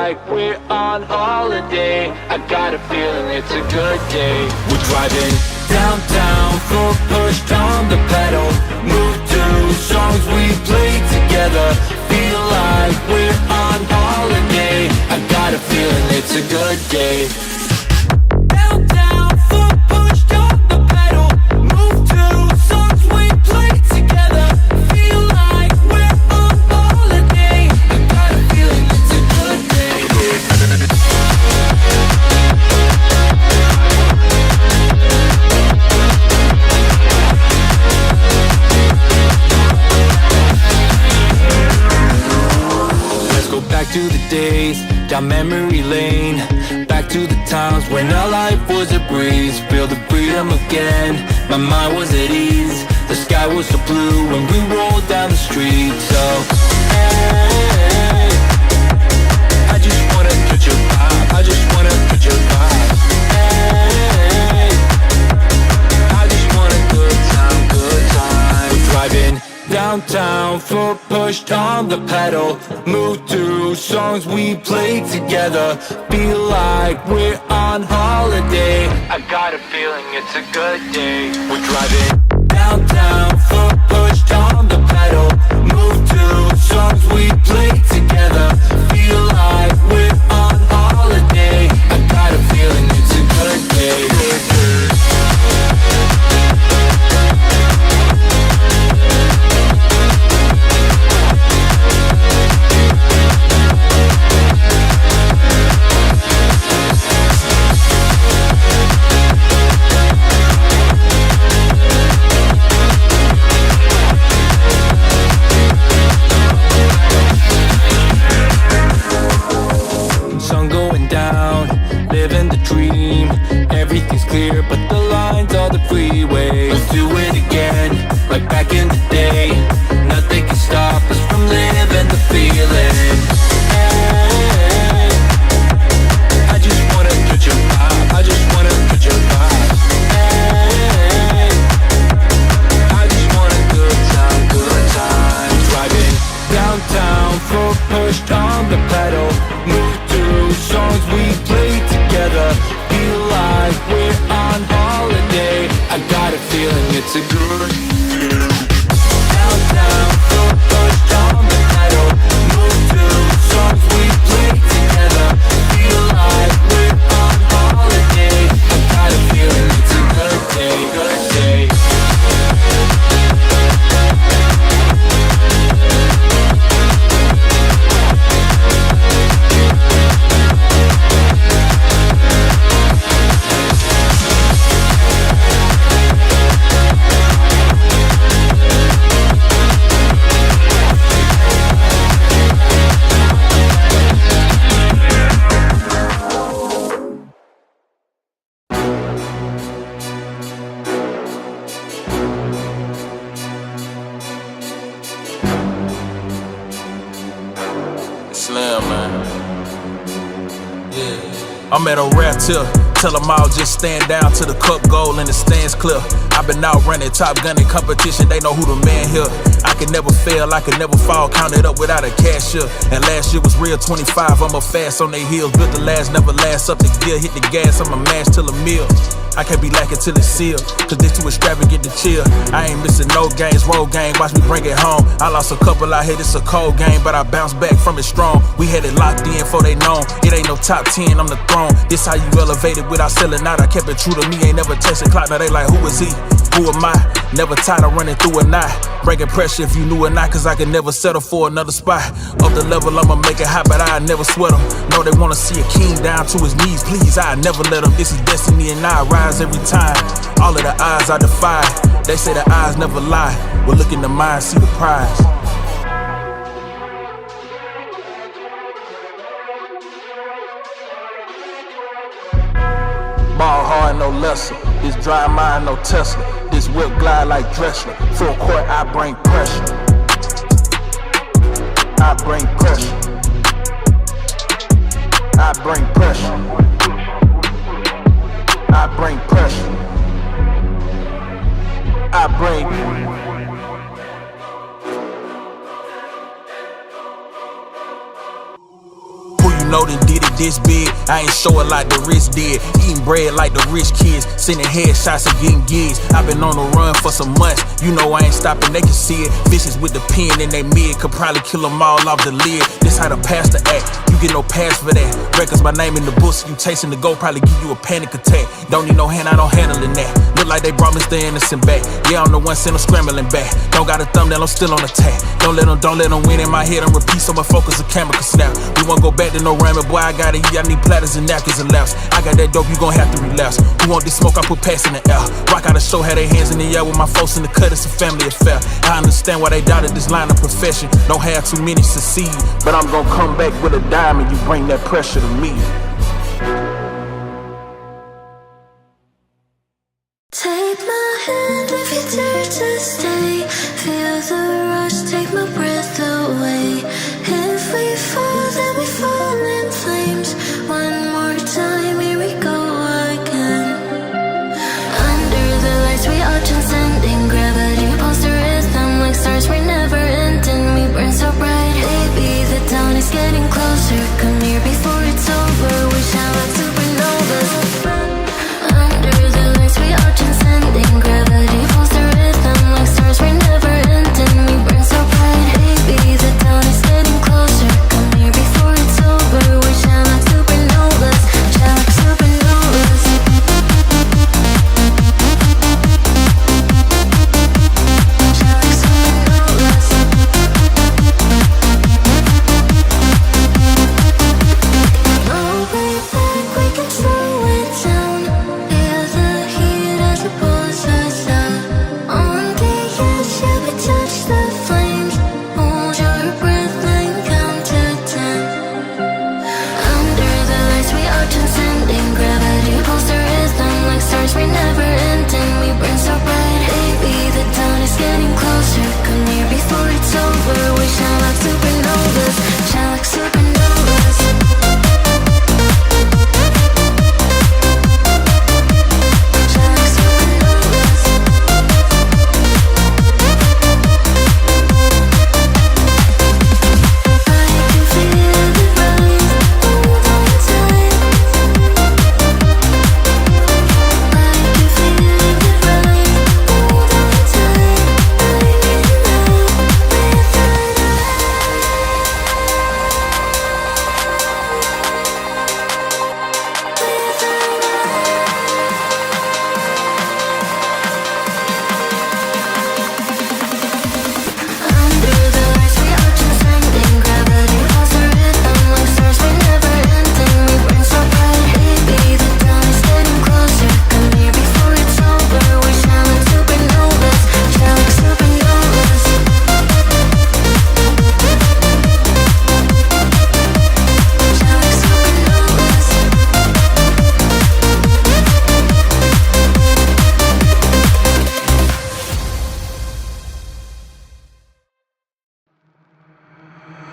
like we're on holiday. I got a feeling it's a good day. We're driving downtown, full push on the pedal. Move to songs we play together. Feel like we're on holiday. I got a feeling it's a good day. Downtown, full push on the pedal. Move to songs we play together. Feel like we're on holiday. I got a feeling it's a good day. Let's go back to the days, down memory lane. Back to the times when our life was a breeze. Feel the freedom again, my mind was at ease. The sky was so blue when we rolled down the street. So, hey, I just wanna touch your vibe. I just wanna touch your vibe. Hey, I just want a good time, good time. We're driving downtown, foot pushed on the pedal. Move through songs we play together. Feel like we're on holiday. I got a feeling it's a good day. We're driving downtown, foot pushed on the pedal. Move to songs we play together. Feel like we're on holiday. I got a feeling it's a good day. Sun going down, living the dream. Everything's clear, but the lines are the freeway. Let's do it again, like back in the day. Nothing can stop us from living the feeling. Hey, I just wanna touch your vibe. I just wanna touch your vibe. Hey, I just want a good time, good time. Driving downtown, full pushed on the pedal. Move through songs we play together. Feel like we're on holiday. I got a feeling it's a good day. Downtown, full pushed on the pedal. Move through songs we play together. Feel like we're on holiday. I got a feeling it's a good day, good day. Slim, man. Yeah. I'm at a rare tip. Tell them all just stand down to the cup goal and the stands clear. I've been out running, top gunning competition, they know who the man here. I can never fail, I can never fall, counted up without a cashier. And last year was real, 25, I'm a fast on they heels. Built the last, never last up the gear, hit the gas, I'ma mash till a meal. I can't be lacking till it's sealed, cause this too extravagant to chill. I ain't missing no games, road game, watch me bring it home. I lost a couple out here, it's a cold game, but I bounced back from it strong. We had it locked in before they known. It ain't no top 10, I'm the throne. This how you elevated without selling out. I kept it true to me, ain't never testing clock. Now they like, who is he? Who am I? Never tired of running through a night. Breaking pressure if you knew or not, cause I can never settle for another spot. Up the level, I'ma make it hot, but I never sweat them. No, they wanna see a king down to his knees. Please, I never let them. This is destiny and I rise every time. All of the odds I defy. They say the eyes never lie. Well, look in the mind, see the prize. Ball hard, no lesser. This dry mind, no Tesla. This whip glide like Dressler. Full court, I bring pressure. I bring pressure. I bring pressure. I bring pressure. I bring. know they did it this big. I ain't show it like the rich did. Eating bread like the rich kids, sending headshots and getting gigs. I've been on the run for some months. You know I ain't stopping, they can see it. Vicious with the pen in they mid, could probably kill them all off the lid. This how the pastor act, you get no pass for that. Records my name in the books, you chasing the goal, probably give you a panic attack. Don't need no hand, I don't handling that. Look like they brought Mr. Innocent back. Yeah, I'm the one send them scrambling back. Don't got a thumbnail, I'm still on attack. Don't let them win in my head, I'm repeat so my focus a camera can snap. We won't go back to no ramen, boy, I got it, I need platters and napkins and laps. I got that dope, you gon' have to relapse. Who want this smoke, I put packs in the air. Rock out a show, had their hands in the air with my folks in the cut, it's a family affair. I understand why they doubted this line of profession. Don't have too many succeed, but I'm gon' come back with a diamond, you bring that pressure to me. Take my hand if you dare to stay. Feel the rush, take my breath away. If we fall, then we fall in flames. One more time, here we go again. Under the lights, we are transcending gravity. Pulse the rhythm like stars, we're never ending. We burn so bright, baby, the dawn is getting closer. Come here before it's over, we shine like supernovas. Under the lights, we are transcending gravity. Pulse the rhythm like stars, we're never ending. We burn so bright, baby, the dawn is getting closer. Come here before it's over, we shine like supernovas. Shine like supernovas. Shine like supernovas. No way back, we can slow it down. Feel the heat as it pulls us out. On the edge, yeah, we touch the flames. Hold your breath and count to 10. Under the lights, we are transcending gravity. Pulse the rhythm like stars, we're never ending. We burn so bright, baby, the dawn is getting closer. Come here before it's over, we shine like supernovas. Shine like supernovas. Shine like supernovas. I can feel the rise, hold on tight. I can feel the rise, hold on tight. I'm in love with the Under the lights, we are transcending gravity. Pulse the rhythm like stars, we're never ending. We burn so bright, baby, the dawn is getting closer. Come here before it's over, we shine like supernovas. Shine like supernovas. Shine like supernovas.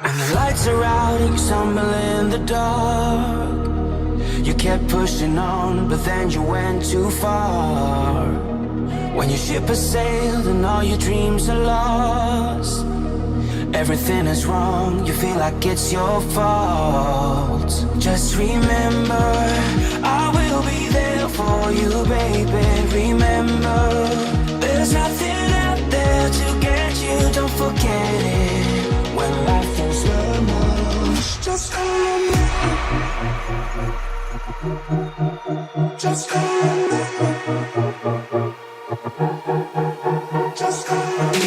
And the lights are out and you stumble in the dark. You kept pushing on, but then you went too far. When your ship has sailed and all your dreams are lost, everything is wrong, you feel like it's your fault. Just remember, I will be there for you, baby. Remember, there's nothing out there to get you, don't forget it. When life feels so much, just call on me. Just call on me. Just call on me.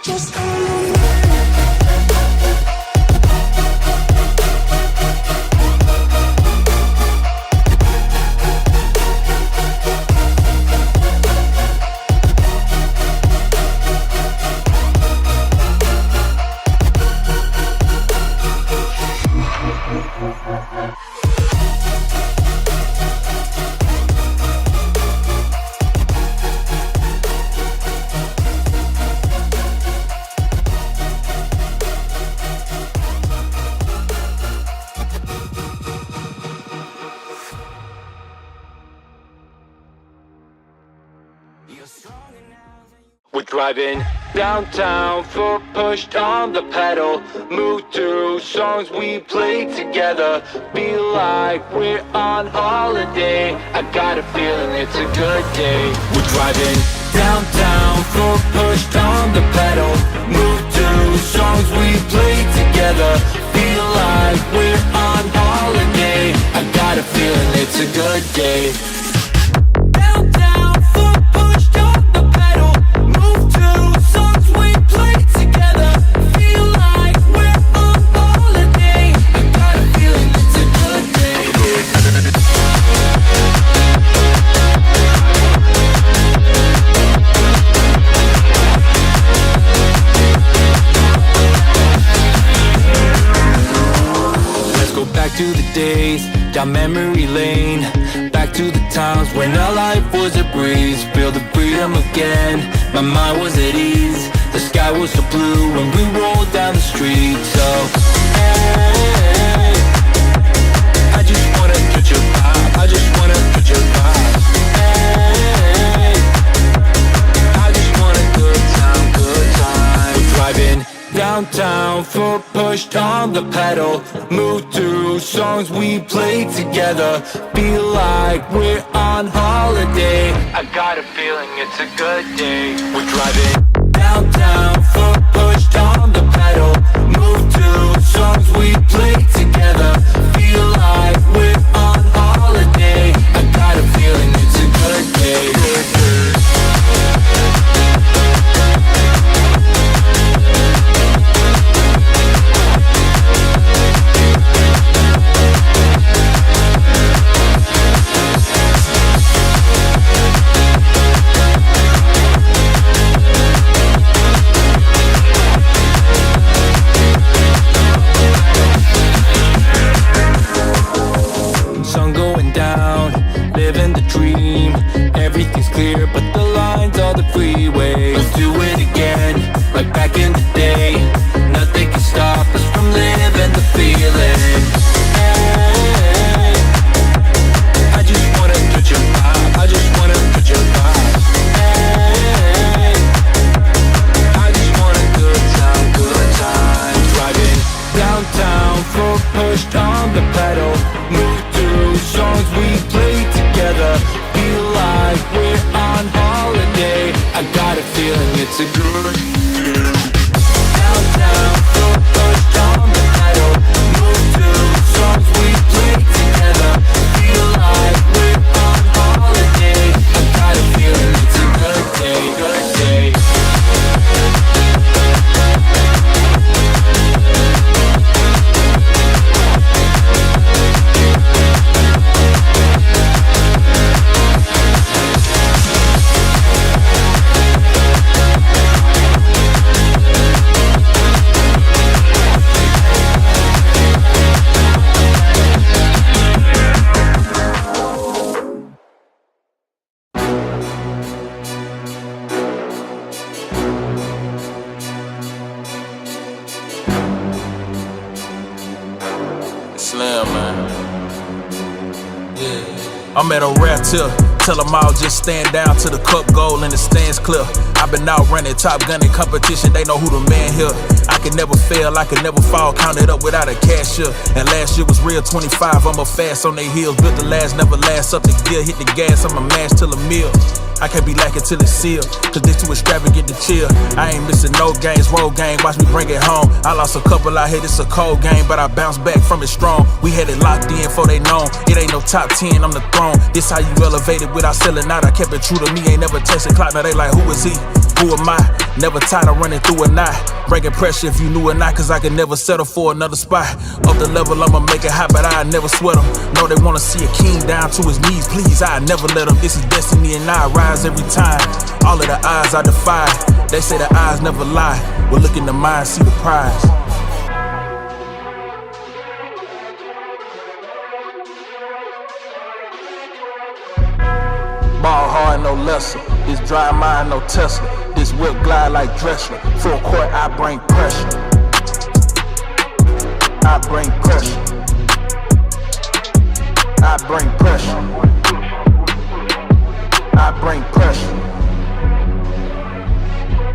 Just call on me. You're stronger now than you We're driving downtown, foot pushed on the pedal. Move to songs we play together. Feel like we're on holiday. I got a feeling it's a good day. We're driving downtown, foot pushed on the pedal. Move to songs we play together. Feel like we're on holiday. I got a feeling it's a good day. Back to the days, down memory lane. Back to the times when our life was a breeze. Feel the freedom again, my mind was at ease. The sky was so blue when we rolled down the street. So, hey, I just wanna touch your vibe. I just wanna touch your vibe. Hey, I just want a good time, good time. We're driving downtown, foot pushed on the pedal. Move to songs we play together. Feel like we're on holiday. I got a feeling it's a good day. We're driving downtown, foot pushed on the pedal. Move to songs we play together. Feel like we're on holiday. I got a feeling it's a good day. Living the dream, everything's clear, but the lines are the freeway. Let's do it again, like back in the day. Nothing can stop us from living the feeling. Hey, I just wanna touch your vibe. I just wanna touch your vibe. Hey, I just want a good time, good time. Driving downtown, foot pushed on the pedal. Move to songs we play together. Feel like we're on holiday. I got a feeling it's a good day. Downtown, foot pushed on the pedal. Move to songs we play together. Feel like we're on holiday. I got a feeling it's a good day, good day. Slim, man. Yeah. I'm at a rap tip. Tell them all just stand down to the cup goal and the stands clear. I've been out running, top gunning competition, they know who the man here. I can never fail, I can never fall, counted up without a cashier. And last year was real 25, I'm a fast on they heels. Built the last, never last, up the gear, hit the gas, I'm a mash till a meal. I can't be lacking till it's sealed, cause they too extravagant to chill. I ain't missing no games, road game, watch me bring it home. I lost a couple out here, it's a cold game, but I bounced back from it strong. We had it locked in before they known. It ain't no top 10, I'm the throne. This how you elevated without selling out. I kept it true to me, ain't never tested clock. Now they like, who is he? Who am I? Never tired of running through a knot. Breaking pressure if you knew or not, cause I can never settle for another spot. Up the level, I'ma make it hot, but I never sweat them. No, they wanna see a king down to his knees, please, I never let them. This is destiny and I rise every time. All of the odds I defy. They say the eyes never lie. Well, look in the mind, see the prize. Ball hard, no lesser. This dry mind, no Tesla. This whip glide like Dressler. Full court, I bring pressure. I bring pressure. I bring pressure. I bring pressure.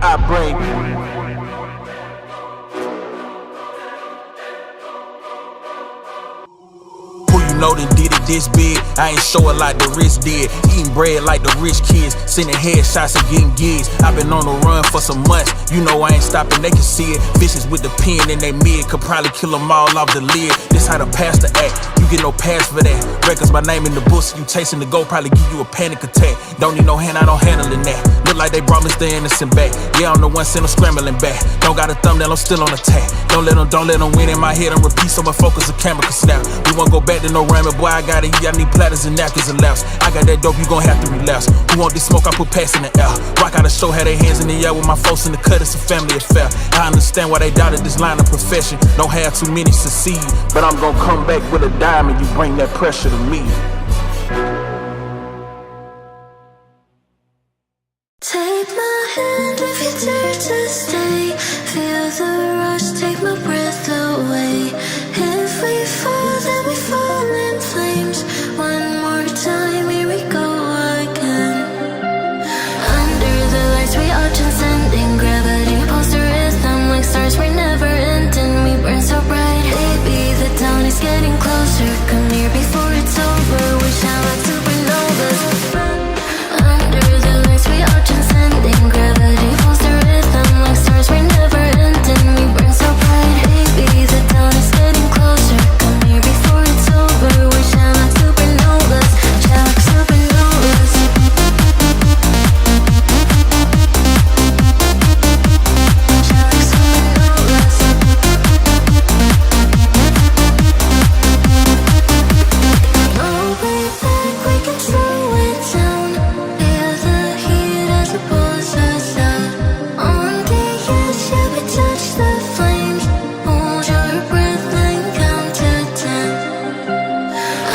I bring. Know that did it this big, I ain't show it like the rich did. Eating bread like the rich kids, sending headshots and getting gigs. I've been on the run for some months, you know I ain't stopping, they can see it. Vicious with the pen in they mid, could probably kill them all off the lid. This how the pastor act, you get no pass for that. Records my name in the books, you chasing the goal, probably give you a panic attack. Don't need no hand, I don't handling that. Look like they brought Mr. Innocent back. Yeah, I'm the one send them scrambling back. Don't got a thumbnail, I'm still on attack. Don't let them win in my head and repeat so my focus the camera can snap. We won't go back to no ramen, boy, I got it, I need platters and napkins and laps. I got that dope, you gon' have to relapse. Who want this smoke, I put packs in the air. Rock out a show, had their hands in the air with my folks in the cut, it's a family affair. I understand why they doubted this line of profession. Don't have too many succeed, but I'm gon' come back with a diamond, you bring that pressure to me. Take my hand if you dare to stay. Feel the rush, take my breath away. If we fall, then we fall in flames. One more time, here we go again. Under the lights, we are transcending gravity. Pulse the rhythm like stars, we're never ending. We burn so bright, baby, the dawn is getting closer. Come here before it's over, we shine like supernovas. Under the lights, we are transcending gravity. Pulse the rhythm like stars, we're never ending. We burn so bright, baby, the dawn is getting closer. Come here before it's over, we shine like supernovas. Shine like supernovas. Shine like supernovas. No way back, we can slow it down. Feel the heat as it pulls us out. On the edge, yeah, we touch the flames. Hold your breath and count to 10.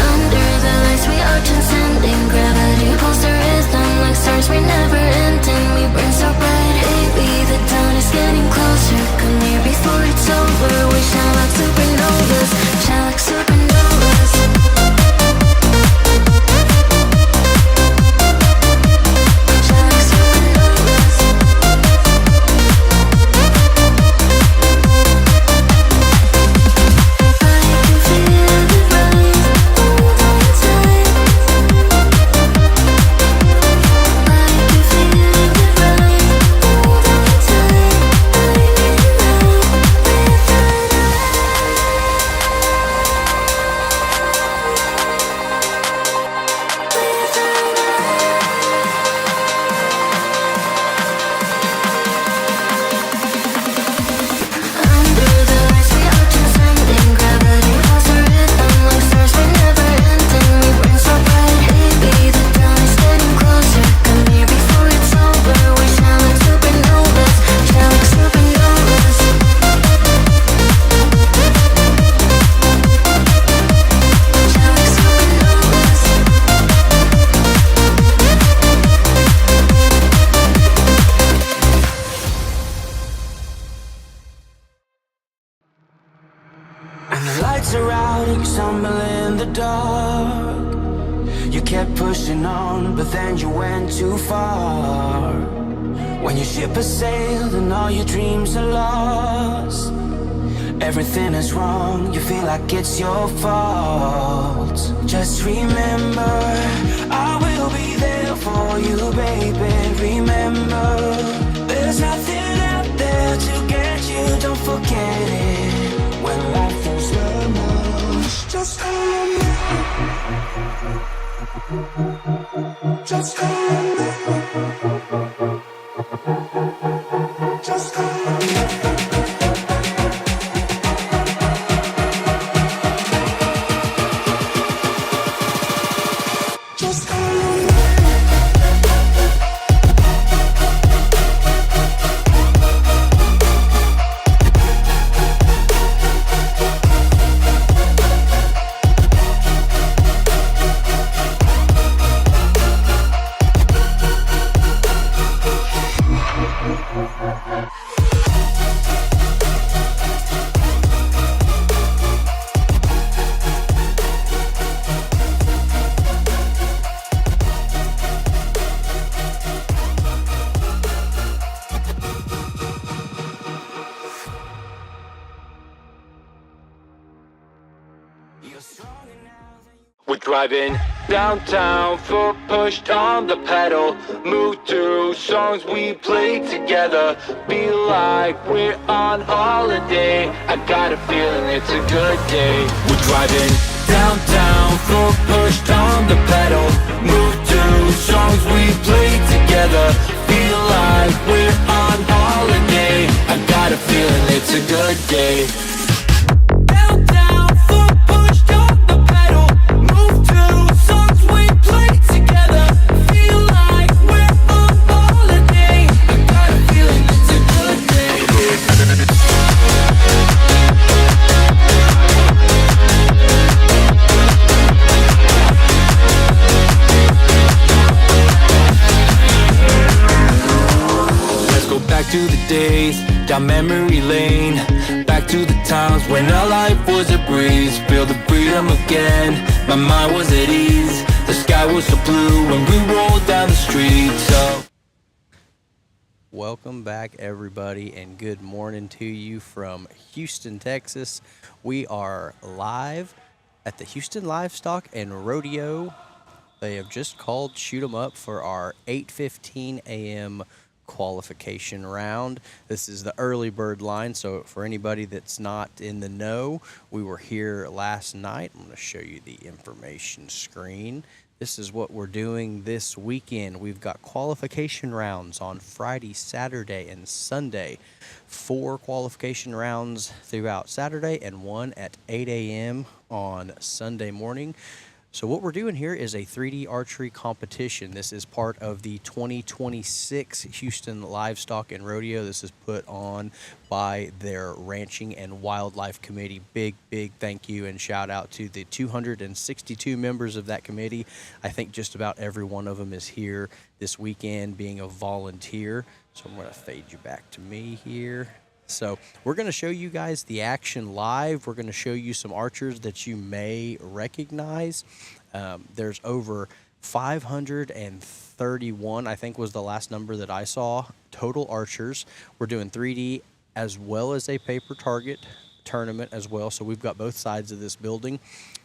Under the lights, we are transcending gravity. Pulse the rhythm like stars, we're never ending. We burn so bright, baby, the dawn is getting closer. Come here before it's over, we shine like supernovas. Shine like supernovas. Shine like supernovas. I can feel the rise, hold on tight. I can feel the rise, hold on tight. I'm in love with the Under the lights, we are transcending gravity. Pulse the rhythm like stars, we're never ending. We burn so bright, baby, the dawn is getting closer. Come here before it's over, we shine like supernovas. Shine like supernovas. Shine like supernovas. And the lights are out and you stumble in the dark. You kept pushing on, but then you went too far. When your ship has sailed and all your dreams are lost, everything is wrong, you feel like it's your fault. Just remember, I will be there for you, baby. Remember, there's nothing out there to get you, don't forget it. When life feels lemons, just hold me. Just hold me. Just hold me. Just hold me. driving downtown, foot pushed on the pedal. Move through songs we played together. Feel like we're on holiday. I got a feeling it's a good day. We're driving downtown, foot pushed on the pedal. Move through songs we played together. Feel like we're on holiday. I got a feeling it's a good day. To the days down memory lane, back to the times when our life was a breeze. Feel the freedom again, my mind was at ease. The sky was so blue when we rolled down the street. So welcome back, everybody, and good morning to you from Houston, Texas. We are live at the Houston Livestock and Rodeo. They have just called Shoot 'em Up for our 8:15 a.m. qualification round. This is the early bird line, so for anybody that's not in the know, we were here last night. I'm going to show you the information screen. This is what we're doing this weekend. We've got qualification rounds on Friday, Saturday, and Sunday. 4 qualification rounds throughout Saturday and 1 at 8 a.m. on Sunday morning. So what we're doing here is a 3D archery competition. This is part of the 2026 Houston Livestock and Rodeo. This is put on by their Ranching and Wildlife Committee. Big thank you and shout out to the 262 members of that committee. I think just about every one of them is here this weekend being a volunteer. So I'm going to fade you back to me here. So we're going to show you guys the action live. We're going to show you some archers that you may recognize. There's over 531, I think was the last number that I saw, total archers. We're doing 3D as well as a paper target tournament as well. So we've got both sides of this building.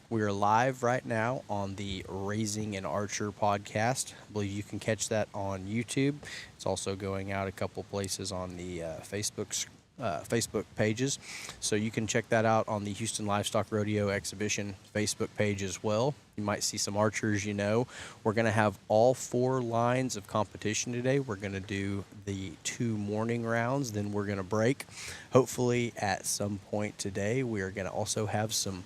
We are live right now on the Raising an Archer podcast. I believe you can catch that on YouTube. It's also going out a couple places on the Facebook pages, so you can check that out on the Houston Livestock Rodeo Exhibition Facebook page as well. You might see some archers you know. We're going to have all 4 lines of competition today. We're going to do the 2 morning rounds, then we're going to break. Hopefully at some point today we are going to also have some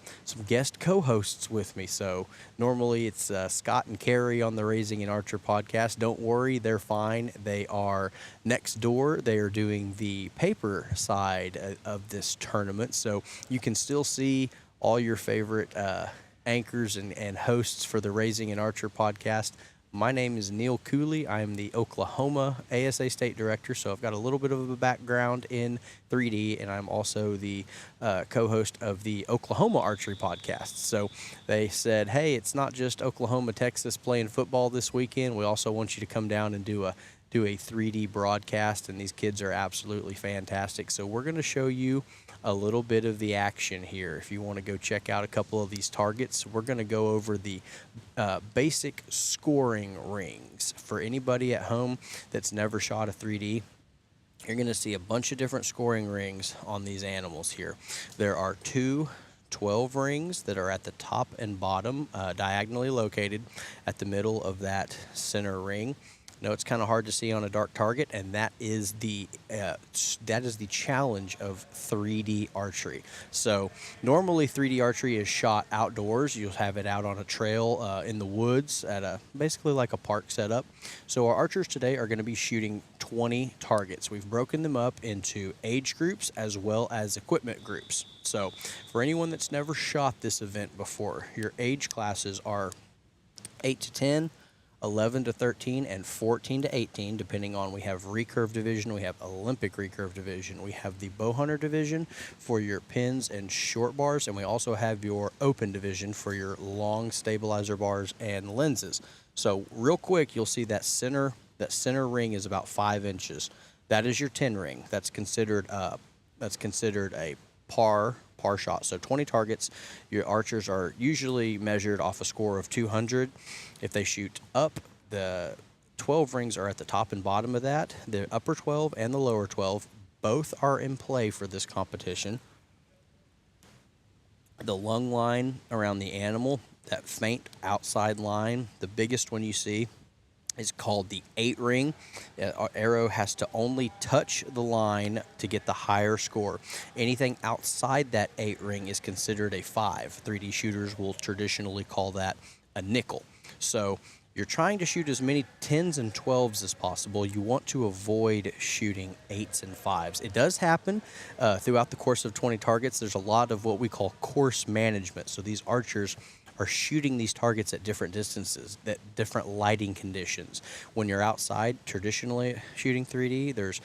guest co-hosts with me. So normally it's Scott and Carrie on the Raising an Archer podcast. Don't worry, they're fine. They are next door. They are doing the paper side of this tournament, so you can still see all your favorite anchors and hosts for the Raising an Archer podcast. My name is Neil Cooley. I am the Oklahoma ASA State Director, so I've got a little bit of a background in 3D, and I'm also the co-host of the Oklahoma Archery Podcast. So they said, hey, it's not just Oklahoma, Texas playing football this weekend. We also want you to come down and do a 3D broadcast, and these kids are absolutely fantastic. So we're going to show you a little bit of the action here. If you want to go check out a couple of these targets, we're going to go over the basic scoring rings. For anybody at home that's never shot a 3D, you're going to see a bunch of different scoring rings on these animals here. There are 2 12 rings that are at the top and bottom, diagonally located at the middle of that center ring. No, it's kind of hard to see on a dark target, and that is the challenge of 3D archery. So normally 3D archery is shot outdoors. You'll have it out on a trail in the woods at basically like a park setup. So our archers today are going to be shooting 20 targets. We've broken them up into age groups as well as equipment groups. So for anyone that's never shot this event before, your age classes are 8 to 10, 11 to 13, and 14 to 18, depending on, we have recurve division, we have Olympic recurve division, we have the bow hunter division for your pins and short bars, and we also have your open division for your long stabilizer bars and lenses. So real quick, you'll see that center ring is about 5 inches. That is your 10 ring. That's considered a par par shot. So 20 targets, your archers are usually measured off a score of 200. If they shoot up, the 12 rings are at the top and bottom of that. The upper 12 and the lower 12 both are in play for this competition. The lung line around the animal, that faint outside line, the biggest one you see, is called the 8 ring. Our arrow has to only touch the line to get the higher score. Anything outside that 8 ring is considered a 5. 3D shooters will traditionally call that a nickel. So you're trying to shoot as many 10s and 12s as possible. You want to avoid shooting 8s and 5s. It does happen throughout the course of 20 targets. There's a lot of what we call course management. So these archers are shooting these targets at different distances, at different lighting conditions. When you're outside, traditionally shooting 3D, there's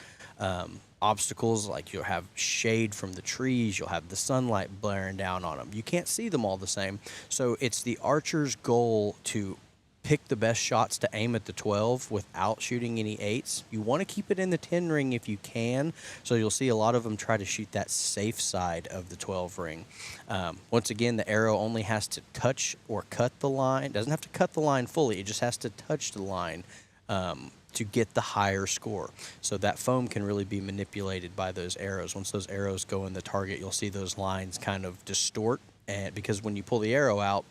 obstacles, like you'll have shade from the trees, you'll have the sunlight blaring down on them. You can't see them all the same. So it's the archer's goal to pick the best shots to aim at the 12 without shooting any 8s. You want to keep it in the 10 ring if you can, so you'll see a lot of them try to shoot that safe side of the 12 ring. Once again, the arrow only has to touch or cut the line. It doesn't have to cut the line fully, it just has to touch the line to get the higher score. So that foam can really be manipulated by those arrows. Once those arrows go in the target, you'll see those lines kind of distort, and because when you pull the arrow out,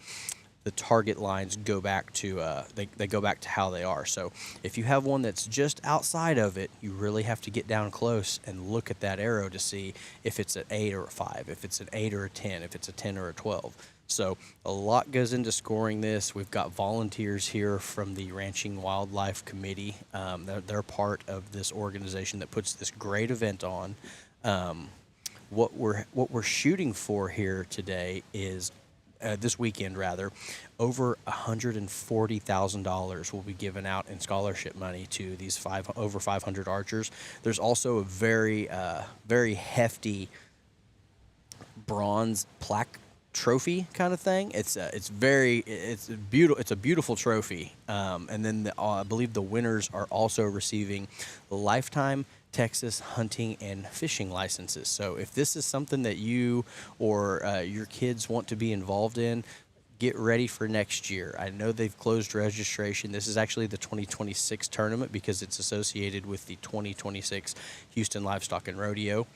the target lines go back to they go back to how they are. So if you have one that's just outside of it, you really have to get down close and look at that arrow to see if it's an 8 or a 5, if it's an 8 or a 10, if it's a 10 or a 12. So a lot goes into scoring this. We've got volunteers here from the Ranching Wildlife Committee. They're part of this organization that puts this great event on. What we're shooting for here today is this weekend, rather, over $140,000 will be given out in scholarship money to these over 500 archers. There's also a very hefty bronze plaque trophy kind of thing. It's a beautiful trophy. And then I believe the winners are also receiving lifetime Texas hunting and fishing licenses. So if this is something that you or your kids want to be involved in, get ready for next year. I know they've closed registration. This is actually the 2026 tournament because it's associated with the 2026 Houston Livestock and Rodeo.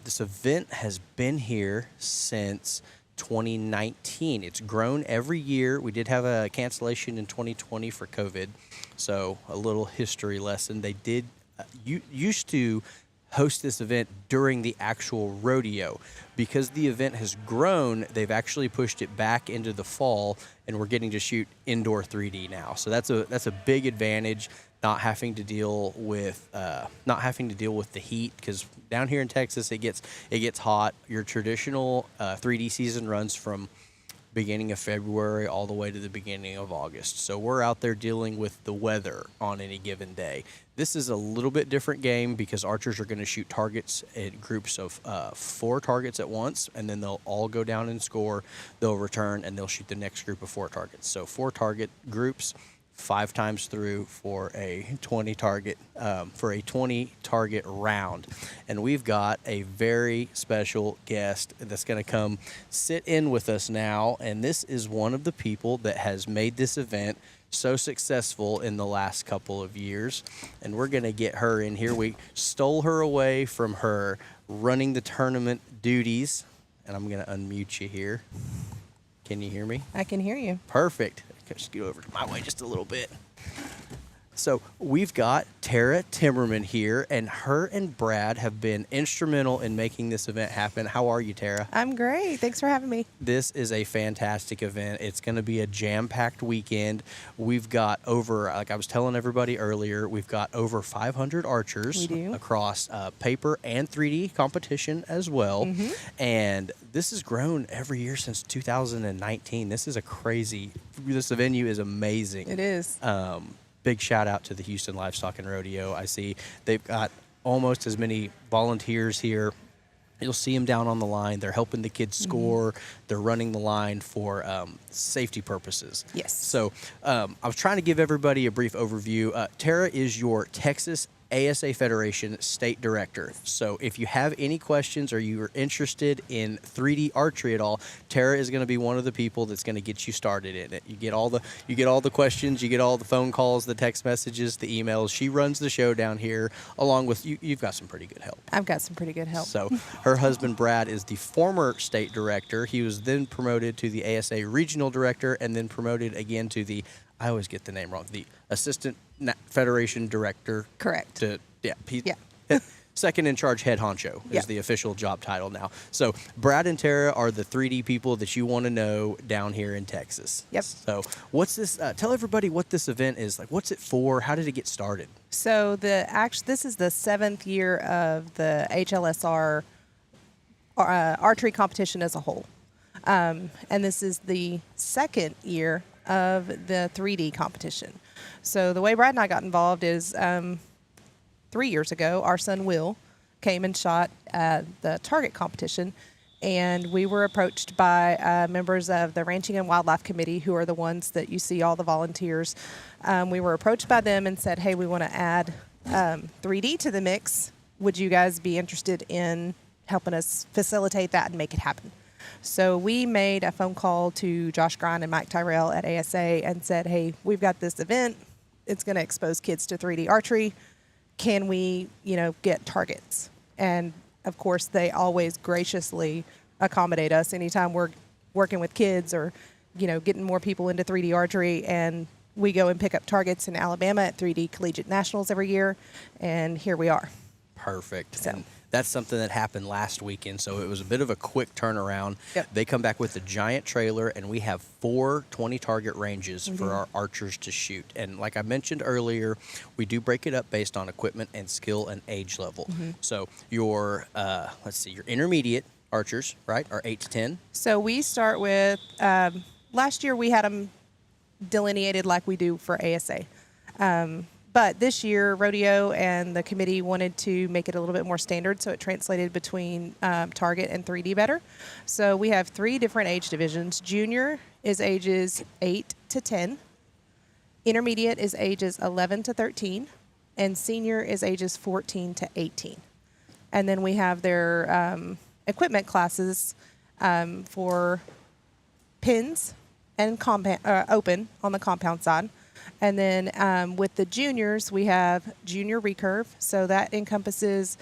This event has been here since 2019. It's grown every year. We did have a cancellation in 2020 for COVID, so a little history lesson. They did used to host this event during the actual rodeo. Because the event has grown, they've actually pushed it back into the fall, and we're getting to shoot indoor 3D now. So that's a big advantage, not having to deal with the heat, because down here in Texas it gets hot. Your traditional 3D season runs from beginning of February all the way to the beginning of August. So we're out there dealing with the weather on any given day. This is a little bit different game because archers are going to shoot targets in groups of 4 targets at once, and then they'll all go down and score. They'll return, and they'll shoot the next group of 4 targets. So 4 target groups, 5 times through for a 20 target round. And we've got a very special guest that's going to come sit in with us now, and this is one of the people that has made this event so successful in the last couple of years, and we're going to get her in here. We stole her away from her running the tournament duties, and I'm going to unmute you here. Can you hear me? I can hear you. Perfect. Just get over to my way just a little bit. So we've got Tara Timmerman here, and her and Brad have been instrumental in making this event happen. How are you, Tara? I'm great. Thanks for having me. This is a fantastic event. It's going to be a jam-packed weekend. We've got over, like I was telling everybody earlier, we've got over 500 archers across paper and 3D competition as well. Mm-hmm. And this has grown every year since 2019. This venue is amazing. It is. Big shout out to the Houston Livestock and Rodeo. I see they've got almost as many volunteers here. You'll see them down on the line. They're helping the kids score. Mm-hmm. They're running the line for safety purposes. Yes. So I was trying to give everybody a brief overview. Tara is your Texas ASA Federation State Director. So if you have any questions or you are interested in 3D archery at all, Tara is going to be one of the people that's going to get you started in it. You get all the questions, you get all the phone calls, the text messages, the emails. She runs the show down here along with you. You've got some pretty good help. I've got some pretty good help. So her husband Brad is the former state director. He was then promoted to the ASA regional director and then promoted again to the, I always get the name wrong, the assistant federation director. Correct. Second in charge head honcho is the official job title now. So Brad and Tara are the 3D people that you want to know down here in Texas. Yep. So what's this? Tell everybody what this event is. Like, what's it for? How did it get started? So this is the 7th year of the HLSR archery competition as a whole. And this is the 2nd year of the 3D competition. So the way Brad and I got involved is 3 years ago, our son Will came and shot the target competition, and we were approached by members of the Ranching and Wildlife Committee, who are the ones that you see all the volunteers. We were approached by them and said, hey, we want to add 3D to the mix. Would you guys be interested in helping us facilitate that and make it happen? So we made a phone call to Josh Grine and Mike Tyrell at ASA and said, hey, we've got this event. It's going to expose kids to 3D archery. Can we, get targets? And of course, they always graciously accommodate us anytime we're working with kids or, getting more people into 3D archery. And we go and pick up targets in Alabama at 3D Collegiate Nationals every year. And here we are. Perfect. So. And that's something that happened last weekend, so it was a bit of a quick turnaround. Yep. They come back with a giant trailer, and we have 4 20-target ranges for our archers to shoot. And like I mentioned earlier, we do break it up based on equipment and skill and age level. So your, your intermediate archers, right, are 8 to 10. So we start with, last year we had them delineated like we do for ASA. But this year, Rodeo and the committee wanted to make it a little bit more standard, so it translated between target and 3D better. So we have 3 different age divisions. Junior is ages 8 to 10. Intermediate is ages 11 to 13. And senior is ages 14 to 18. And then we have their equipment classes for pins and open on the compound side. And then with the juniors, we have junior recurve. So that encompasses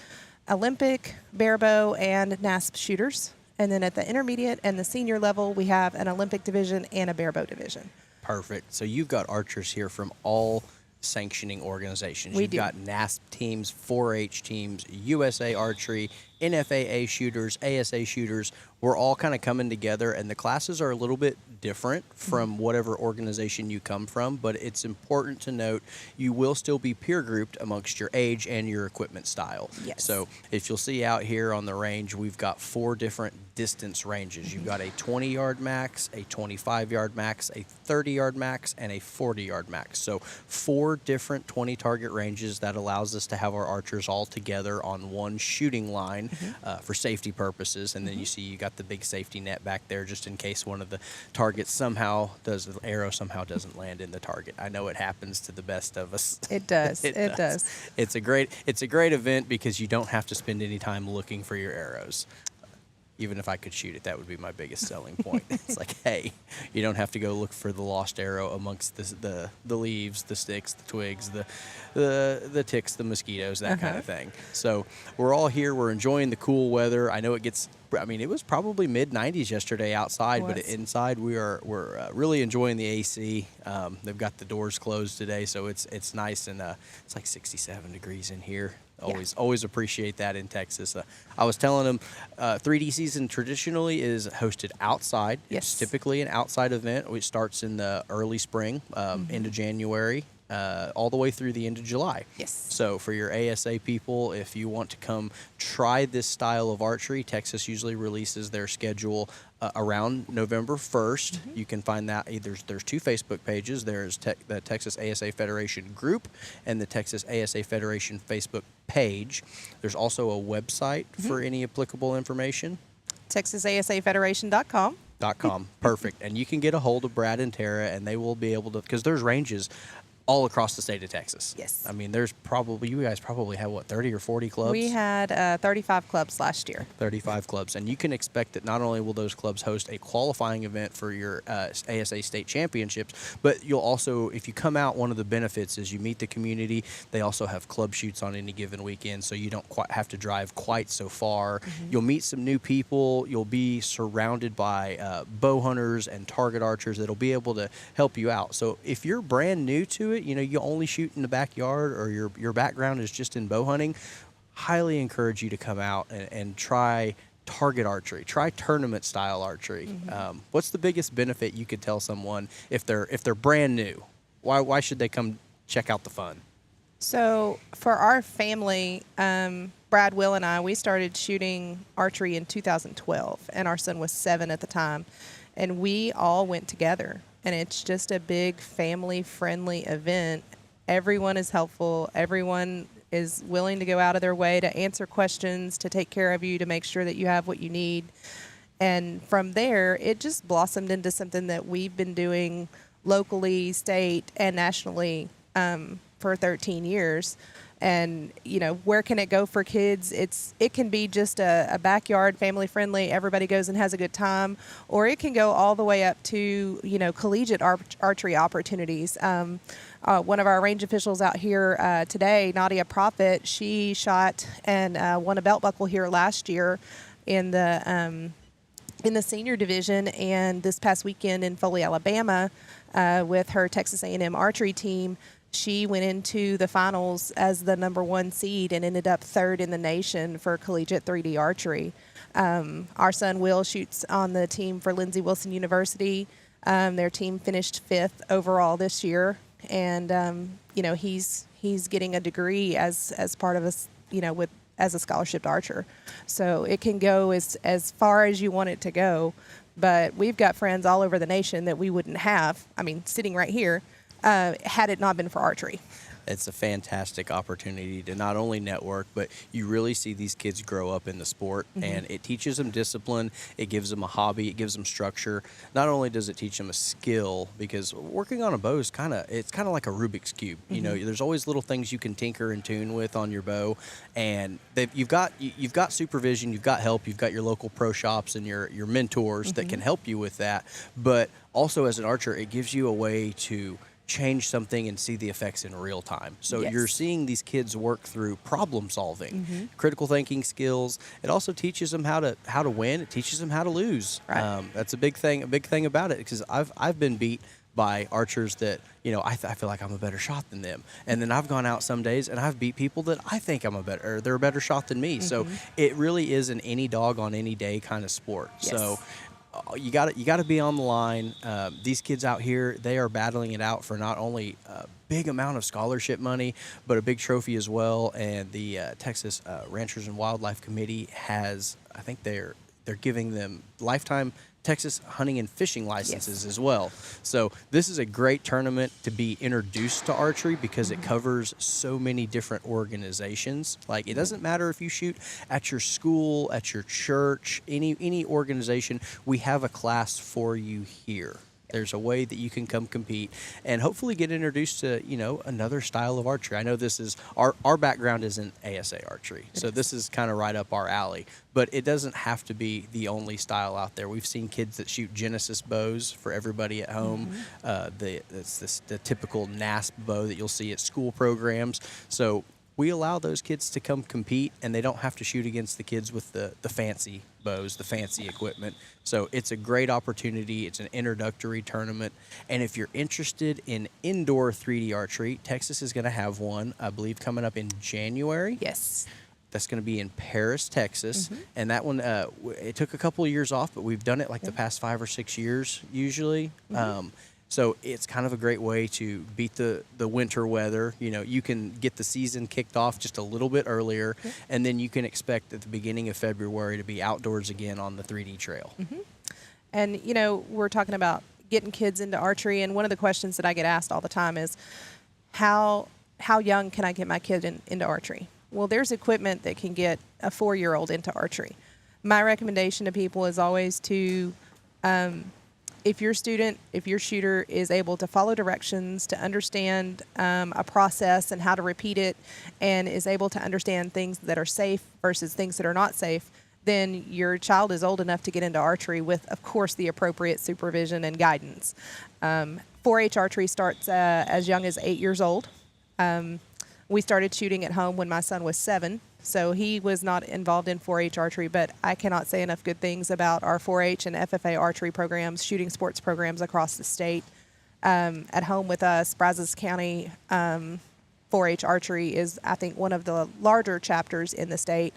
Olympic, barebow, and NASP shooters. And then at the intermediate and the senior level, we have an Olympic division and a barebow division. Perfect. So you've got archers here from all sanctioning organizations. You've got NASP teams, 4-H teams, USA Archery, NFAA shooters, ASA shooters. We're all kind of coming together, and the classes are a little bit different from whatever organization you come from, but it's important to note you will still be peer grouped amongst your age and your equipment style. Yes. So if you'll see out here on the range, we've got 4 different distance ranges. You've got a 20-yard max, a 25-yard max, a 30-yard max, and a 40-yard max. So 4 different 20-target ranges that allows us to have our archers all together on one shooting line for safety purposes. And then you see you got the big safety net back there just in case one of the targets the arrow somehow doesn't land in the target. I know it happens to the best of us. It does. it does. It's a great event because you don't have to spend any time looking for your arrows. Even if I could shoot it, that would be my biggest selling point. It's like, hey, you don't have to go look for the lost arrow amongst the leaves, the sticks, the twigs, the ticks, the mosquitoes, that kind of thing. So we're all here. We're enjoying the cool weather. I know it was probably mid-90s yesterday outside, but inside we're really enjoying the AC. They've got the doors closed today, so it's nice, and it's like 67 degrees in here. Always appreciate that in Texas. I was telling them 3D season traditionally is hosted outside. Yes. It's typically an outside event, which starts in the early spring, into January, all the way through the end of July. Yes. So for your ASA people, if you want to come try this style of archery, Texas usually releases their schedule around November 1st. You can find that there's 2 Facebook pages. There's the Texas ASA Federation group and the Texas ASA Federation Facebook page. There's also a website for any applicable information. TexasASAFederation.com. .com. Perfect. And you can get a hold of Brad and Tara, and they will be able to, because there's ranges all across the state of Texas. Yes. I mean, you guys probably have, what, 30 or 40 clubs? We had 35 clubs last year. 35 clubs. And you can expect that not only will those clubs host a qualifying event for your ASA state championships, but you'll also, if you come out, one of the benefits is you meet the community. They also have club shoots on any given weekend, so you don't quite have to drive quite so far. You'll meet some new people. You'll be surrounded by bow hunters and target archers that'll be able to help you out. So if you're brand new to it, you only shoot in the backyard, or your background is just in bow hunting, highly encourage you to come out and try target archery, try tournament style archery. What's the biggest benefit you could tell someone if they're brand new? Why should they come check out the fun? So for our family, Brad, Will, and I, we started shooting archery in 2012, and our son was 7 at the time, and we all went together. And it's just a big family-friendly event. Everyone is helpful. Everyone is willing to go out of their way to answer questions, to take care of you, to make sure that you have what you need. And from there, it just blossomed into something that we've been doing locally, state, and nationally for 13 years. And, where can it go for kids? It can be just a backyard, family-friendly, everybody goes and has a good time, or it can go all the way up to, collegiate archery opportunities. One of our range officials out here today, Nadia Prophet, she shot and won a belt buckle here last year in the senior division, and this past weekend in Foley, Alabama, with her Texas A&M archery team, she went into the finals as the #1 seed and ended up 3rd in the nation for collegiate 3D archery. Our son Will shoots on the team for Lindsey Wilson University. Their team finished 5th overall this year, and he's getting a degree as part of as a scholarship archer. So it can go as far as you want it to go. But we've got friends all over the nation that we wouldn't have. I mean, sitting right here. Had it not been for archery. It's a fantastic opportunity to not only network, but you really see these kids grow up in the sport, and it teaches them discipline. It gives them a hobby. It gives them structure. Not only does it teach them a skill, because working on a bow is kind of like a Rubik's Cube. There's always little things you can tinker and tune with on your bow, and you've got supervision, you've got help, you've got your local pro shops and your mentors that can help you with that. But also as an archer, it gives you a way to change something and see the effects in real time. So you're seeing these kids work through problem solving, critical thinking skills. It also teaches them how to win. It teaches them how to lose. Right. That's a big thing about it, because I've been beat by archers that I feel like I'm a better shot than them, and then I've gone out some days and I've beat people that I think they're a better shot than me. So it really is an any dog on any day kind of sport. Yes. So you got to be on the line. These kids out here, they are battling it out for not only a big amount of scholarship money, but a big trophy as well. And the Texas Ranchers and Wildlife Committee has, I think they're giving them lifetime Texas hunting and fishing licenses as well. So this is a great tournament to be introduced to archery, because it covers so many different organizations. Like, it doesn't matter if you shoot at your school, at your church, any organization, we have a class for you here. There's a way that you can come compete and hopefully get introduced to, another style of archery. I know this is our background is in ASA archery, so this is kind of right up our alley. But it doesn't have to be the only style out there. We've seen kids that shoot Genesis bows for everybody at home. It's the typical NASP bow that you'll see at school programs. So we allow those kids to come compete, and they don't have to shoot against the kids with the fancy bows, the fancy equipment. So it's a great opportunity. It's an introductory tournament. And if you're interested in indoor 3D archery, Texas is going to have one, I believe, coming up in January. Yes. That's going to be in Paris, Texas. And that one, it took a couple of years off, but we've done it like the past 5 or 6 years usually. So it's kind of a great way to beat the winter weather. You can get the season kicked off just a little bit earlier, and then you can expect at the beginning of February to be outdoors again on the 3D trail. And, we're talking about getting kids into archery, and one of the questions that I get asked all the time is, how young can I get my kid into archery? Well, there's equipment that can get a 4-year-old into archery. My recommendation to people is always to if your shooter is able to follow directions, to understand a process and how to repeat it, and is able to understand things that are safe versus things that are not safe, then your child is old enough to get into archery with, of course, the appropriate supervision and guidance. 4-H archery starts as young as 8 years old. We started shooting at home when my son was 7, so he was not involved in 4-H archery, but I cannot say enough good things about our 4-H and FFA archery programs, shooting sports programs across the state. At home with us, Brazos County 4-H archery is, I think, one of the larger chapters in the state.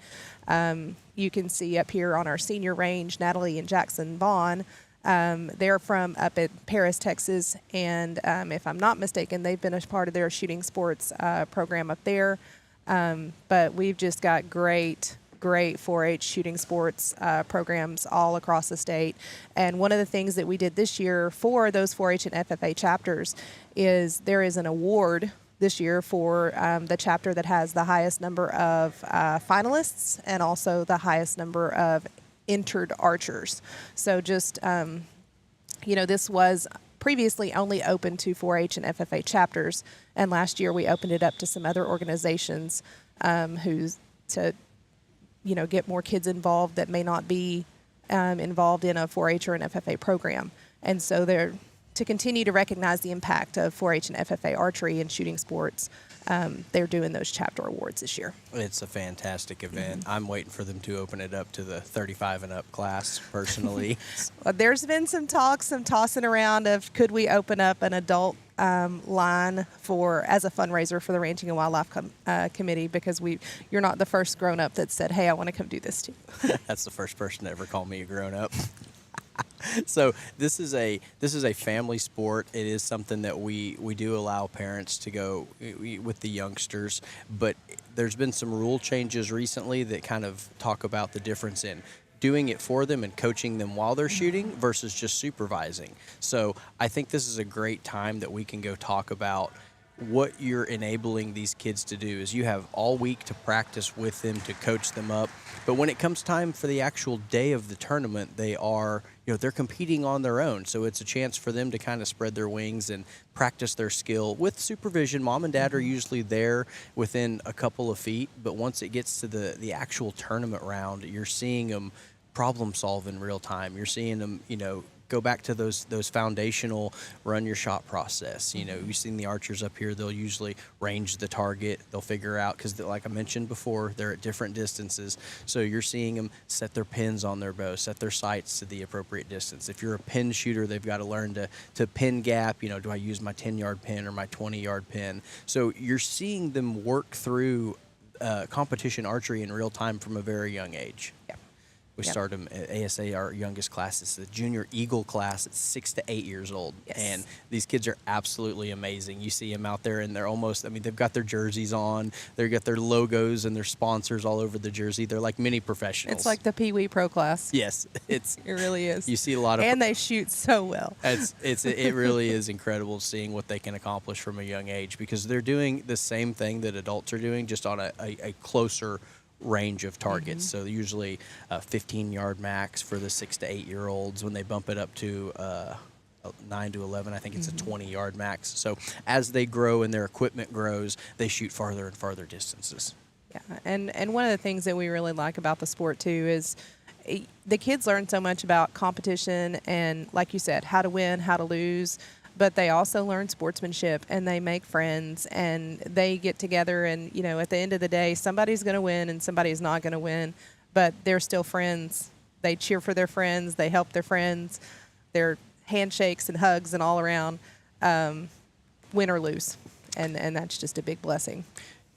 You can see up here on our senior range, Natalie and Jackson Vaughn. They're from up at Paris, Texas, and if I'm not mistaken, they've been a part of their shooting sports program up there. But we've just got great 4-H shooting sports programs all across the state. And one of the things that we did this year for those 4-H and FFA chapters is there is an award this year for the chapter that has the highest number of finalists and also the highest number of entered archers. So just, this was previously only open to 4-H and FFA chapters, and last year we opened it up to some other organizations to get more kids involved that may not be involved in a 4-H or an FFA program. And so they're to continue to recognize the impact of 4-H and FFA archery and shooting sports. They're doing those chapter awards this year. It's a fantastic event. I'm waiting for them to open it up to the 35 and up class, personally. Well, there's been some tossing around of could we open up an adult line as a fundraiser for the Ranching and Wildlife Committee, because you're not the first grown up that said, hey, I want to come do this too. That's the first person to ever call me a grown up. So this is a family sport. It is something that we do allow parents to go with the youngsters, but there's been some rule changes recently that kind of talk about the difference in doing it for them and coaching them while they're shooting versus just supervising. So I think this is a great time that we can go talk about what you're enabling these kids to do. Is you have all week to practice with them, to coach them up, but when it comes time for the actual day of the tournament, they're competing on their own. So it's a chance for them to kind of spread their wings and practice their skill with supervision. Mom and dad are usually there within a couple of feet, but once it gets to the actual tournament round, you're seeing them problem solve in real time. You're seeing them, go back to those foundational run your shot process. You've seen the archers up here, they'll usually range the target. They'll figure out, because like I mentioned before, they're at different distances. So you're seeing them set their pins on their bow, set their sights to the appropriate distance. If you're a pin shooter, they've got to learn to pin gap. Do I use my 10-yard pin or my 20-yard pin? So you're seeing them work through competition archery in real time from a very young age. Yeah. We start them at ASA, our youngest class. It's the Junior Eagle class. It's 6 to 8 years old. Yes. And these kids are absolutely amazing. You see them out there, and they're they've got their jerseys on. They've got their logos and their sponsors all over the jersey. They're like mini professionals. It's like the Pee Wee Pro class. Yes. It really is. You see a lot of... And they shoot so well. It really is incredible seeing what they can accomplish from a young age, because they're doing the same thing that adults are doing, just on a closer range of targets. So usually 15-yard max for the 6 to 8 year olds. When they bump it up to 9 to 11, I think it's a 20-yard max. So as they grow and their equipment grows, they shoot farther and farther distances. Yeah, and one of the things that we really like about the sport too is the kids learn so much about competition and, like you said, how to win, how to lose. But they also learn sportsmanship, and they make friends, and they get together, and at the end of the day, somebody's going to win and somebody's not going to win, but they're still friends. They cheer for their friends, they help their friends, they're handshakes and hugs and all around, win or lose, and that's just a big blessing.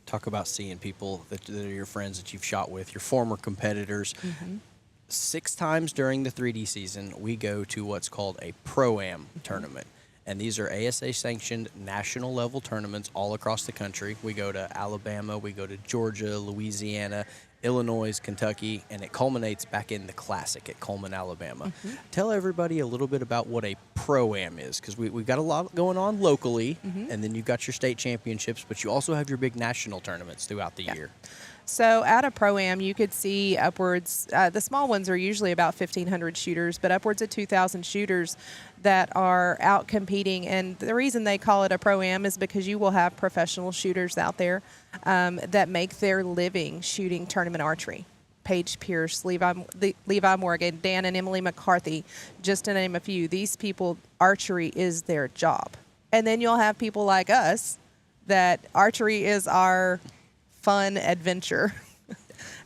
Talk about seeing people that are your friends that you've shot with, your former competitors. 6 times during the 3D season, we go to what's called a Pro-Am tournament. And these are ASA-sanctioned national-level tournaments all across the country. We go to Alabama, we go to Georgia, Louisiana, Illinois, Kentucky, and it culminates back in the Classic at Coleman, Alabama. Tell everybody a little bit about what a Pro-Am is, because we've got a lot going on locally, and then you've got your state championships, but you also have your big national tournaments throughout the year. So at a Pro-Am, you could see upwards, the small ones are usually about 1,500 shooters, but upwards of 2,000 shooters that are out competing. And the reason they call it a pro-am is because you will have professional shooters out there that make their living shooting tournament archery. Paige Pierce, Levi Morgan, Dan and Emily McCarthy, just to name a few. These people, archery is their job. And then you'll have people like us that archery is our fun adventure.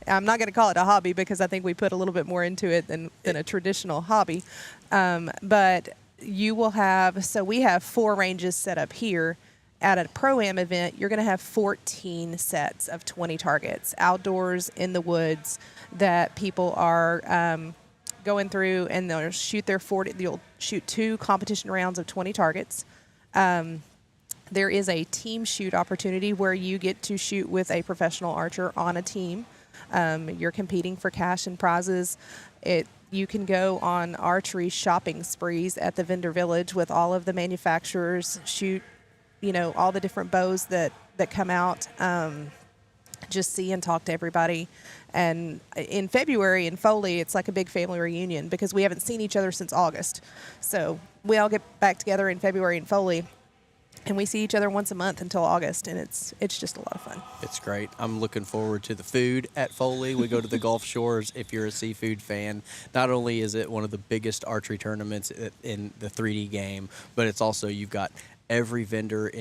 I'm not going to call it a hobby because I think we put a little bit more into it than a traditional hobby. But you will have, so we have 4 ranges set up here. At a Pro-Am event, you're going to have 14 sets of 20 targets outdoors in the woods that people are going through, and they'll shoot their 40. You'll shoot 2 competition rounds of 20 targets. There is a team shoot opportunity where you get to shoot with a professional archer on a team. You're competing for cash and prizes. You can go on archery shopping sprees at the vendor village with all of the manufacturers, shoot, all the different bows that come out, just see and talk to everybody. And in February in Foley, it's like a big family reunion because we haven't seen each other since August. So we all get back together in February in Foley, and we see each other once a month until August, and it's just a lot of fun. It's great. I'm looking forward to the food at Foley. We go to the Gulf Shores. If you're a seafood fan, not only is it one of the biggest archery tournaments in the 3D game, but it's also, you've got every vendor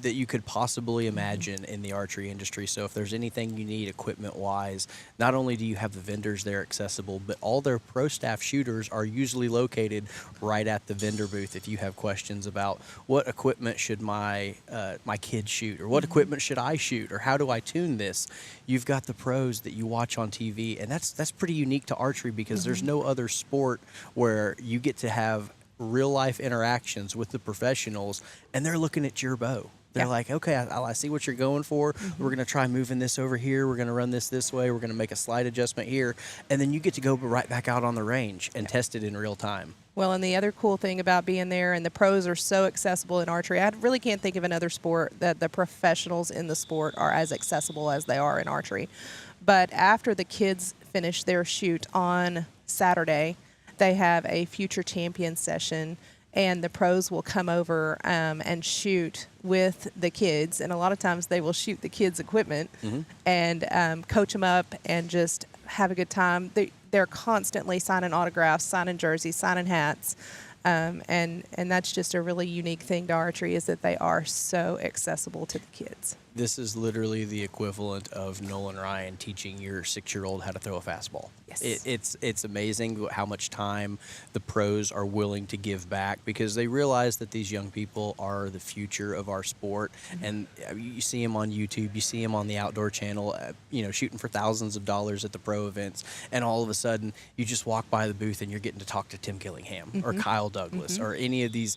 that you could possibly imagine in the archery industry. So if there's anything you need equipment-wise, not only do you have the vendors there accessible, but all their pro staff shooters are usually located right at the vendor booth. If you have questions about what equipment should my kids shoot, or what equipment should I shoot, or how do I tune this, you've got the pros that you watch on TV, and that's pretty unique to archery because there's no other sport where you get to have real life interactions with the professionals, and they're looking at your bow. They're like, okay, I see what you're going for. We're going to try moving this over here. We're going to run this way. We're going to make a slight adjustment here. And then you get to go right back out on the range and test it in real time. Well, and the other cool thing about being there, and the pros are so accessible in archery, I really can't think of another sport that the professionals in the sport are as accessible as they are in archery. But after the kids finish their shoot on Saturday, they have a future champion session, and the pros will come over and shoot with the kids. And a lot of times they will shoot the kids' equipment and coach them up and just have a good time. They're constantly signing autographs, signing jerseys, signing hats. And that's just a really unique thing to archery, is that they are so accessible to the kids. This is literally the equivalent of Nolan Ryan teaching your 6-year-old how to throw a fastball. Yes. It's amazing how much time the pros are willing to give back, because they realize that these young people are the future of our sport. And you see them on YouTube, you see them on the Outdoor Channel, shooting for thousands of dollars at the pro events, and all of a sudden you just walk by the booth and you're getting to talk to Tim Gillingham or Kyle Douglas or any of these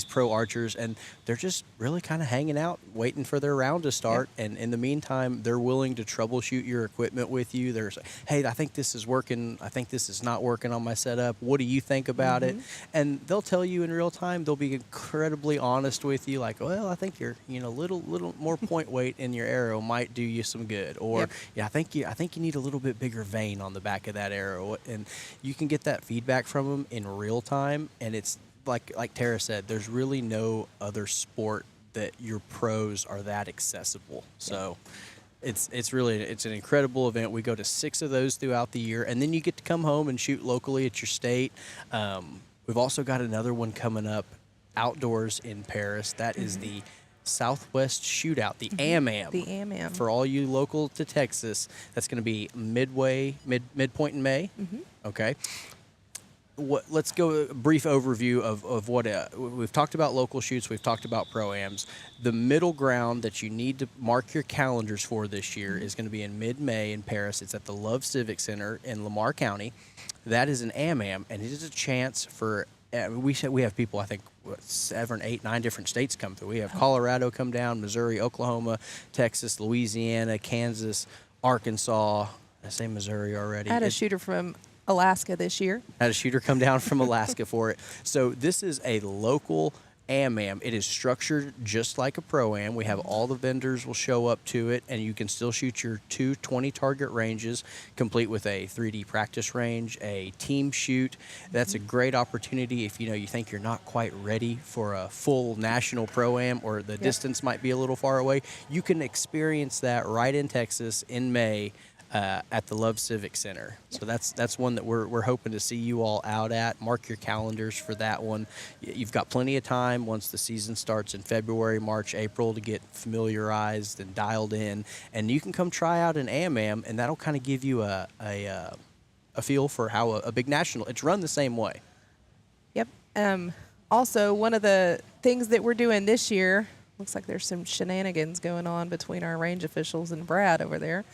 pro archers, and they're just really kind of hanging out, waiting for their round to start. And in the meantime, they're willing to troubleshoot your equipment with you. They're saying, hey, I think this is working. I think this is not working on my setup. What do you think about it? And they'll tell you in real time. They'll be incredibly honest with you, like, well, I think you're, little more point weight in your arrow might do you some good. Or, I think you need a little bit bigger vein on the back of that arrow. And you can get that feedback from them in real time. And it's like Tara said, there's really no other sport that your pros are that accessible. So it's an incredible event. We go to 6 of those throughout the year, and then you get to come home and shoot locally at your state. We've also got another one coming up outdoors in Paris. That is the Southwest Shootout, the AMAM. The AMAM. For all you local to Texas, that's going to be midpoint in May. Okay. Let's go a brief overview of what we've talked about. Local shoots, we've talked about pro-ams. The middle ground that you need to mark your calendars for this year is going to be in mid-May in Paris. It's at the Love Civic Center in Lamar County. That is an AMAM, and it is a chance for we have people, I think, 7, 8, 9 different states come through. We have Colorado come down, Missouri, Oklahoma, Texas, Louisiana, Kansas, Arkansas. I say Missouri already. I had a shooter from Alaska this year. Had a shooter come down from Alaska for it. So this is a local AMAM. It is structured just like a Pro-Am. We have all the vendors will show up to it, and you can still shoot your 220 target ranges, complete with a 3D practice range, a team shoot. That's a great opportunity if you think you're not quite ready for a full national Pro-Am, or the distance might be a little far away. You can experience that right in Texas in May. At the Love Civic Center. So that's one that we're hoping to see you all out at. Mark your calendars for that one. You've got plenty of time once the season starts in February, March, April to get familiarized and dialed in. And you can come try out an AMAM, and that'll kind of give you a feel for how a big national, it's run the same way. Yep. Also, one of the things that we're doing this year, looks like there's some shenanigans going on between our range officials and Brad over there.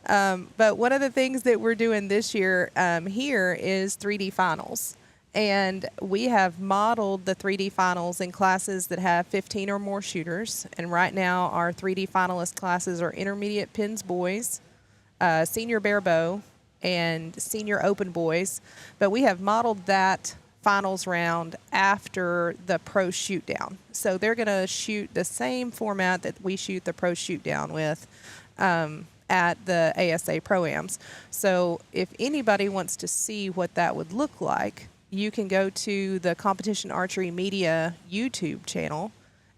But one of the things that we're doing this year here is 3D finals. And we have modeled the 3D finals in classes that have 15 or more shooters. And right now our 3D finalist classes are intermediate pins boys, senior bare bow, and senior open boys. But we have modeled that finals round after the pro shoot down. So they're going to shoot the same format that we shoot the pro shoot down with. At the ASA Pro-Ams. So if anybody wants to see what that would look like, you can go to the Competition Archery Media YouTube channel,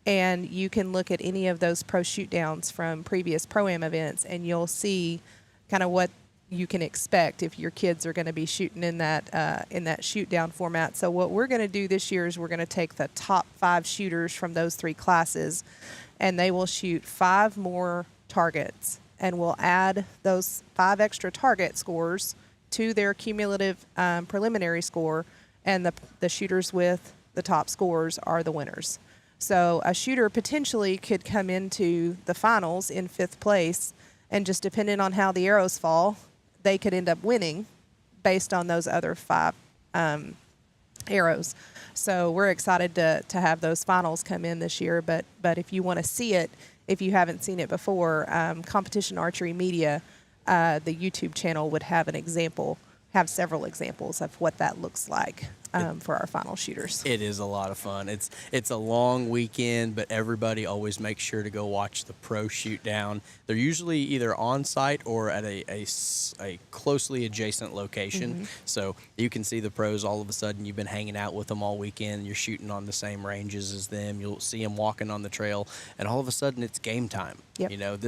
and you can look at any of those pro shoot downs from previous Pro-Am events, and you'll see kind of what you can expect if your kids are going to be shooting in that shoot down format. So what we're going to do this year is we're going to take the top 5 shooters from those 3 classes, and they will shoot 5 more targets. And we'll add those 5 extra target scores to their cumulative preliminary score, and the shooters with the top scores are the winners. So a shooter potentially could come into the finals in 5th place, and just depending on how the arrows fall, they could end up winning based on those other 5 arrows. So we're excited to have those finals come in this year, but if you want to see it, if you haven't seen it before, Competition Archery Media, the YouTube channel would have several examples of what that looks like for our final shooters. It is a lot of fun. It's a long weekend, but everybody always makes sure to go watch the pro shoot down. They're usually either on site or at a closely adjacent location. So you can see the pros all of a sudden. You've been hanging out with them all weekend. You're shooting on the same ranges as them. You'll see them walking on the trail, and all of a sudden it's game time. Yep.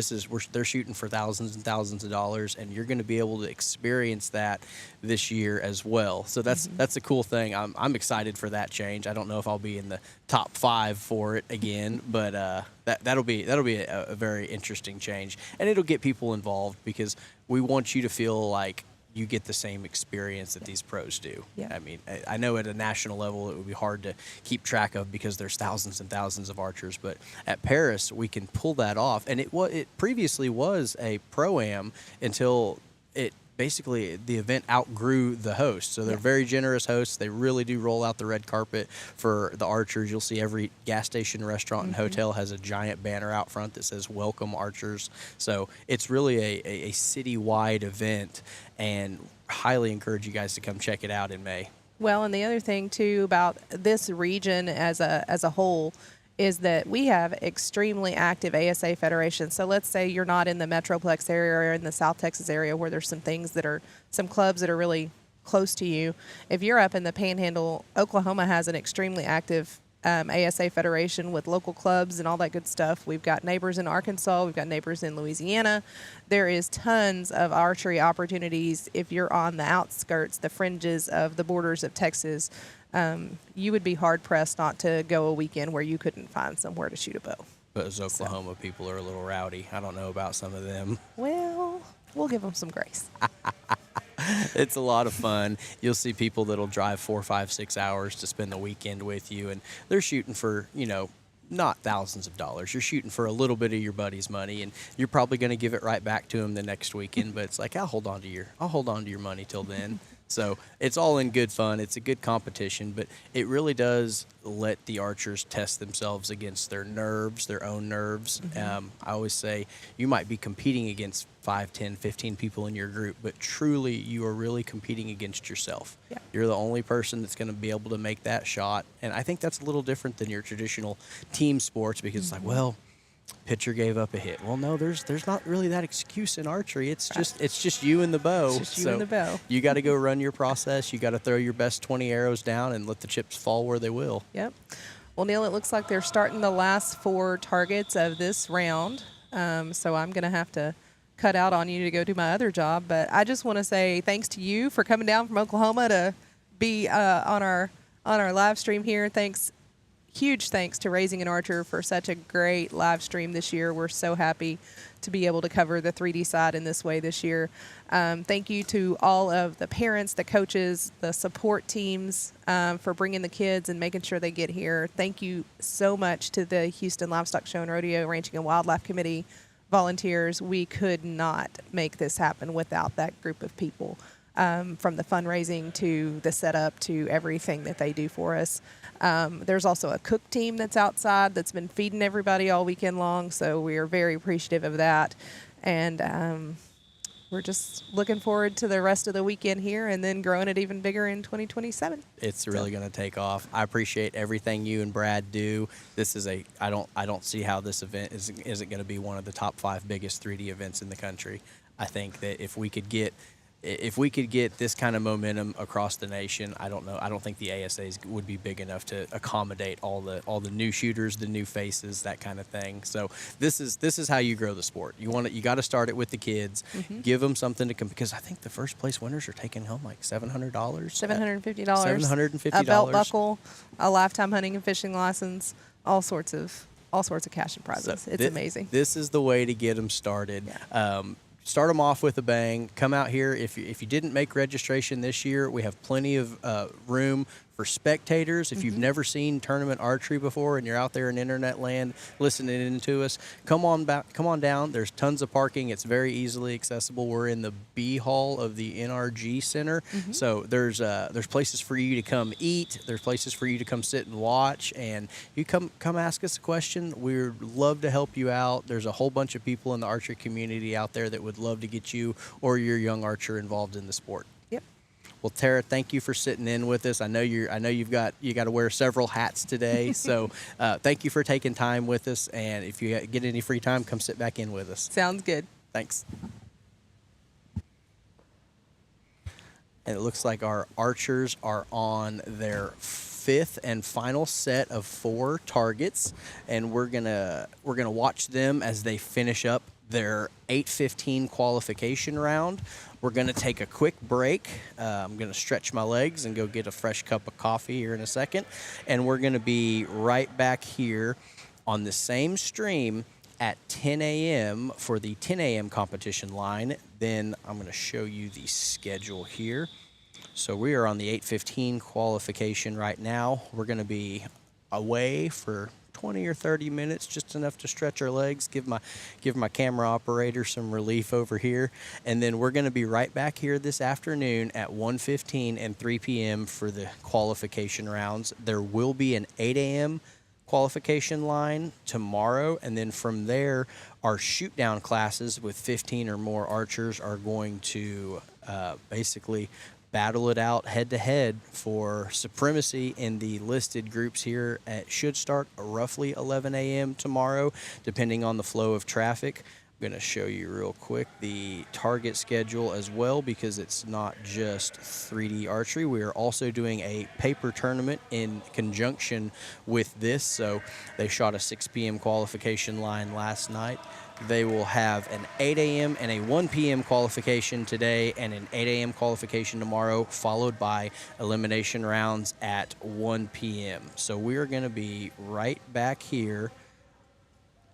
They're shooting for thousands and thousands of dollars, and you're going to be able to experience that this year as well. So that's a cool thing. I'm excited for that change. I don't know if I'll be in the top 5 for it again, but that'll be a very interesting change, and it'll get people involved because we want you to feel like you get the same experience that these pros do. Yeah. I mean, I know at a national level it would be hard to keep track of because there's thousands and thousands of archers, but at Paris we can pull that off. And it previously was a Pro-Am until basically the event outgrew the host. So they're very generous hosts. They really do roll out the red carpet for the archers. You'll see every gas station, restaurant, and hotel has a giant banner out front that says "Welcome Archers." So it's really a citywide event, and highly encourage you guys to come check it out in May. Well, and the other thing too about this region as a whole is that we have extremely active ASA federations. So let's say you're not in the Metroplex area or in the South Texas area where there's some clubs that are really close to you. If you're up in the Panhandle, Oklahoma has an extremely active ASA federation with local clubs and all that good stuff. We've got neighbors in Arkansas. We've got neighbors in Louisiana. There is tons of archery opportunities if you're on the outskirts, the fringes of the borders of Texas. You would be hard-pressed not to go a weekend where you couldn't find somewhere to shoot a bow. But those Oklahoma people are a little rowdy. I don't know about some of them. Well, we'll give them some grace. It's a lot of fun. You'll see people that'll drive 4, 5, 6 hours to spend the weekend with you, and they're shooting for, not thousands of dollars. You're shooting for a little bit of your buddy's money, and you're probably going to give it right back to him the next weekend. But it's like, I'll hold on to your money till then. So it's all in good fun. It's a good competition, but it really does let the archers test themselves against their nerves, their own nerves. I always say you might be competing against 5, 10, 15 people in your group, but truly you are really competing against yourself. Yeah. You're the only person that's going to be able to make that shot. And I think that's a little different than your traditional team sports because it's like, well, pitcher gave up a hit. Well, no, there's not really that excuse in archery. It's just you and the bow. It's just you and the bow. You got to go run your process. You got to throw your best 20 arrows down and let the chips fall where they will. Yep. Well, Neil, it looks like they're starting the last 4 targets of this round. So I'm going to have to cut out on you to go do my other job. But I just want to say thanks to you for coming down from Oklahoma to be on our live stream here. Huge thanks to Raising an Archer for such a great live stream this year. We're so happy to be able to cover the 3D side in this way this year. Thank you to all of the parents, the coaches, the support teams for bringing the kids and making sure they get here. Thank you so much to the Houston Livestock Show and Rodeo Ranching and Wildlife Committee volunteers. We could not make this happen without that group of people, from the fundraising to the setup to everything that they do for us. There's also a cook team that's outside that's been feeding everybody all weekend long, so we are very appreciative of that. And we're just looking forward to the rest of the weekend here and then growing it even bigger in 2027. It's really going to take off. I appreciate everything you and Brad do. This is I don't see how this event isn't going to be one of the top 5 biggest 3D events in the country. I think that if we could get this kind of momentum across the nation, I don't think the ASAs would be big enough to accommodate all the new shooters, the new faces, that kind of thing. So this is how you grow the sport. You got to start it with the kids, give them something to because I think the first place winners are taking home like $700, $750, $750, a belt buckle, a lifetime hunting and fishing license, all sorts of cash and prizes. So it's amazing. This is the way to get them started. Yeah. Start them off with a bang. Come out here. If you didn't make registration this year, we have plenty of room for spectators. If you've never seen tournament archery before and you're out there in internet land listening in to us, come on down. There's tons of parking. It's very easily accessible. We're in the B hall of the NRG Center, so there's places for you to come eat. There's places for you to come sit and watch, and you come ask us a question. We'd love to help you out. There's a whole bunch of people in the archery community out there that would love to get you or your young archer involved in the sport. Well, Tara, thank you for sitting in with us. I know you got to wear several hats today, so thank you for taking time with us. And if you get any free time, come sit back in with us. Sounds good. Thanks. And it looks like our archers are on their 5th and final set of 4 targets, and we're gonna watch them as they finish up their 8:15 qualification round. We're going to take a quick break. I'm going to stretch my legs and go get a fresh cup of coffee here in a second. And we're going to be right back here on the same stream at 10 a.m. for the 10 a.m. competition line. Then I'm going to show you the schedule here. So we are on the 8:15 qualification right now. We're going to be away for 20 or 30 minutes, just enough to stretch our legs, give my camera operator some relief over here, and then we're going to be right back here this afternoon at 1:15 and 3 p.m. for the qualification rounds. There will be an 8 a.m. qualification line tomorrow, and then from there, our shoot down classes with 15 or more archers are going to basically battle it out head-to-head for supremacy in the listed groups here. It should start roughly 11 a.m. tomorrow, depending on the flow of traffic. I'm going to show you real quick the target schedule as well, because it's not just 3D archery. We are also doing a paper tournament in conjunction with this. So they shot a 6 p.m. qualification line last night. They will have an 8 a.m. and a 1 p.m. qualification today and an 8 a.m. qualification tomorrow, followed by elimination rounds at 1 p.m. So we are going to be right back here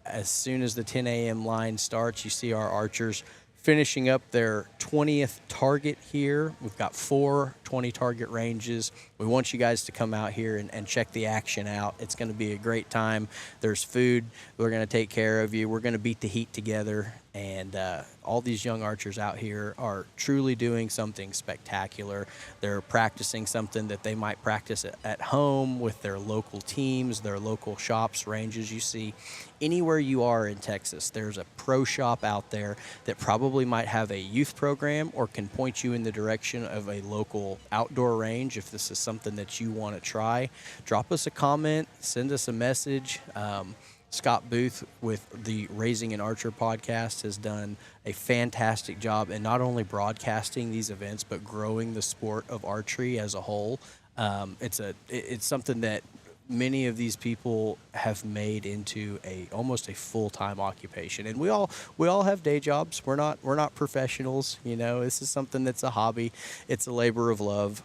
as soon as the 10 a.m. line starts. You see our archers finishing up their 20th target here. We've got 4 20 target ranges. We want you guys to come out here and check the action out. It's going to be a great time. There's food. We're going to take care of you. We're going to beat the heat together. And all these young archers out here are truly doing something spectacular. They're practicing something that they might practice at home with their local teams, their local shops, ranges. You see, anywhere you are in Texas, there's a pro shop out there that probably might have a youth program or can point you in the direction of a local outdoor range. If this is something that you want to try, drop us a comment, send us a message. Scott Booth with the Raising an Archer podcast has done a fantastic job in not only broadcasting these events, but growing the sport of archery as a whole. It's something that many of these people have made into almost a full-time occupation, and we all have day jobs. We're not professionals, you know. This is something that's a hobby. It's a labor of love,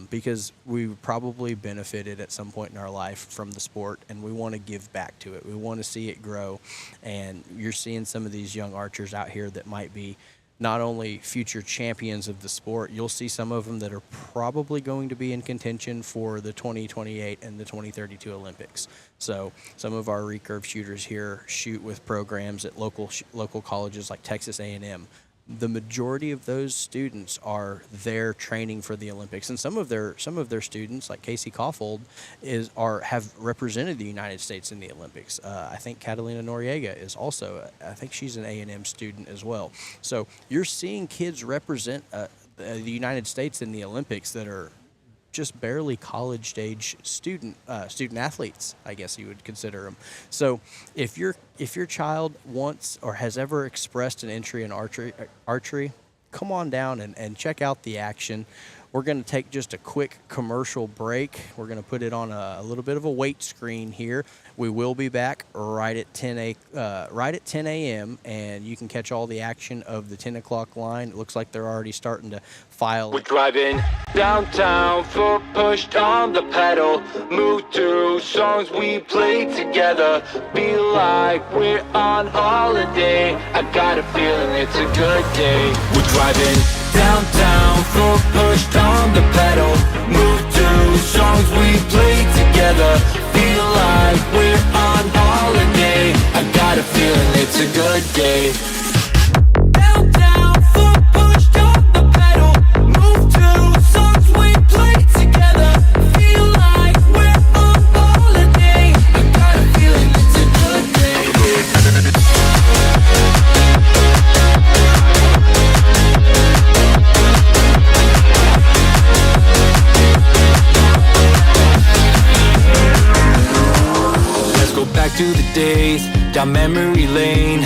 because we probably benefited at some point in our life from the sport, and we want to give back to it. We want to see it grow, and you're seeing some of these young archers out here that might be not only future champions of the sport. You'll see some of them that are probably going to be in contention for the 2028 and the 2032 Olympics. So some of our recurve shooters here shoot with programs at local colleges like Texas A&M. The majority of those students are there training for the Olympics, and some of their students, like Casey Kaufhold, have represented the United States in the Olympics. I think Catalina Noriega is also. I think she's an A&M student as well. So you're seeing kids represent the United States in the Olympics that are just barely college stage student athletes, I guess you would consider them. So if your child wants or has ever expressed an entry in archery, come on down and check out the action. We're going to take just a quick commercial break. We're going to put it on a little bit of a weight screen here. We will be back right at 10 a.m. and you can catch all the action of the 10 o'clock line. It looks like they're already starting to file. We're driving downtown, foot pushed on the pedal. Move to songs we play together. Feel like we're on holiday. I got a feeling it's a good day. We're driving downtown, foot pushed on the pedal. Move to songs we play together. Feel like we're on holiday. I got a feeling it's a good day. Downtown, foot pushed on the pedal. Move to songs we play together. Feel like we're on holiday. I got a feeling it's a good day. Go back to the days, down memory lane.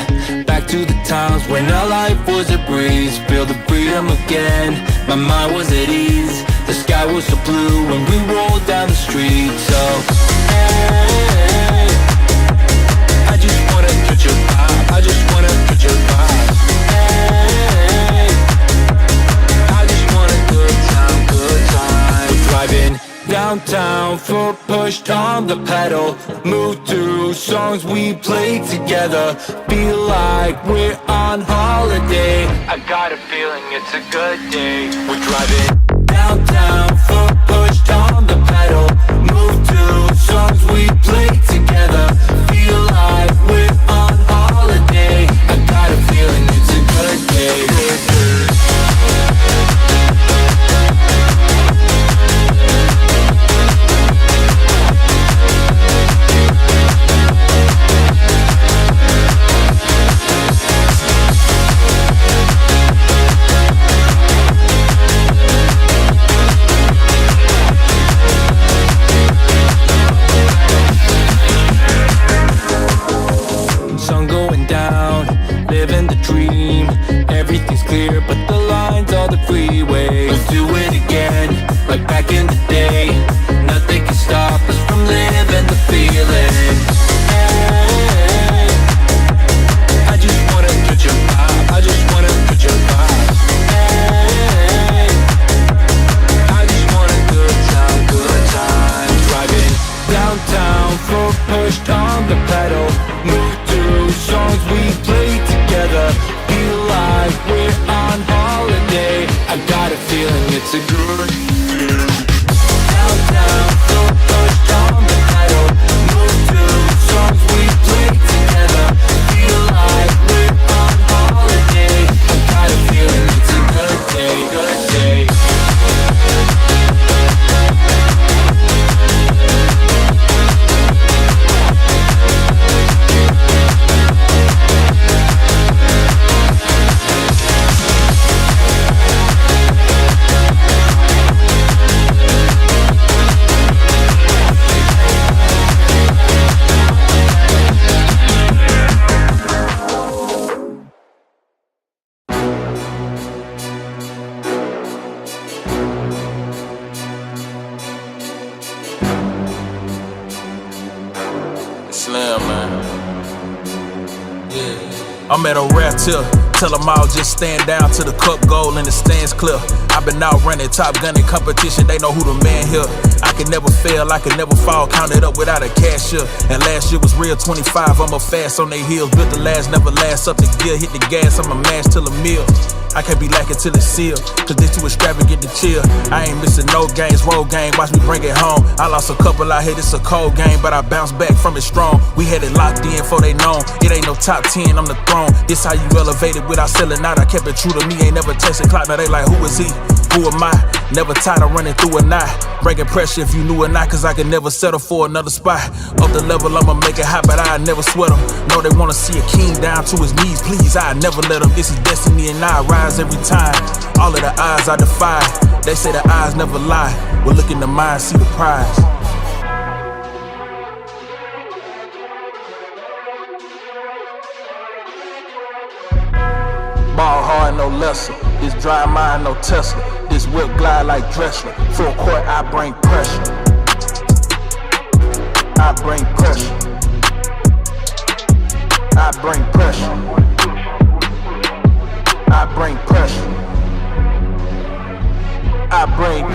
Back to the times when our life was a breeze. Feel the freedom again, my mind was at ease. The sky was so blue when we rolled down the street. So, hey, I just wanna touch your vibe. I just wanna touch your vibe. Hey, I just want a good time, good time. We're driving downtown, foot pushed on the pedal. Move to songs we play together. Feel like we're on holiday. I got a feeling it's a good day. We're driving downtown, foot pushed on the pedal. Move to songs we play together. Feel like we're on holiday. I got a feeling it's a good day. Sun going down, living the dream. Everything's clear, but the lines are the freeway. We'll do it again, like back in the day. Nothing can stop us from living the feeling. Hey, I just wanna touch your vibe. I just wanna touch your vibe. Hey, I just want a good time, good time. Driving downtown, foot pushed on the pedal. Move to songs we play together. Feel like we're on holiday. I got a feeling it's a good I'm at a rap till. Tell them all just stand down to the cup goal and the stands clear. I've been out running top gunning competition, they know who the man here. I can never fail, I can never fall, counted up without a cashier. And last year was real 25, I'm a fast on they heels. Built the last, never last up the gear, hit the gas, I'm a mash till a meal. I can't be lacking till it's sealed, cause this too extravagant to chill. I ain't missing no games, road game, watch me bring it home. I lost a couple out here, this a cold game, but I bounced back from it strong. We had it locked in for they known, it ain't no top 10, I'm the throne. This how you elevated without selling out, I kept it true to me, ain't never tested clock, now they like who is he? Who am I? Never tired of running through a night. Breaking pressure if you knew or not, cause I can never settle for another spot. Up the level, I'ma make it hot, but I never sweat them. No, they wanna see a king down to his knees, please, I never let them. This is destiny and I rise every time. All of the odds I defy. They say the eyes never lie. Well, look in the mind, see the prize. Ball hard, no lesser. This dry mind, no Tesla. This whip glide like Dressler. Full court, I bring pressure. I bring pressure. I bring pressure. I bring pressure. I bring.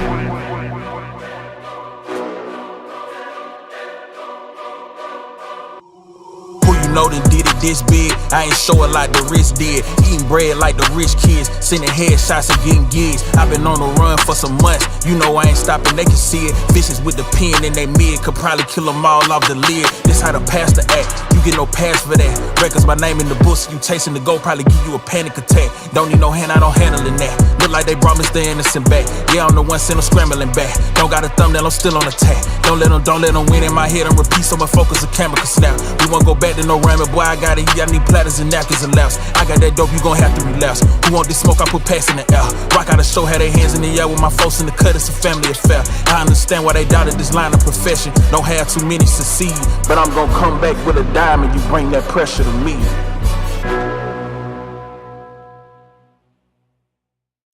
Know that did it this big, I ain't show it like the rich did. Eating bread like the rich kids, sending headshots and getting gigs. I've been on the run for some months, you know I ain't stopping, they can see it. Vicious with the pen in they mid, could probably kill them all off the lid. This how the pastor act, you get no pass for that. Records my name in the books, you chasing the goal, probably give you a panic attack. Don't need no hand, I don't handling that. Look like they brought Mr. Innocent back. Yeah, I'm the one send them scrambling back. Don't got a thumbnail, I'm still on attack. Don't let them win in my head, I'm repeat so my focus the camera can snap. We won't go back to no ramen, boy, I got it, I need platters and napkins and laps. I got that dope, you gon' have to relapse. Who want this smoke, I put packs in the air. Rock out a show, had their hands in the air with my folks in the cut, it's a family affair. I understand why they doubted this line of profession. Don't have too many succeed, but I'm gon' come back with a diamond, you bring that pressure to me.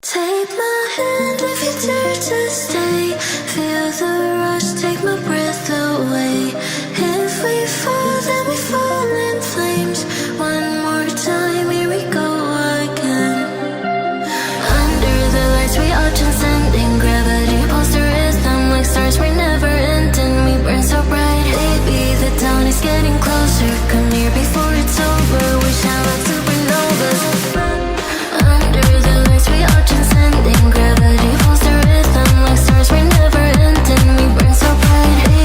Take my hand if you dare to stay. Feel the rush, take my breath away. If we fall, then we fall in flames. One more time, here we go again. Under the lights, we are transcending gravity. Pulse the rhythm like stars, we're never ending. We burn so bright, baby, the dawn is getting closer. Come near before it's over, we shine like supernovas. Under the lights, we are transcending gravity. Pulse the rhythm like stars, we're never ending. We burn so bright.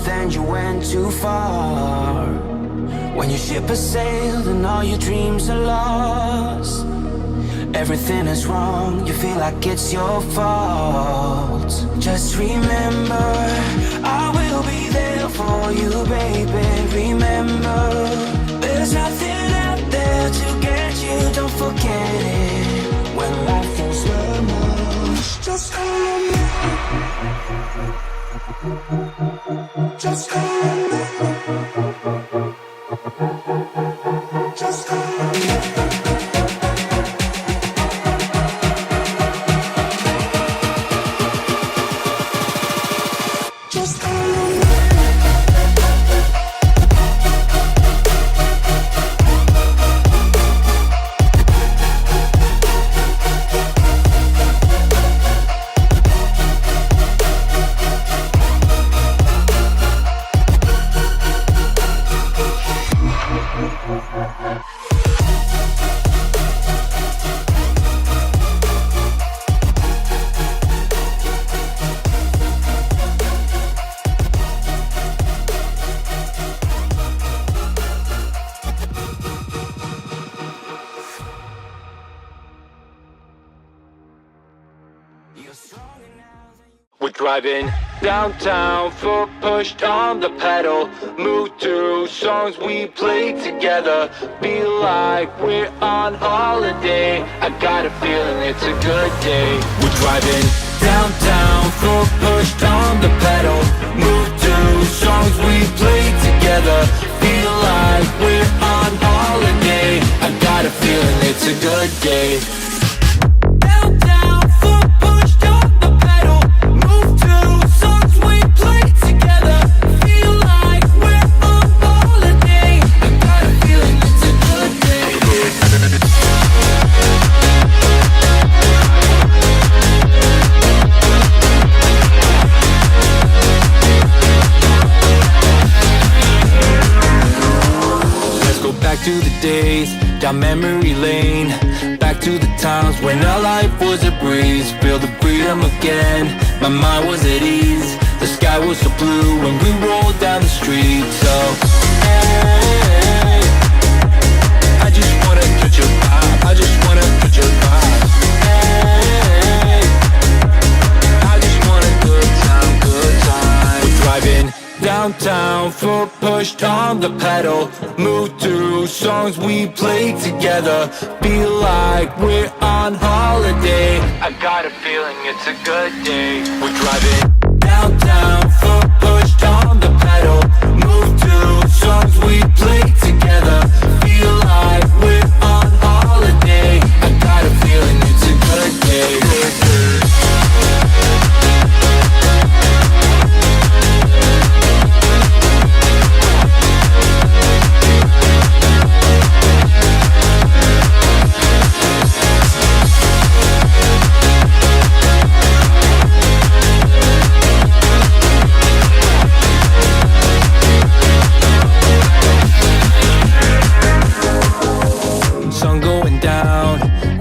then you went too far. When your ship has sailed and all your dreams are lost, everything is wrong, you feel like it's your fault. Just remember, I will be there for you, baby. Remember, there's nothing out there to get you, don't forget it. When life feels lemons, just remember. Just remember. Just remember. We're driving downtown, foot pushed on the pedal. Move to songs we play together. Feel like we're on holiday. I got a feeling it's a good day. We're driving downtown, foot pushed on the pedal. Move to songs we play together. Feel like we're on holiday. I got a feeling it's a good day. To the days down memory lane, back to the times when our life was a breeze. Feel the freedom again, my mind was at ease. The sky was so blue when we rolled down the street. So hey, I just wanna touch your vibe, I just wanna touch your vibe. Hey, I just want a good time, good time. We're driving downtown, foot pushed on the pedal. Move to songs we play together. Feel like we're on holiday. I got a feeling it's a good day. We're driving downtown, foot pushed on the pedal. Move to songs we play together. Feel like we're on holiday. I got a feeling it's a good day.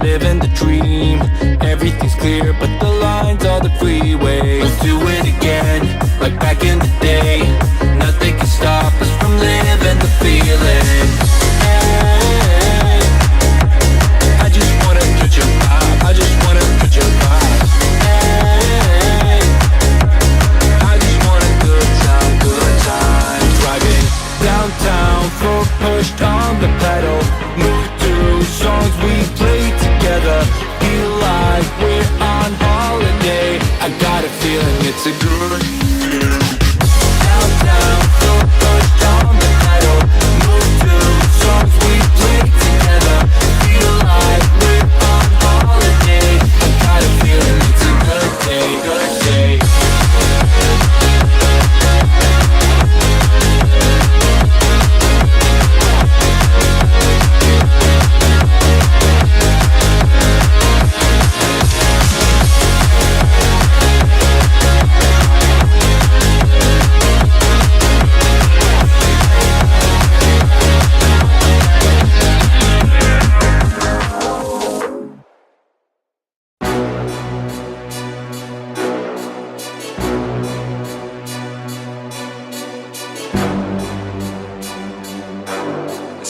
Living the dream, everything's clear, but the lines on the freeway. We'll do it again, like back in the day. Nothing can stop us from living the feeling. Hey, I just wanna touch your vibe, I just wanna touch your vibe. Hey, I just want a good time, good time. Driving downtown, foot pushed on the pedal. Move to songs we play together. Feel like we're on holiday. I got a feeling it's a good day. Downtown, foot pushed on the pedal. Move to songs we play together. Feel like we're on holiday. I got a feeling it's a good day, good day.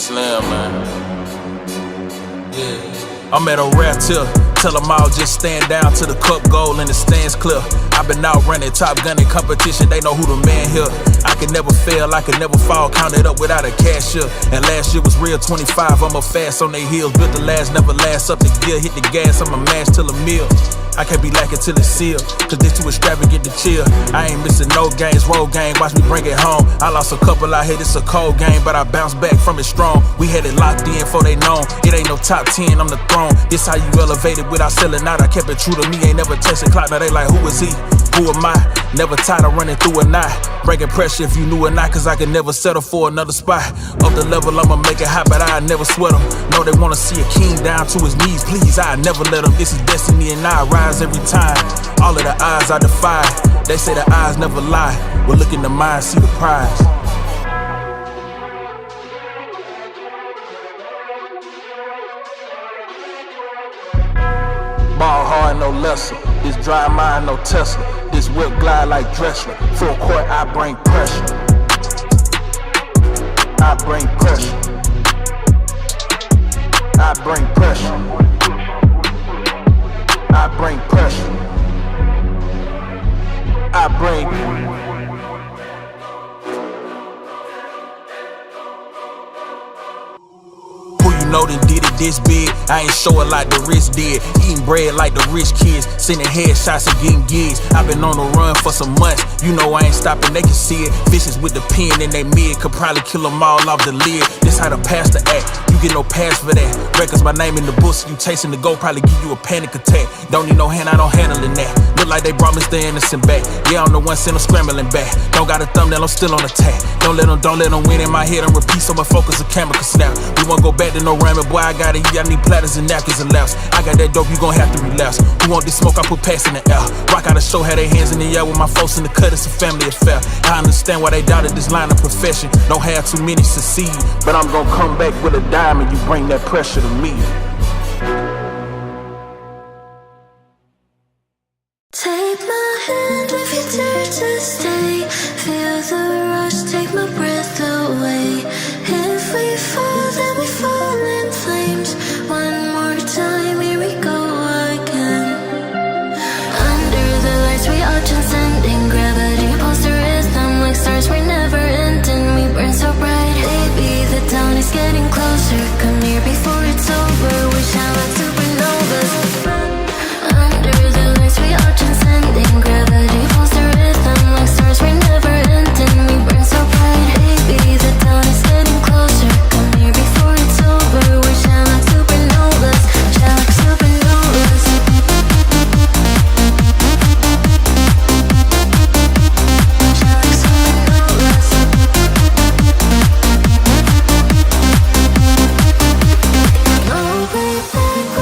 Slim, man. Yeah. I'm at a rap till. Tell them all just stand down to the cup goal and the stands clear. I've been out running, top gunning competition, they know who the man here. I can never fail, I can never fall, counted up without a cashier. And last year was real 25, I'm a fast on their heels. Built the last, never last, up the gear, hit the gas, I'ma mash till a meal. I can't be lacking till it's sealed, cause this too extravagant to chill. I ain't missing no games, road game, watch me bring it home. I lost a couple out here, this a cold game, but I bounced back from it strong. We had it locked in before they known. It ain't no top 10 on the throne. This how you elevated without selling out. I kept it true to me, ain't never tested clock. Now they like, who is he? Who am I? Never tired of running through a knot. Breaking pressure if you knew or not, cause I could never settle for another spot. Up the level, I'ma make it hot, but I never sweat them. Know they wanna see a king down to his knees, please, I never let them. This is destiny and I rise every time. All of the odds I defy. They say the eyes never lie. Well, look in the mind, see the prize. Ball hard, no lesser. This dry mind, no Tesla. This whip glide like Dressler. Full court, I bring pressure. I bring pressure. I bring pressure. I bring pressure. I bring. Know that did it this big, I ain't show it like the rich did. Eating bread like the rich kids, sending headshots and getting gigs. I've been on the run for some months, you know I ain't stopping, they can see it. Fishes with the pen in they mid, could probably kill them all off the lid. This how the pastor act, you get no pass for that. Records my name in the books, you chasing the goal, probably give you a panic attack. Don't need no hand, I don't handling that. Look like they brought Mr. Innocent back. Yeah, I'm the one send them scrambling back. Don't got a thumbnail, I'm still on attack. Don't let them win in my head, I'm repeat so my focus, the camera can snap. We won't go back to no ramen, boy, I got it, yeah, I need platters and napkins and laps. I got that dope, you gon' have to relapse. Who want this smoke, I put packs in the air. Rock out a show, had their hands in the air with my folks in the cut, it's a family affair. I understand why they doubted this line of profession. Don't have too many succeed, but I'm gon' come back with a diamond, you bring that pressure to me. Take my hand if you dare to stay. Feel the rush, take my breath away. If we fall, then we fall in flames. One more time, here we go again. Under the lights, we are transcending gravity. Pulse the rhythm like stars, we're never ending. We burn so bright, baby, the dawn is getting closer. Come near before it's over, we shine like supernovas. Under the lights, we are transcending gravity. Pulse the rhythm like stars, we're never ending. We burn so bright, baby, the dawn is getting closer. Come near before it's over, we shine like supernovas. Shine like supernovas. Shine like supernovas. No way back.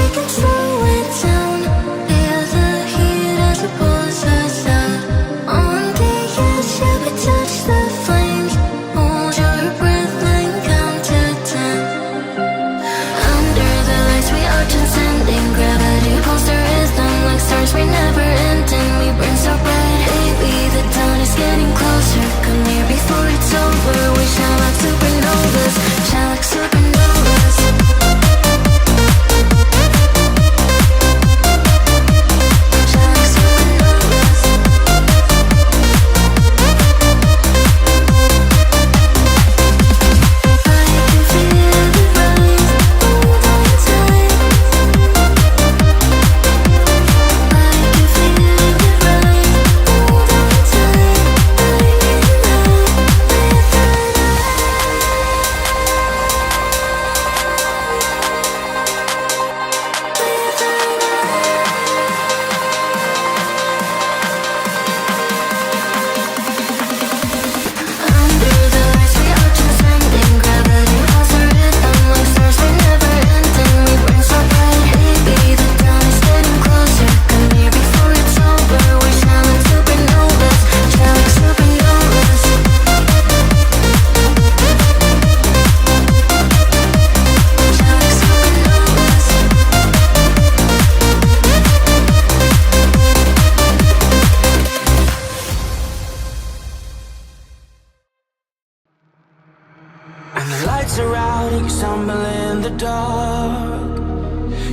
out and you stumble in the dark.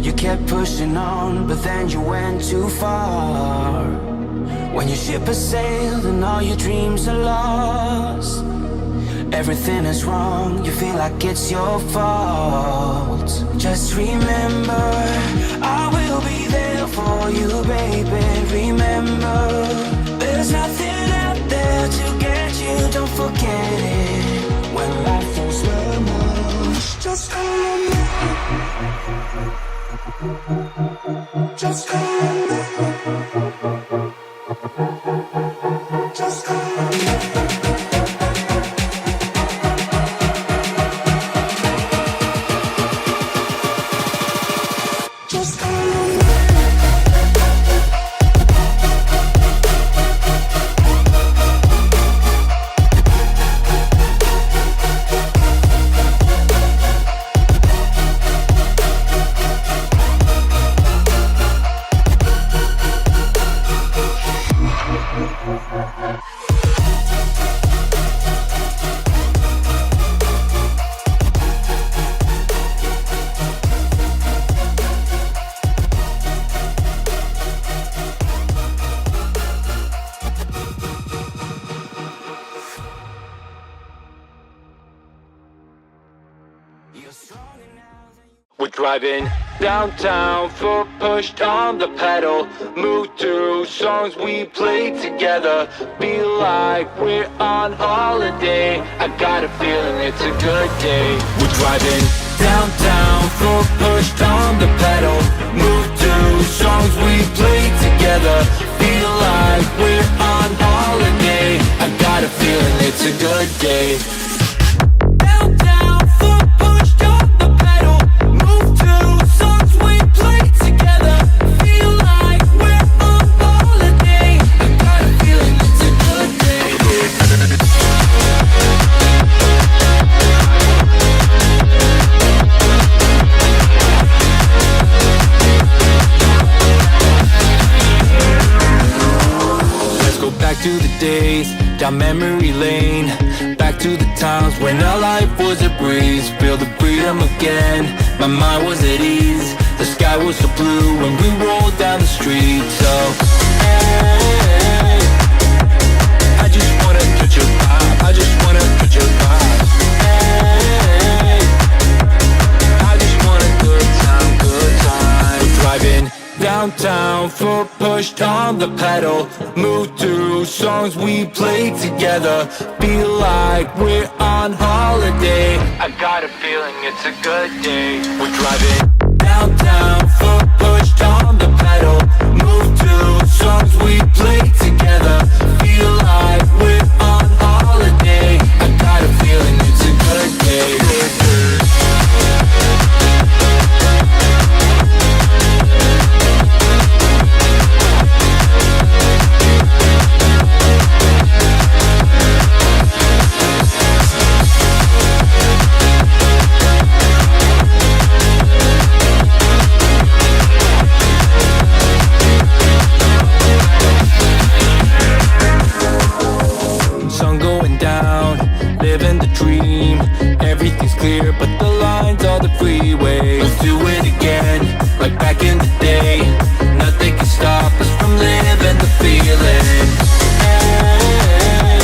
You kept pushing on, but then you went too far. When your ship has sailed and all your dreams are lost, everything is wrong, you feel like it's your fault. Just remember, I will be there for you, baby. Remember, there's nothing out there to get you, don't forget it. When life feels lemons, just remember. Just remember. Just remember. We're driving downtown, foot pushed on the pedal. Move through songs we played together. Feel like we're on holiday. I got a feeling it's a good day. We're driving downtown, foot pushed on the pedal. Move through songs we played together. Feel like we're on holiday. I got a feeling it's a good day. Back to the days, down memory lane. Back to the times when our life was a breeze. Feel the freedom again, my mind was at ease. The sky was so blue when we rolled down the street. So, hey, I just wanna touch your vibe. I just wanna touch your vibe. Hey, I just want a good time, good time. We're driving downtown, foot pushed on the pedal. Move through songs we played together. Feel like we're on holiday. I got a feeling it's a good day. We're driving downtown, foot pushed on the pedal. Move through songs we played together. Feel like we're on holiday. I got a feeling it's a good day. Living the dream, everything's clear, but the lines are the freeway. Let's do it again, like back in the day. Nothing can stop us from living the feeling. Hey,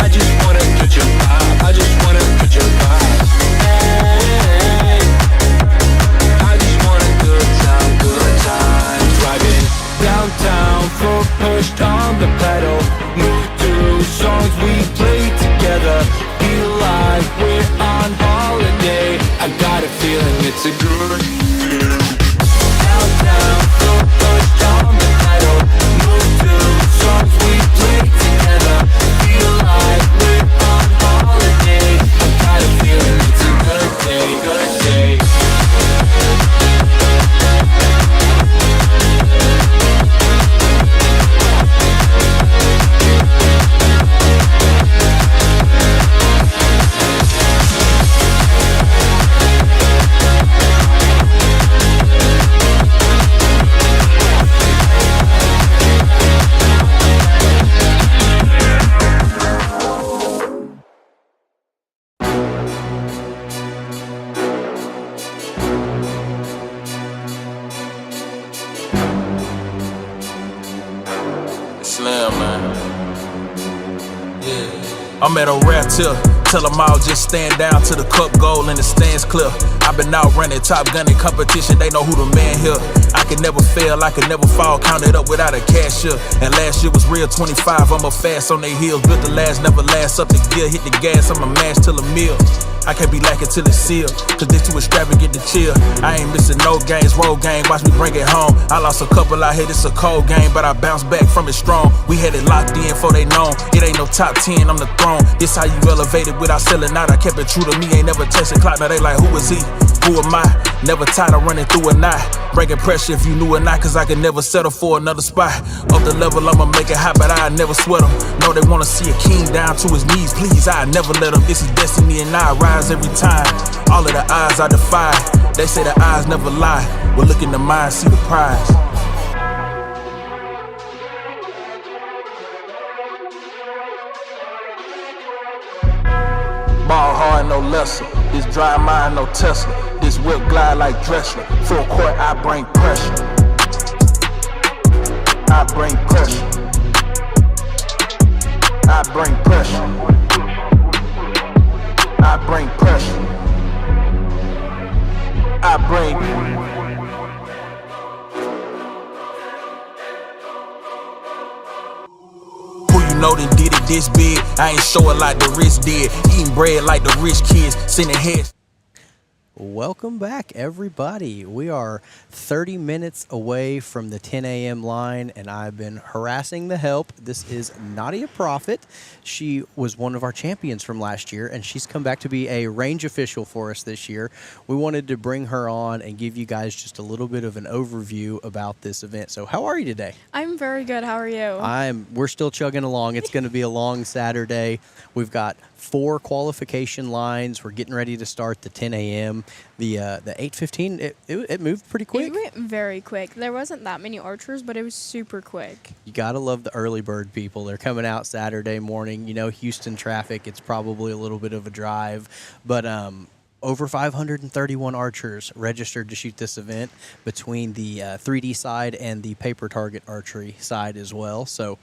I just wanna touch your vibe. I just wanna touch your vibe. Hey, I just want a good time, good time. Driving downtown, foot pushed on the pedal. Move through songs we played together. Feel like we're on holiday. I got a feeling it's a good I'm at a rap till tell them all just stand down to the cup goal and the stands clear. I've been out running top gunning competition, they know who the man here. I can never fail, I can never fall, counted up without a cashier. And last year was real 25, I'm a fast on they heels. Built the last, never last up the gear, hit the gas, I'ma mash till a meal. I can't be lacking till it's sealed, cause this too extravagant to chill. I ain't missing no games, road game, watch me bring it home. I lost a couple out here, it's a cold game, but I bounced back from it strong. We had it locked in before they known. It ain't no top 10, I'm the throne. This how you elevated without selling out. I kept it true to me, ain't never testing clock. Now they like, who is he? Who am I? Never tired of running through a night. Breaking pressure if you knew or not, cause I can never settle for another spot. Up the level, I'ma make it hot, but I never sweat them. No, they wanna see a king down to his knees. Please, I never let them. This is destiny and I rise every time. All of the odds I defy. They say the eyes never lie. Well, look in the mind, see the prize. Ball hard, no lesser. This dry mind, no Tesla. This whip glide like Dressler. Full court, I bring pressure. I bring pressure. I bring pressure. I bring pressure. I bring. Know that did it this big. I ain't show it like the rich did. Eating bread like the rich kids. Sending heads. Welcome back, everybody. We are 30 minutes away from the 10 a.m. line, and I've been harassing the help. This is Nadia Prophet. She was one of our champions from last year, and she's come back to be a range official for us this year. We wanted to bring her on and give you guys just a little bit of an overview about this event. So how are you today? I'm very good. How are you? We're still chugging along. It's going to be a long Saturday. We've got 4 qualification lines. We're getting ready to start the 10 a.m. The 8:15. It moved pretty quick. It went very quick. There wasn't that many archers, but it was super quick. You gotta love the early bird people. They're coming out Saturday morning. You know, Houston traffic. It's probably a little bit of a drive, but over 531 archers registered to shoot this event between the 3D side and the paper target archery side as well. So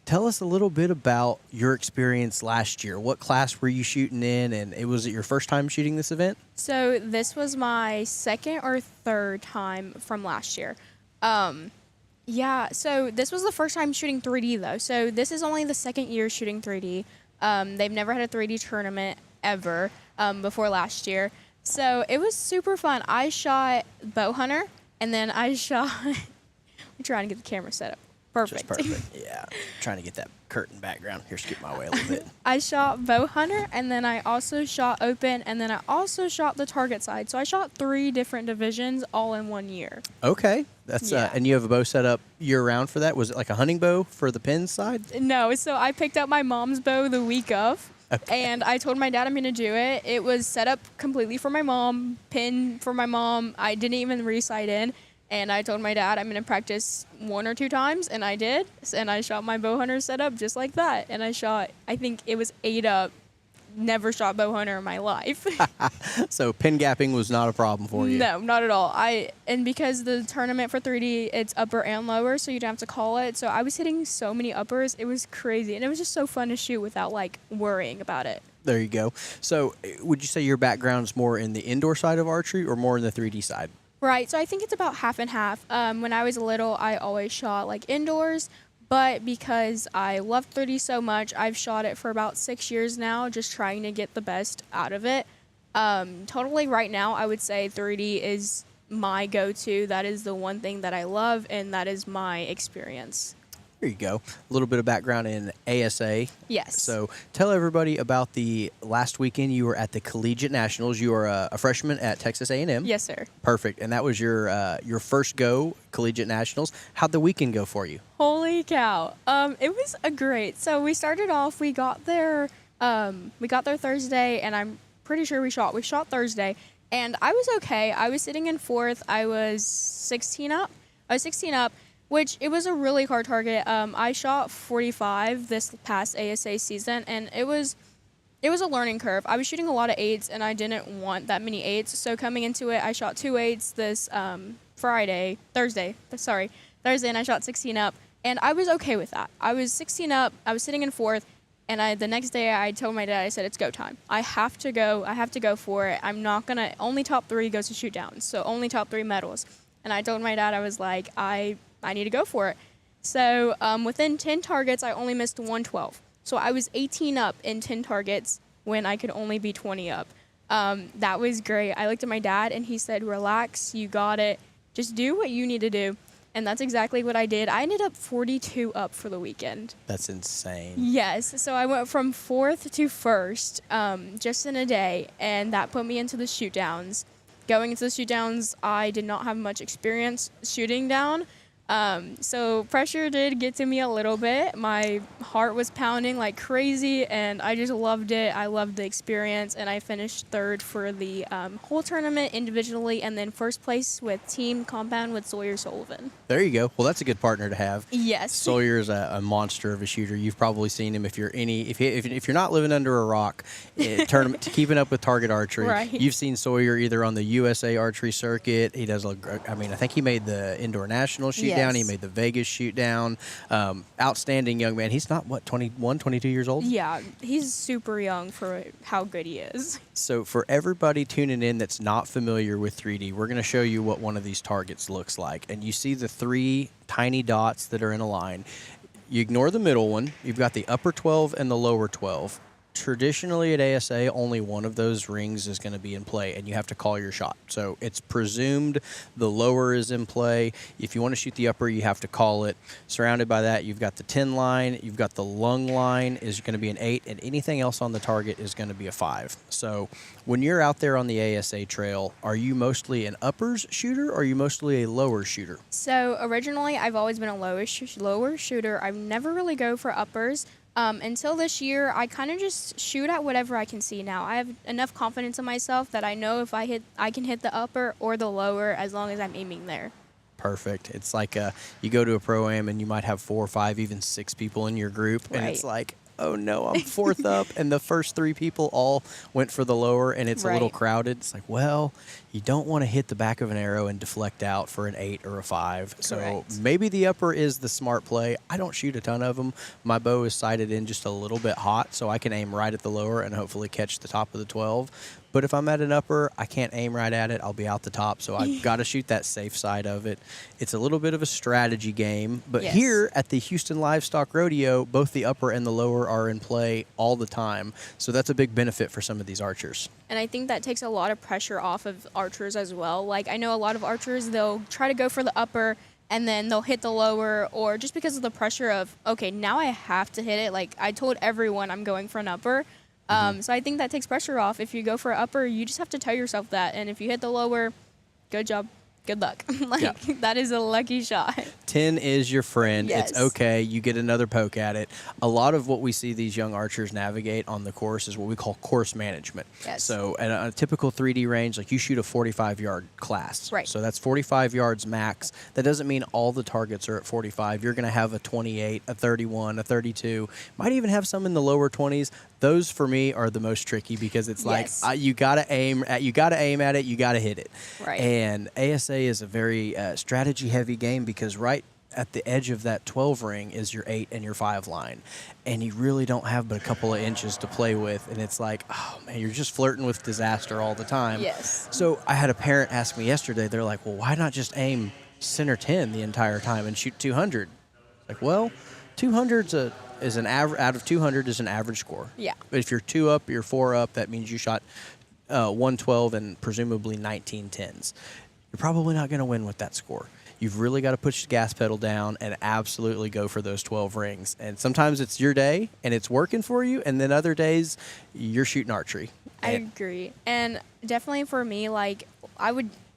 tell us a little bit about your experience last year. What class were you shooting in, and was it your first time shooting this event? So this was my second or third time from last year. Yeah, so this was the first time shooting 3D, though. So this is only the second year shooting 3D. They've never had a 3D tournament ever before last year. So it was super fun. I shot bow hunter, and then I shot... I'm trying to get the camera set up. Perfect. Just perfect. Yeah. Trying to get that curtain background. Here, scoot my way a little bit. I shot bow hunter, and then I also shot open, and then I also shot the target side. So I shot 3 different divisions all in 1 year. Okay. That's and you have a bow set up year round for that? Was it like a hunting bow for the pin side? No. So I picked up my mom's bow the week of. Okay. And I told my dad I'm going to do it. It was set up completely for my mom, pin for my mom. I didn't even re-sight in. And I told my dad I'm going to practice 1 or 2 times, and I did. And I shot my bow hunter setup just like that. And I shot, I think it was 8 up. Never shot bow hunter in my life. So pin gapping was not a problem for you? No, not at all. And because the tournament for 3D, it's upper and lower, so you don't have to call it. So I was hitting so many uppers. It was crazy. And it was just so fun to shoot without, like, worrying about it. There you go. So would you say your background's more in the indoor side of archery or more in the 3D side? Right, so I think it's about half and half. When I was little, I always shot like indoors, but because I love 3D so much, I've shot it for about 6 years now, just trying to get the best out of it. Totally right now, I would say 3D is my go-to. That is the one thing that I love, and that is my experience. There you go. A little bit of background in ASA. Yes. So tell everybody about the last weekend you were at the Collegiate Nationals. You are a freshman at Texas A&M. Yes, sir. Perfect. And that was your first go Collegiate Nationals. How'd the weekend go for you? Holy cow. It was great. So we started off, we got there Thursday, and I'm pretty sure we shot Thursday, and I was okay. I was sitting in 4th. I was 16 up. Which it was a really hard target. I shot 45 this past ASA season, and it was a learning curve. I was shooting a lot of 8s, and I didn't want that many 8s. So coming into it, I shot 2 8s this Thursday, and I shot 16 up, and I was okay with that. I was 16 up. I was sitting in 4th, the next day I told my dad, I said, it's go time. I have to go for it. I'm not going to, only top 3 goes to shoot down. So only top 3 medals. And I told my dad, I was like, I need to go for it. So within 10 targets, I only missed 112. So I was 18 up in 10 targets when I could only be 20 up. That was great. I looked at my dad and he said, relax, you got it. Just do what you need to do. And that's exactly what I did. I ended up 42 up for the weekend. That's insane. Yes. So I went from 4th to 1st just in a day, and that put me into the shoot downs. Going into the shoot downs, I did not have much experience shooting down. So pressure did get to me a little bit. My heart was pounding like crazy, and I just loved it. I loved the experience, and I finished 3rd for the whole tournament individually, and then 1st place with team compound with Sawyer Sullivan. There you go. Well, that's a good partner to have. Yes. Sawyer is a monster of a shooter. You've probably seen him if you're not living under a rock, tournament keeping up with target archery. Right. You've seen Sawyer either on the USA archery circuit. He does. I think he made the indoor national shoot down. He made the Vegas shoot down. Outstanding young man. He's not 21, 22 years old. Yeah, he's super young for how good he is. So for everybody tuning in that's not familiar with 3D, we're going to show you what one of these targets looks like. And you see the 3 tiny dots that are in a line. You ignore the middle one. You've got the upper 12 and the lower 12. Traditionally at ASA, only one of those rings is going to be in play, and you have to call your shot. So it's presumed the lower is in play. If you want to shoot the upper, you have to call it. Surrounded by that, you've got the 10 line, you've got the lung line is going to be an 8, and anything else on the target is going to be a 5. So when you're out there on the ASA trail, are you mostly an uppers shooter, or are you mostly a lower shooter? So originally, I've always been a lower shooter. I never really go for uppers. Until this year, I kind of just shoot at whatever I can see now. I have enough confidence in myself that I know if I can hit the upper or the lower as long as I'm aiming there. Perfect. It's like you go to a pro-am and you might have 4 or 5, even 6 people in your group, and it's like, oh no, I'm 4th up, and the first 3 people all went for the lower, and it's a little crowded. It's like, well, you don't want to hit the back of an arrow and deflect out for an 8 or a 5. Correct. So maybe the upper is the smart play. I don't shoot a ton of them. My bow is sighted in just a little bit hot, so I can aim right at the lower and hopefully catch the top of the 12. But if I'm at an upper, I can't aim right at it. I'll be out the top, so I've got to shoot that safe side of it. It's a little bit of a strategy game, but here at the Houston Livestock Rodeo, both the upper and the lower are in play all the time, so that's a big benefit for some of these archers. And I think that takes a lot of pressure off of archers as well. Like, I know a lot of archers, they'll try to go for the upper, and then they'll hit the lower, or just because of the pressure of, okay, now I have to hit it. Like, I told everyone I'm going for an upper. So I think that takes pressure off. If you go for an upper, you just have to tell yourself that. And if you hit the lower, good job. Good luck. That is a lucky shot. 10 is your friend. Yes. It's okay. You get another poke at it. A lot of what we see these young archers navigate on the course is what we call course management. Yes. So at a typical 3D range, like you shoot a 45-yard class. Right. So that's 45 yards max. That doesn't mean all the targets are at 45. You're going to have a 28, a 31, a 32. Might even have some in the lower 20s. Those for me are the most tricky because it's like you gotta aim at it, you gotta hit it. Right. And ASA is a very strategy-heavy game because right at the edge of that 12 ring is your 8 and your 5 line, and you really don't have but a couple of inches to play with, and it's like, oh man, you're just flirting with disaster all the time. Yes. So I had a parent ask me yesterday. They're like, well, why not just aim center 10 the entire time and shoot 200? Like, well, 200's is an average out of 200 is an average score. Yeah. But if you're 2 up, you're 4 up. That means you shot 112 and presumably 19 10s. You're probably not going to win with that score. You've really got to push the gas pedal down and absolutely go for those 12 rings. And sometimes it's your day and it's working for you, and then other days you're shooting archery. I agree. And definitely for me, like,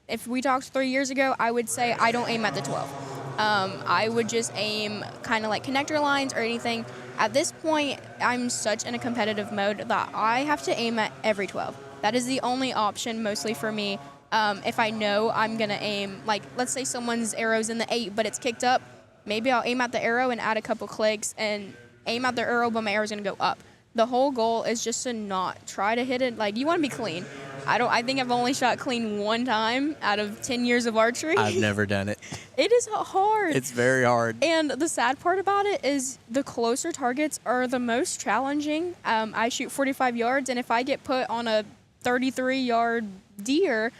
if we talked 3 years ago, I would say I don't aim at the 12. I would just aim kind of like connector lines or anything. At this point, I'm such in a competitive mode that I have to aim at every 12. That is the only option mostly for me. If I know I'm going to aim, like, let's say someone's arrow's in the 8, but it's kicked up, maybe I'll aim at the arrow and add a couple clicks and aim at the arrow, but my arrow's going to go up. The whole goal is just to not try to hit it. Like, you want to be clean. I think I've only shot clean one time out of 10 years of archery. I've never done it. It is hard. It's very hard. And the sad part about it is the closer targets are the most challenging. I shoot 45 yards, and if I get put on a 33-yard deer,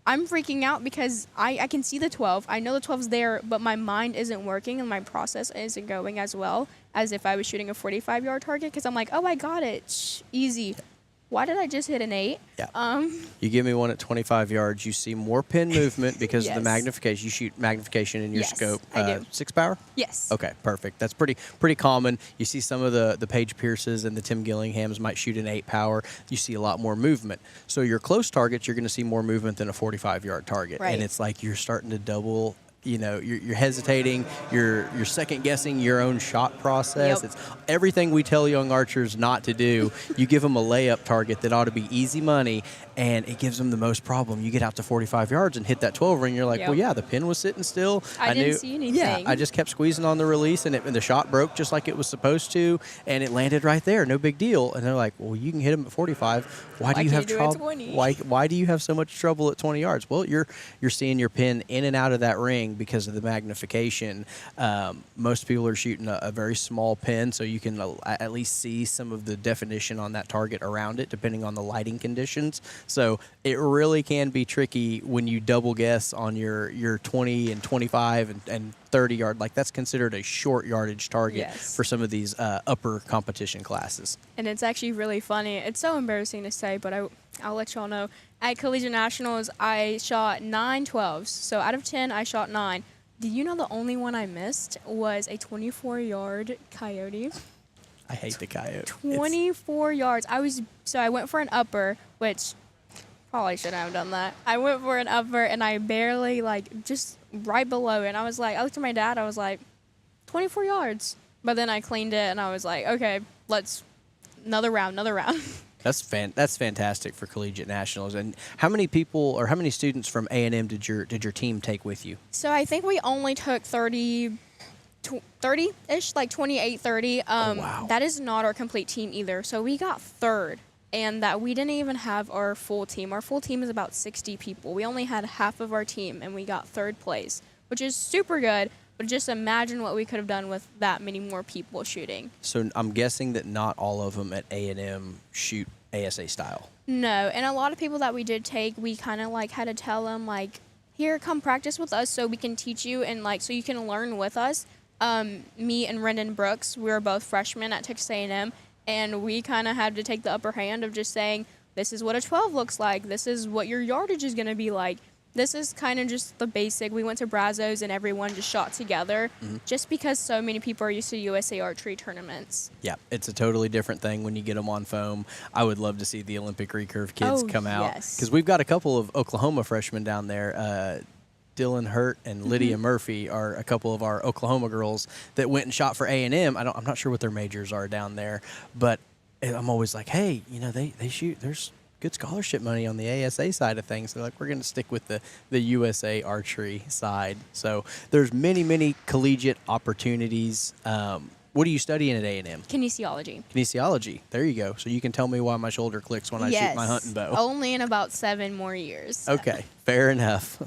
I'm freaking out because I can see the 12. I know the 12's there, but my mind isn't working and my process isn't going as well as if I was shooting a 45-yard target because I'm like, oh, I got it. Easy. Why did I just hit an 8? Yeah. You give me one at 25 yards, you see more pin movement because of the Yes. magnification. You shoot magnification in your Yes, scope. I do. 6 power? Yes. Okay, perfect. That's pretty common. You see some of the Paige Pierces and the Tim Gillinghams might shoot an 8 power. You see a lot more movement. So your close targets, you're going to see more movement than a 45-yard target. Right. And it's like you're starting to double. You're hesitating. You're second guessing your own shot process. Yep. It's everything we tell young archers not to do. You give them a layup target that ought to be easy money, and it gives them the most problem. You get out to 45 yards and hit that 12 ring. You're like, Yep. well, yeah, the pin was sitting still. I didn't see anything. Yeah, I just kept squeezing on the release, and the shot broke just like it was supposed to, and it landed right there. No big deal. And they're like, well, you can hit them at 45. Why do you have can't do it at trouble? 20? Why do you have so much trouble at 20 yards? Well, you're seeing your pin in and out of that ring because of the magnification. Most people are shooting a very small pin, so you can at least see some of the definition on that target around it, depending on the lighting conditions. So it really can be tricky when you double guess on your 20 and 25 and 30 yard. Like that's considered a short yardage target Yes. for some of these upper competition classes. And it's actually really funny. It's so embarrassing to say, but I'll let y'all know. At Collegiate Nationals, I shot 9 12s. So out of 10, I shot 9. Did you know the only one I missed was a 24-yard coyote? I hate the coyote. 24 yards. I went for an upper, which probably shouldn't have done that. I went for an upper, and I barely, just right below it. And I looked at my dad, I was like, 24 yards. But then I cleaned it, and I was like, okay, let's another round. That's fantastic for Collegiate Nationals. And how many people or how many students from A&M did your team take with you? So I think we only took 30-ish, like 28, 30. Wow. That is not our complete team either. So we got third, and that we didn't even have our full team. Our full team is about 60 people. We only had half of our team, and we got third place, which is super good. But just imagine what we could have done with that many more people shooting. So I'm guessing that not all of them at A&M shoot ASA style. No, and a lot of people that we did take, we kind of had to tell them here, come practice with us so we can teach you and so you can learn with us. Me and Rendon Brooks, we were both freshmen at Texas A&M, and we kind of had to take the upper hand of just saying, this is what a 12 looks like. This is what your yardage is going to be like. This is kind of just the basic. We went to Brazos and everyone just shot together just because so many people are used to USA archery tournaments. Yeah, it's a totally different thing when you get them on foam. I would love to see the Olympic recurve kids come out. Yes. Because we've got a couple of Oklahoma freshmen down there. Dylan Hurt and Lydia Murphy are a couple of our Oklahoma girls that went and shot for A&M. I'm not sure what their majors are down there, but I'm always like, hey, they shoot. There's good scholarship money on the ASA side of things. They're like, we're going to stick with the USA archery side. So there's many collegiate opportunities. What are you studying at A&M? Kinesiology. Kinesiology. There you go. So you can tell me why my shoulder clicks when I shoot my hunting bow. Only in about 7 more years. Okay. Fair enough.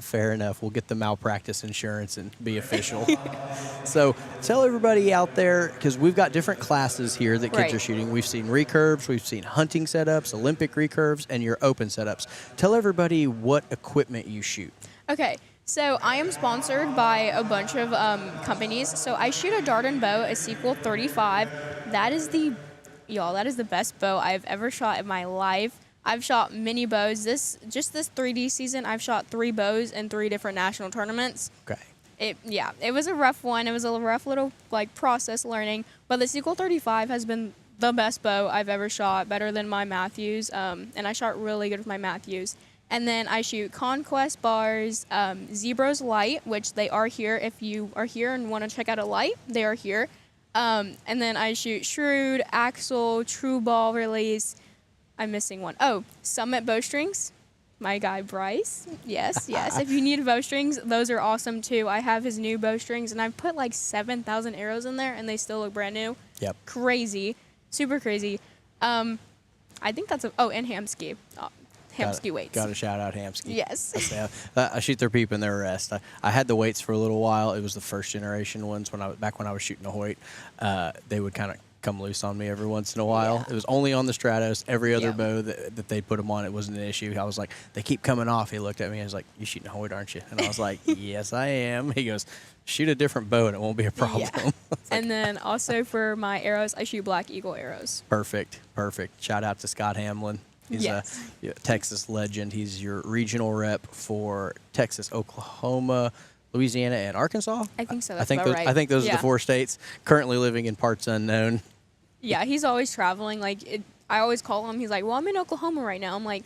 We'll get the malpractice insurance and be official. So tell everybody out there, because we've got different classes here that kids are shooting. We've seen recurves, we've seen hunting setups, Olympic recurves, and your open setups. Tell everybody what equipment you shoot. Okay. So I am sponsored by a bunch of companies. So I shoot a Darden bow, a Sequel 35. That is the best bow I've ever shot in my life. I've shot many bows. This 3D season, I've shot 3 bows in 3 different national tournaments. Okay. It was a rough one. It was a rough little process learning. But the Sequel 35 has been the best bow I've ever shot, better than my Matthews. And I shot really good with my Matthews. And then I shoot Conquest bars, Zebros Light, which they are here. If you are here and want to check out a light, they are here. And then I shoot Shrewd, Axel, True Ball Release. I'm missing one. Oh, Summit Bowstrings. My guy Bryce. Yes. If you need bowstrings, those are awesome too. I have his new bowstrings, and I've put 7,000 arrows in there, and they still look brand new. Yep. Crazy. Super crazy. I think that's and Hamsky. Hamsky weights. Got to shout out Hamsky. Yes. I shoot their peep in their rest. I had the weights for a little while. It was the first generation ones when I was shooting a Hoyt. They would kind of come loose on me every once in a while. Yeah. It was only on the Stratos. Every other Yeah. bow that they put them on, it wasn't an issue. I was like, they keep coming off. He looked at me and was like, you shooting a Hoyt, aren't you? And I was like, yes, I am. He goes, shoot a different bow and it won't be a problem. Yeah. And then also for my arrows, I shoot Black Eagle arrows. Perfect. Shout out to Scott Hamlin. He's Yes. a Texas legend. He's your regional rep for Texas, Oklahoma, Louisiana, and Arkansas. I think so. I That's think about those, right. I think those are Yeah. the 4 states. Currently living in parts unknown. Yeah, he's always traveling. I always call him. He's like, well, I'm in Oklahoma right now. I'm like,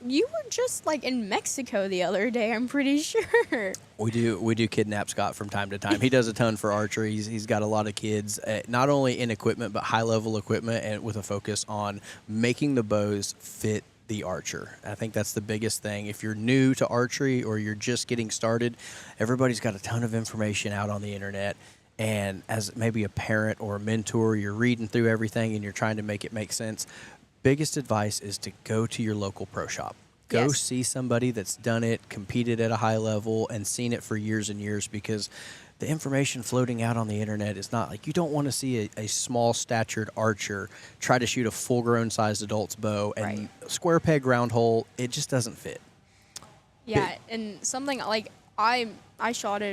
you were just like in Mexico the other day, I'm pretty sure. We do kidnap Scott from time to time. He does a ton for archery. He's got a lot of kids, not only in equipment but high level equipment, and with a focus on making the bows fit the archer. I think that's the biggest thing. If you're new to archery or you're just getting started, everybody's got a ton of information out on the internet. And as maybe a parent or a mentor, you're reading through everything and you're trying to make it make sense. Biggest advice is to go to your local pro shop. Go Yes. see somebody that's done it, competed at a high level, and seen it for years and years, because the information floating out on the internet is not like, you don't want to see a small statured archer try to shoot a full grown sized adult's bow and Right. square peg round hole. It just doesn't fit. Yeah, and something like I shot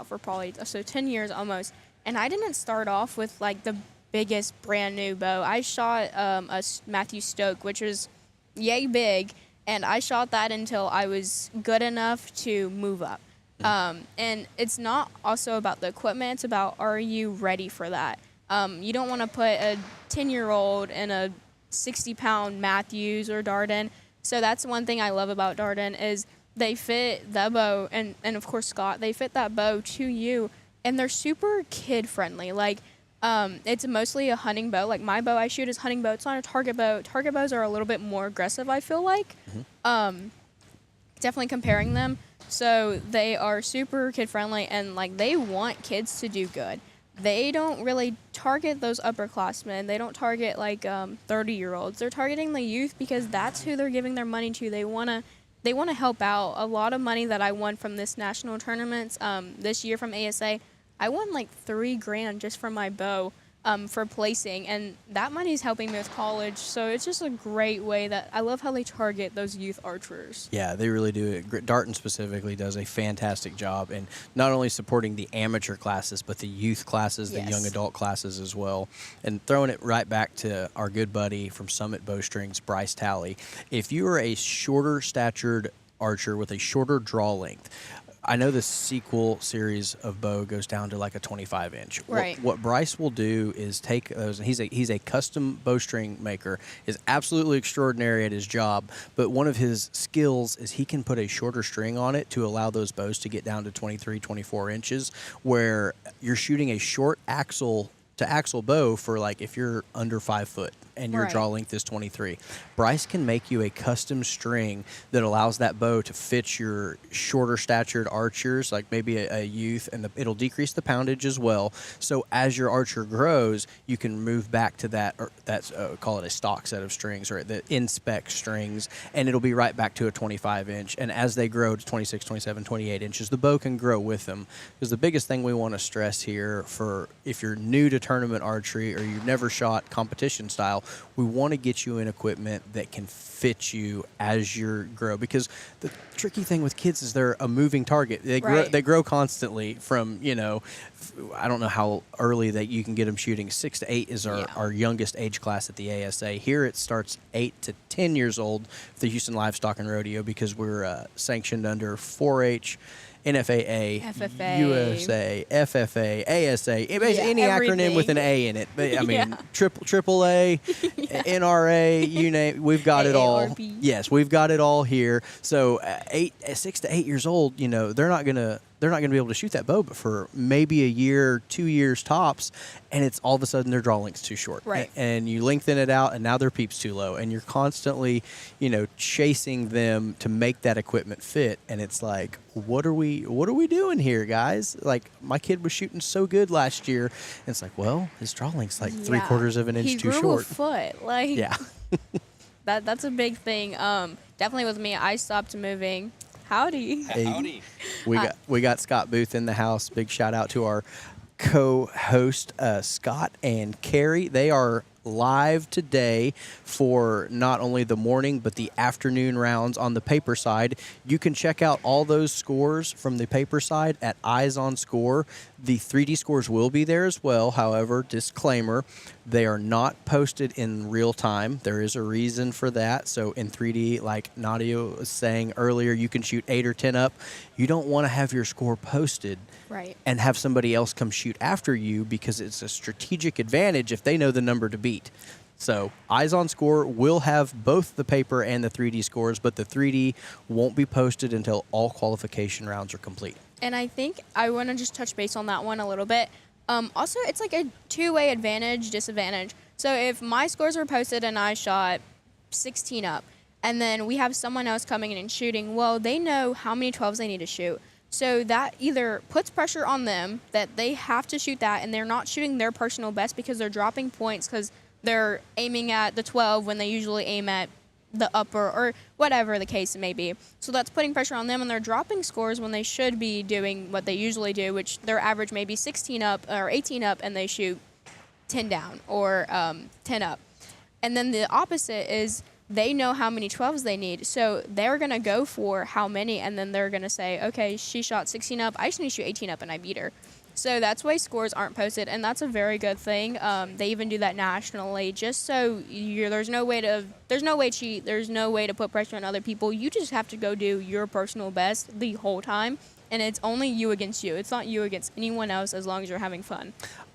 for probably 10 years almost, and I didn't start off with like the biggest brand new bow. I shot a Matthew Stoke, which was yay big, and I shot that until I was good enough to move up. And it's not also about the equipment, it's about, are you ready for that? You don't want to put a 10-year-old in a 60-pound Matthews or Darden. So that's one thing I love about Darden is they fit the bow, and of course Scott, they fit that bow to you, and they're super kid friendly. Like, it's mostly a hunting bow. Like my bow I shoot is hunting bow. It's not a target bow. Target bows are a little bit more aggressive, I feel like. Definitely comparing them. So they are super kid friendly, and like they want kids to do good. They don't really target those upperclassmen. They don't target like 30-year-olds. They're targeting the youth because that's who they're giving their money to. They wanna help out. A lot of money that I won from this national tournaments this year from ASA, I won like $3,000 just from my bow for placing, and that money is helping me with college. So it's just a great way that I love how they target those youth archers. Yeah, they really do. Darton specifically does a fantastic job in not only supporting the amateur classes, but the youth classes, the Yes. young adult classes as well. And throwing it right back to our good buddy from Summit Bowstrings, Bryce Talley. If you are a shorter statured archer with a shorter draw length, I know the sequel series of bow goes down to like a 25-inch. Right. What Bryce will do is take those. He's a custom bowstring maker. Is absolutely extraordinary at his job. But one of his skills is he can put a shorter string on it to allow those bows to get down to 23, 24 inches, where you're shooting a short axle to axle bow for like if you're under 5 foot and your Right. draw length is 23. Bryce can make you a custom string that allows that bow to fit your shorter statured archers, like maybe a youth, and it'll decrease the poundage as well. So as your archer grows, you can move back to that, or that's call it a stock set of strings, or the in-spec strings, and it'll be right back to a 25-inch. And as they grow to 26, 27, 28 inches, the bow can grow with them. Because the biggest thing we want to stress here, for if you're new to tournament archery or you've never shot competition style, we want to get you in equipment that can fit you as you grow, because the tricky thing with kids is they're a moving target. Right. They grow constantly from, I don't know how early that you can get them shooting. 6 to 8 is our youngest age class at the ASA. Here it starts 8 to 10 years old for the Houston Livestock and Rodeo, because we're sanctioned under 4-H, NFAA, FFA. USA, FFA, ASA, any acronym everything. with an A in it. But, I mean, Yeah. triple A, NRA, you name, we've got it all. AARP. Yes, we've got it all here. So 6 to 8 years old, they're not gonna be able to shoot that bow, but for maybe a year, 2 years tops, and it's all of a sudden their draw length's too short. Right. And you lengthen it out, and now their peep's too low, and you're constantly, chasing them to make that equipment fit. And it's like, what are we doing here, guys? Like, my kid was shooting so good last year, and it's like, well, his draw length's like 3/4 of an inch he too grew short. a foot. Like, Yeah. That's a big thing. Definitely with me, I stopped moving. Howdy. Hey, we got Scott Booth in the house. Big shout out to our co-host Scott and Carrie. They are live today for not only the morning but the afternoon rounds on the paper side. You can check out all those scores from the paper side at Eyes on Score. The 3D scores will be there as well. However, disclaimer, they are not posted in real time. There is a reason for that. So in 3D, like Nadia was saying earlier, you can shoot 8 or 10 up. You don't want to have your score posted Right. and have somebody else come shoot after you, because it's a strategic advantage if they know the number to beat. So Eyes on Score will have both the paper and the 3D scores, but the 3D won't be posted until all qualification rounds are complete. And I think I want to just touch base on that one a little bit. Also, it's like a two-way advantage, disadvantage. So if my scores were posted and I shot 16 up, and then we have someone else coming in and shooting, well, they know how many 12s they need to shoot. So that either puts pressure on them that they have to shoot that, and they're not shooting their personal best because they're dropping points because they're aiming at the 12 when they usually aim at the upper or whatever the case may be. So that's putting pressure on them, and they're dropping scores when they should be doing what they usually do, which their average may be 16 up or 18 up, and they shoot 10 down or 10 up. And then the opposite is they know how many 12s they need, so they're going to go for how many, and then they're going to say, okay, she shot 16 up, I just need to shoot 18 up, and I beat her. So that's why scores aren't posted, and that's a very good thing. They even do that nationally, just so there's no way to cheat, there's no way to put pressure on other people. You just have to go do your personal best the whole time, and it's only you against you. It's not you against anyone else, as long as you're having fun.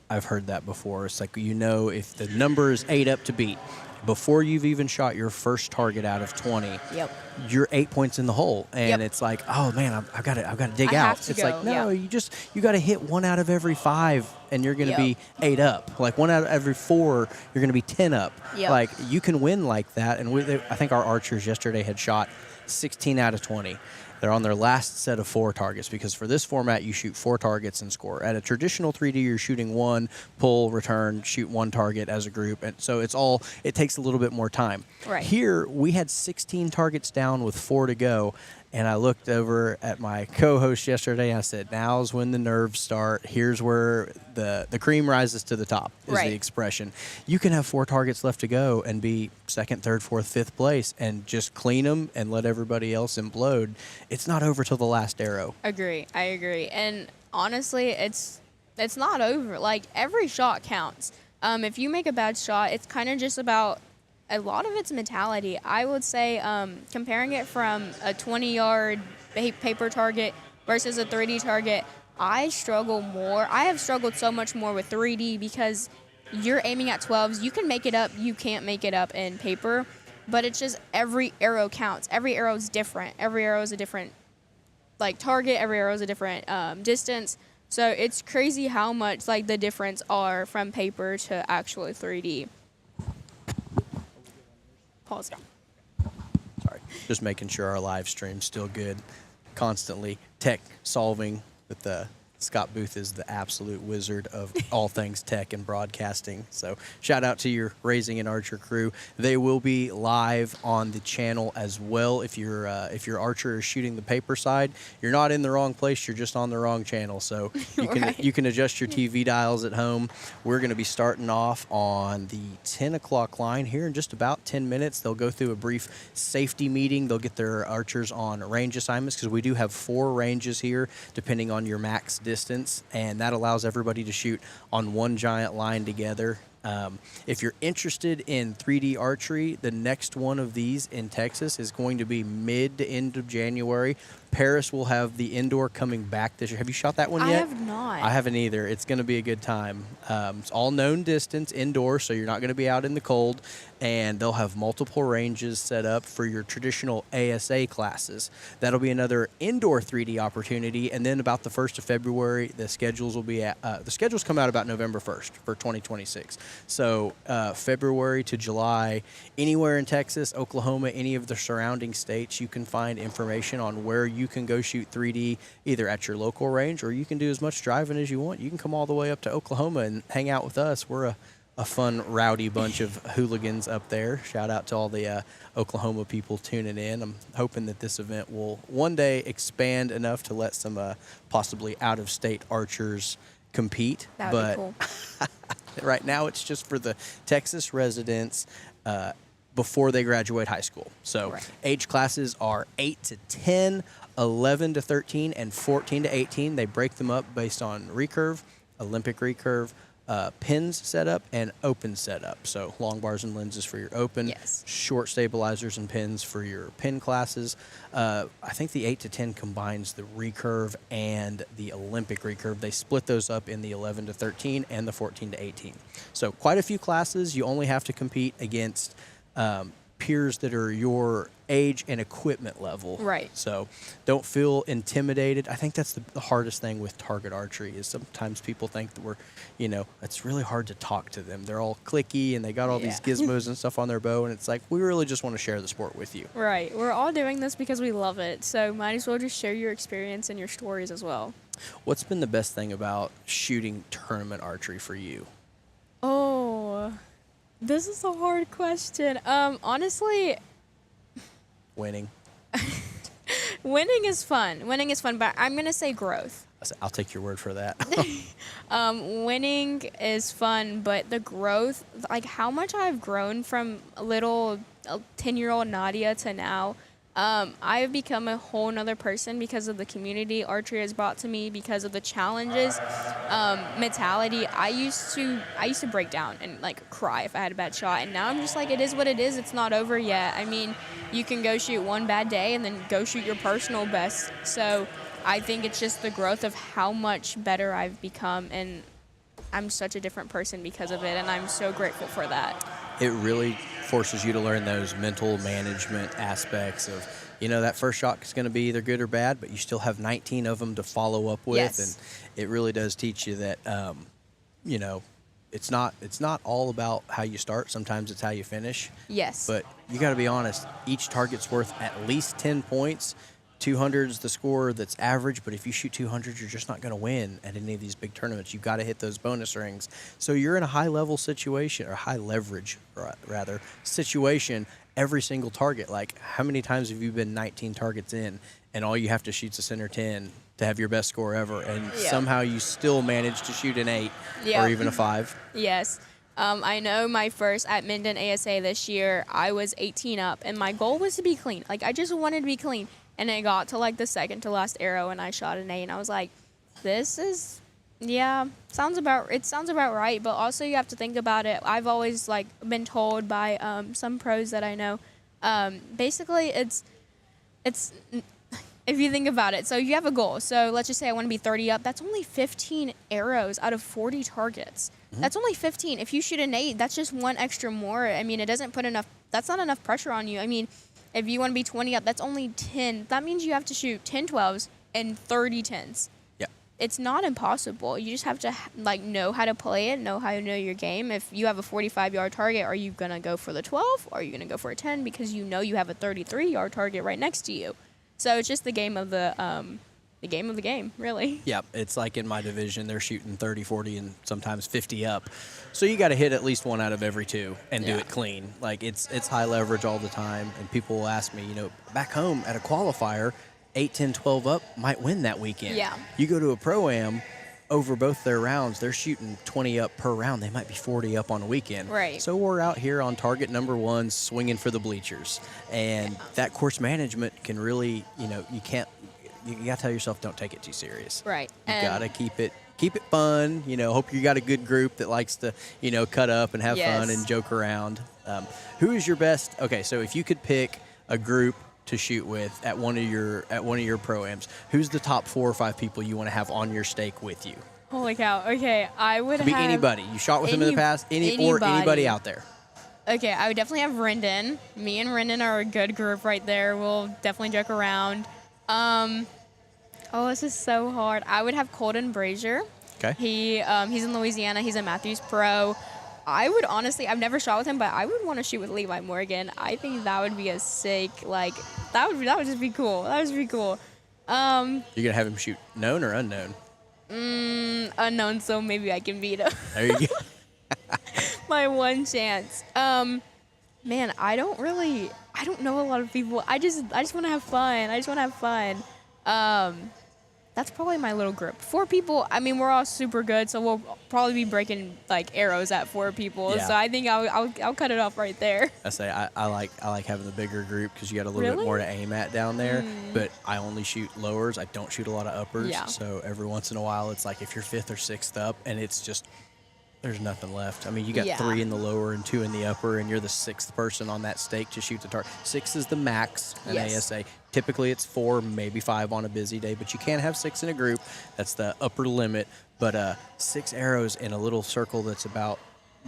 I've heard that before. It's like, if the number is 8 up to beat, before you've even shot your first target out of 20, Yep. you're 8 points in the hole, and Yep. it's like, oh man, I've got to dig I out. have to It's go, like, no, yeah. you got to hit 1 out of every 5, and you're going to Yep. be 8 up. Like 1 out of every 4, you're going to be 10 up. Yep. Like you can win like that. And I think our archers yesterday had shot 16 out of 20. They're on their last set of 4 targets, because for this format, you shoot 4 targets and score. At a traditional 3D, you're shooting 1, pull, return, shoot 1 target as a group. And so it takes a little bit more time. Right. Here, we had 16 targets down with 4 to go. And I looked over at my co-host yesterday, and I said, now's when the nerves start. Here's where the cream rises to the top, is Right. the expression. You can have 4 targets left to go and be 2nd, 3rd, 4th, 5th place and just clean them and let everybody else implode. It's not over till the last arrow. I agree. And honestly, it's not over. Like, every shot counts. If you make a bad shot, it's kind of just about, a lot of it's mentality. I would say, comparing it from a 20-yard paper target versus a 3D target, I struggle more. I have struggled so much more with 3D because you're aiming at 12s. You can make it up. You can't make it up in paper. But it's just every arrow counts. Every arrow is different. Every arrow is a different target. Every arrow is a different distance. So it's crazy how much the difference are from paper to actually 3D. Pause. Sorry. Just making sure our live stream's still good. Constantly tech solving with Scott Booth is the absolute wizard of all things tech and broadcasting. So shout out to your Raising an Archer crew. They will be live on the channel as well. If your archer is shooting the paper side, you're not in the wrong place. You're just on the wrong channel. So you can adjust your TV dials at home. We're going to be starting off on the 10 o'clock line here in just about 10 minutes. They'll go through a brief safety meeting. They'll get their archers on range assignments, because we do have 4 ranges here depending on your max distance, and that allows everybody to shoot on one giant line together. If you're interested in 3D archery, the next one of these in Texas is going to be mid to end of January. Paris will have the indoor coming back this year. Have you shot that one yet? I have not. I haven't either. It's going to be a good time. It's all known distance indoor, so you're not going to be out in the cold. And they'll have multiple ranges set up for your traditional ASA classes. That'll be another indoor 3D opportunity. And then about the 1st of February, the schedules come out about November 1st for 2026. So February to July, anywhere in Texas, Oklahoma, any of the surrounding states, you can find information on where you can go shoot 3D either at your local range, or you can do as much driving as you want. You can come all the way up to Oklahoma and hang out with us. We're a fun, rowdy bunch of hooligans up there. Shout out to all the Oklahoma people tuning in. I'm hoping that this event will one day expand enough to let some possibly out-of-state archers compete. That would but be cool. right now, it's just for the Texas residents before they graduate high school. So Right. age classes are 8 to 10, 11 to 13, and 14 to 18. They break them up based on recurve, Olympic recurve, pins setup, and open setup. So long bars and lenses for your open, Yes. short stabilizers and pins for your pin classes. I think the 8 to 10 combines the recurve and the Olympic recurve. They split those up in the 11 to 13 and the 14 to 18. So quite a few classes. You only have to compete against peers that are your age and equipment level. Right. So don't feel intimidated. I think that's the hardest thing with target archery is sometimes people think that it's really hard to talk to them. They're all clicky and they got all these Yeah. gizmos and stuff on their bow, and it's like, we really just want to share the sport with you. Right. We're all doing this because we love it. So might as well just share your experience and your stories as well. What's been the best thing about shooting tournament archery for you? Oh, this is a hard question. Honestly, Winning. winning is fun. Winning is fun, but I'm going to say growth. I'll take your word for that. Winning is fun, but the growth, like how much I've grown from a little 10-year-old Nadia to now, I have become a whole nother person because of the community archery has brought to me, because of the challenges, mentality. I used to break down and like cry if I had a bad shot, and now I'm just like, it is what it is. It's not over yet. I mean, you can go shoot one bad day and then go shoot your personal best. So I think it's just the growth of how much better I've become, and I'm such a different person because of it, and I'm so grateful for that. It really forces you to learn those mental management aspects of, that first shot is going to be either good or bad, but you still have 19 of them to follow up with. Yes. And it really does teach you that, it's not all about how you start. Sometimes it's how you finish. Yes. But you got to be honest, each target's worth at least 10 points. 200 is the score that's average, but if you shoot 200, you're just not going to win at any of these big tournaments. You've got to hit those bonus rings. So you're in a high-level situation, or high-leverage, rather, situation every single target. Like, how many times have you been 19 targets in, and all you have to shoot's a center 10 to have your best score ever, and somehow you still manage to shoot an 8 or even a 5? Yes. I know my first at Minden ASA this year, I was 18 up, and my goal was to be clean. Like, I just wanted to be clean. And it got to like the second to last arrow, and I shot an 8, and I was like, this is, sounds about right. But also you have to think about it. I've always like been told by some pros that I know, basically it's if you think about it. So you have a goal. So let's just say I want to be 30 up. That's only 15 arrows out of 40 targets. Mm-hmm. That's only 15. If you shoot an 8, that's just one extra more. I mean, that's not enough pressure on you. I mean, if you want to be 20 up, that's only 10. That means you have to shoot 10 12s and 30 10s. Yeah. It's not impossible. You just have to know how to play it, know how to know your game. If you have a 45-yard target, are you going to go for the 12 or are you going to go for a 10 because you know you have a 33-yard target right next to you? So it's just the game of the game, really. Yeah, it's like in my division, they're shooting 30, 40, and sometimes 50 up. So you got to hit at least one out of every 2 and do it clean. Like, it's high leverage all the time. And people will ask me, back home at a qualifier, 8, 10, 12 up might win that weekend. Yeah. You go to a Pro-Am, over both their rounds, they're shooting 20 up per round. They might be 40 up on a weekend. Right. So we're out here on target number 1 swinging for the bleachers. And that course management can really, you got to tell yourself, don't take it too serious. Right. You got to keep it fun. Hope you got a good group that likes to, cut up and have fun and joke around. Who is your best? Okay, so if you could pick a group to shoot with at one of your pro-ams, who's the top 4 or 5 people you want to have on your stake with you? Holy cow. Okay, I would Could be anybody. You shot with them in the past, or anybody out there. Okay, I would definitely have Rendon. Me and Rendon are a good group right there. We'll definitely joke around. This is so hard. I would have Colton Brazier. Okay. He's in Louisiana. He's a Matthews pro. I would honestly, I've never shot with him, but I would want to shoot with Levi Morgan. I think that would be a sick, that would just be cool. That would just be cool. You're gonna have him shoot known or unknown? Unknown, so maybe I can beat him. There you go. my one chance. Man, I don't know a lot of people. I just want to have fun. That's probably my little group. 4 people. I mean, we're all super good, so we'll probably be breaking like arrows at 4 people. Yeah. So I think I'll cut it off right there. I like having the bigger group because you got a little bit Really? more to aim at down there. But I only shoot lowers. I don't shoot a lot of uppers. Yeah. So every once in a while, it's like if you're 5th or 6th up, and it's just there's nothing left. I mean, you got Yeah. 3 in the lower and 2 in the upper, and you're the 6th person on that stake to shoot the target. 6 is the max in Yes. ASA. Typically, it's 4, maybe 5 on a busy day, but you can have 6 in a group. That's the upper limit. But 6 arrows in a little circle that's about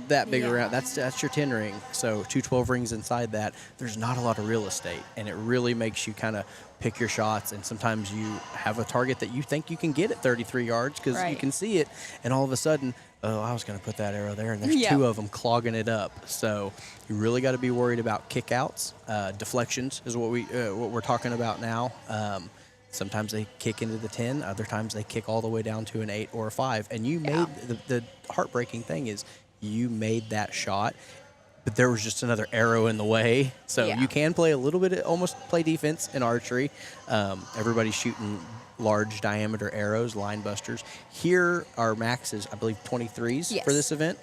that big Yeah. around, that's your 10 ring. So 2 12 rings inside that. There's not a lot of real estate, and it really makes you kind of pick your shots. And sometimes you have a target that you think you can get at 33 yards because you Right. can see it, and all of a sudden, oh, I was going to put that arrow there, and there's Yeah. 2 of them clogging it up. So you really got to be worried about kickouts. Deflections is what we're talking about now. Sometimes they kick into the 10. Other times they kick all the way down to an 8 or a 5. And you Yeah. made the heartbreaking thing is you made that shot, but there was just another arrow in the way. So Yeah. you can play a little bit, almost play defense in archery. Everybody's shooting large diameter arrows, line busters. Here, our max is, I believe, 23s Yes. for this event.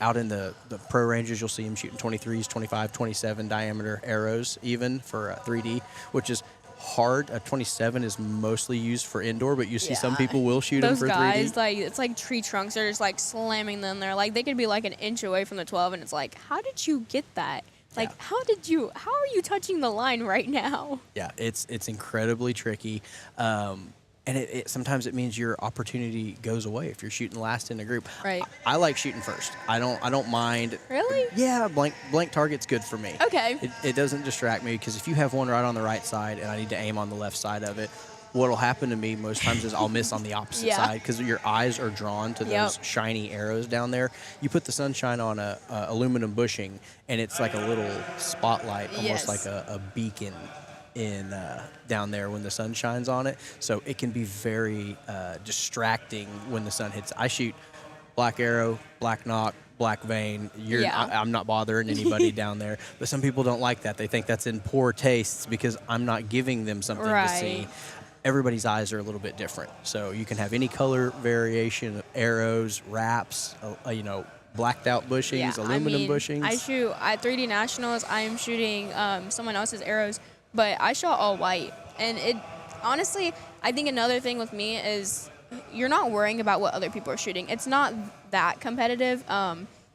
Out in the pro ranges, you'll see them shooting 23s, 25, 27 diameter arrows, even for 3D, which is hard. A 27 is mostly used for indoor, but you see some Yeah. people will shoot them Those for guys, 3D. like, it's like tree trunks. They're just like slamming them there. Like, they could be like an inch away from the 12, and it's like, how did you get that? Like, Yeah. how are you touching the line right now? Yeah, it's incredibly tricky. And it sometimes it means your opportunity goes away if you're shooting last in a group. Right. I like shooting first. I don't mind. Really? Yeah, blank target's good for me. Okay. It doesn't distract me because if you have one right on the right side and I need to aim on the left side of it, what'll happen to me most times is I'll miss on the opposite Yeah. side because your eyes are drawn to those Yep. shiny arrows down there. You put the sunshine on a aluminum bushing and it's like a little spotlight, almost Yes. like a beacon in down there when the sun shines on it. So it can be very distracting when the sun hits. I shoot black arrow, black knock, black vein. Yeah. I'm not bothering anybody down there. But some people don't like that. They think that's in poor taste because I'm not giving them something to see. Right. Everybody's eyes are a little bit different. So you can have any color variation of arrows, wraps, blacked out bushings, aluminum bushings. I shoot at 3D Nationals. I am shooting someone else's arrows, but I shot all white. And it honestly, I think another thing with me is you're not worrying about what other people are shooting. It's not that competitive.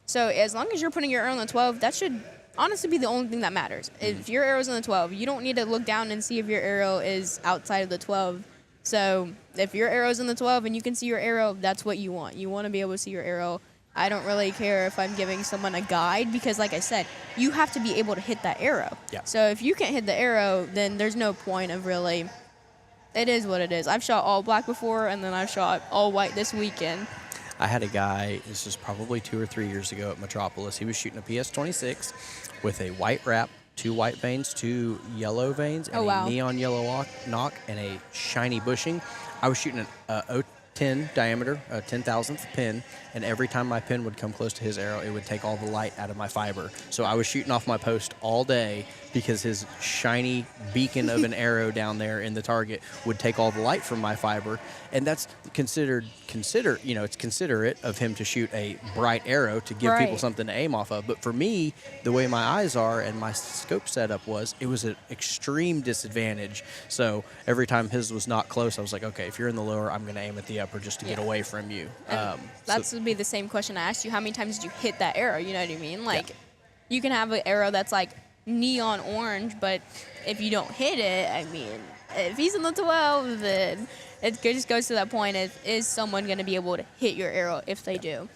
So as long as you're putting your arrow on the 12, that should honestly be the only thing that matters. If your arrow's on the 12, you don't need to look down and see if your arrow is outside of the 12. So if your arrow's in the 12 and you can see your arrow, that's what you want. You want to be able to see your arrow. I don't really care if I'm giving someone a guide because, like I said, you have to be able to hit that arrow. Yeah. So if you can't hit the arrow, then there's no point of really. It is what it is. I've shot all black before, and then I've shot all white this weekend. I had a guy, this is probably 2 or 3 years ago at Metropolis. He was shooting a PS26 with a white wrap, 2 white veins, 2 yellow veins, and Oh, wow. a neon yellow knock, and a shiny bushing. I was shooting an 010 diameter, a 10,000th pin, and every time my pin would come close to his arrow, it would take all the light out of my fiber. So I was shooting off my post all day because his shiny beacon of an arrow down there in the target would take all the light from my fiber. And that's it's considerate of him to shoot a bright arrow to give people Right. something to aim off of. But for me, the way my eyes are and my scope setup it was an extreme disadvantage. So every time his was not close, I was like, okay, if you're in the lower, I'm going to aim at the upper just to get Yeah. away from you. And that's would be the same question I asked you. How many times did you hit that arrow? You know what I mean? Like, you can have an arrow that's like neon orange, but if you don't hit it, I mean, if he's in the 12, then it just goes to that point: is someone going to be able to hit your arrow if they do?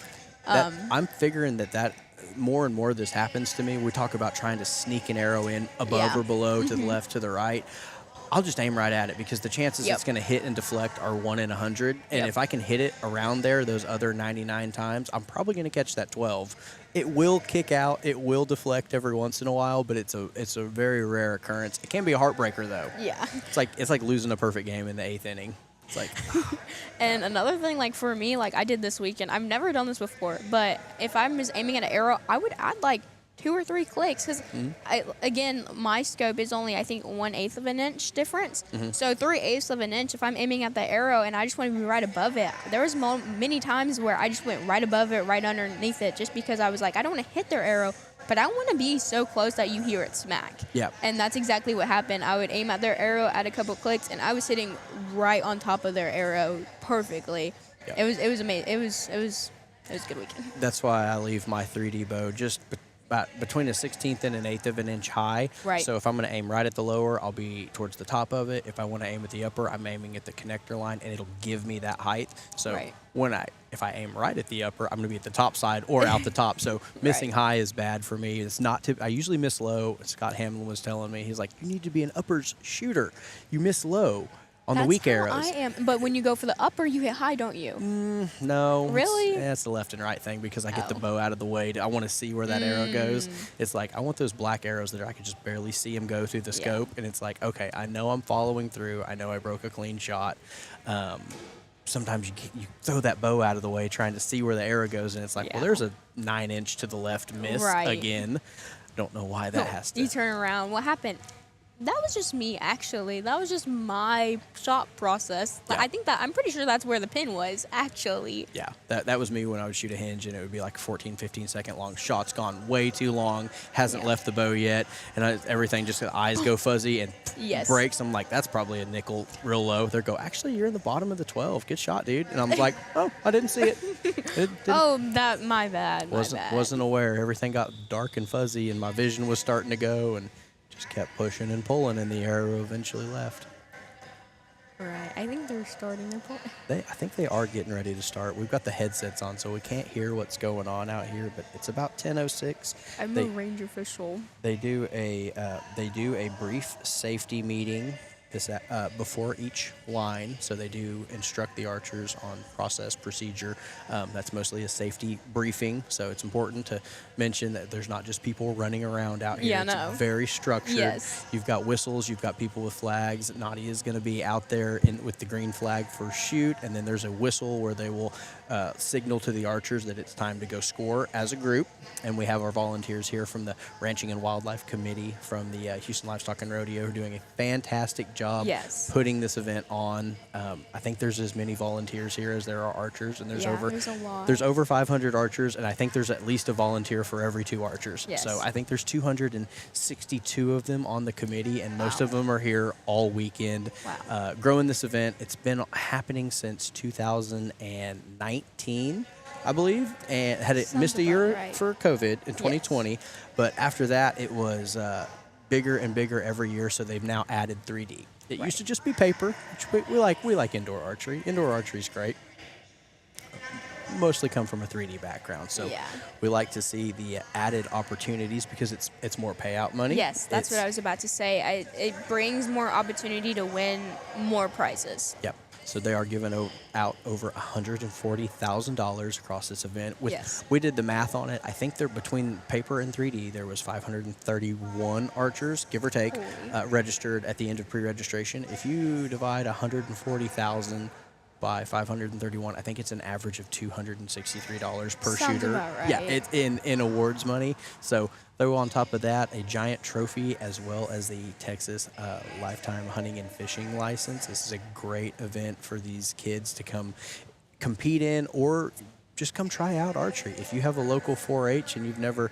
I'm figuring that more and more this happens to me. We talk about trying to sneak an arrow in above Yeah. or below, to the left, to the right. I'll just aim right at it because the chances Yep. it's going to hit and deflect are 1 in 100. And Yep. if I can hit it around there, those other 99 times, I'm probably going to catch that 12. It will kick out. It will deflect every once in a while, but it's a very rare occurrence. It can be a heartbreaker though. Yeah. It's like losing a perfect game in the 8th inning. It's like, And another thing, like for me, like I did this weekend, I've never done this before, but if I was aiming at an arrow, I would add like 2 or 3 clicks because, again, my scope is only, I think, 1/8 of an inch difference. So 3/8 of an inch, if I'm aiming at the arrow and I just want to be right above it, there was many times where I just went right above it, right underneath it, just because I was like, I don't want to hit their arrow, but I want to be so close that you hear it smack. Yeah. And that's exactly what happened. I would aim at their arrow, add a couple clicks, and I was hitting right on top of their arrow perfectly. Yeah. It was amazing. It was a good weekend. that's why I leave my 3D bow just about between a 16th and an 1/8 of an inch high. Right. So if I'm going to aim right at the lower, I'll be towards the top of it. If I want to aim at the upper, I'm aiming at the connector line, and it'll give me that height. So Right. if I aim right at the upper, I'm going to be at the top side or out the top. So missing Right. high is bad for me. It's not. I usually miss low. Scott Hamlin was telling me, he's like, you need to be an uppers shooter. You miss low on the That's weak how arrows. I am. But when you go for the upper, you hit high, don't you? No. Really? That's the left and right thing because I get the bow out of the way. I want to see where that arrow goes. It's like I want those black arrows that I can just barely see them go through the scope. And it's like, okay, I know I'm following through. I know I broke a clean shot. Sometimes you throw that bow out of the way trying to see where the arrow goes. And it's like, well, Yeah. there's a 9-inch to the left miss Right. again. Don't know why that has to. You turn around. What happened? That was just me, actually. That was just my shot process. Yeah. I think I'm pretty sure that's where the pin was, actually. Yeah, that was me when I would shoot a hinge, and it would be like 14, 15 second long. Shot's gone way too long, hasn't left the bow yet, and everything just, the eyes go fuzzy and Yes. breaks. I'm like, that's probably a nickel real low. They go, actually, you're in the bottom of the 12. Good shot, dude. And I'm like, oh, I didn't see it. Oh, my bad. Wasn't aware. Everything got dark and fuzzy, and my vision was starting to go, and just kept pushing and pulling, and the arrow eventually left. Right. I think they're starting their point. I think they are getting ready to start. We've got the headsets on, so we can't hear what's going on out here. But it's about 10:06. I'm a range official. They do a brief safety meeting before each line. So they do instruct the archers on process, procedure. That's mostly a safety briefing. So it's important to mention that there's not just people running around out here. Yeah, It's no. very structured. Yes. You've got whistles. You've got people with flags. Nadia is going to be out there with the green flag for shoot. And then there's a whistle where they will signal to the archers that it's time to go score as a group. And we have our volunteers here from the Ranching and Wildlife Committee from the Houston Livestock and Rodeo who are doing a fantastic job Yes. putting this event on. I think there's as many volunteers here as there are archers, and there's Yeah, there's a lot. there's over 500 archers, and I think there's at least a volunteer for every 2 archers. Yes. So I think there's 262 of them on the committee, and most of them are here all weekend. Wow. Growing this event. It's been happening since 2019. I believe, and had it Sounds missed a about year right. for COVID in 2020, but after that it was bigger and bigger every year. So they've now added 3D. It used to just be paper, which we like indoor archery. Indoor archery is great. Mostly come from a 3D background, so Yeah. we like to see the added opportunities because it's more payout money. Yes, that's what I was about to say. It brings more opportunity to win more prizes. Yep. So they are giving out over $140,000 across this event. Yes. We did the math on it. I think they're between paper and 3D. There was 531 archers, give or take, registered at the end of pre-registration. If you divide 140,000 by 531, I think it's an average of $263 per Sounds shooter. about right. Yeah, it's in awards money. So throw on top of that a giant trophy as well as the Texas Lifetime Hunting and Fishing License. This is a great event for these kids to come compete in or just come try out archery. If you have a local 4-H and you've never,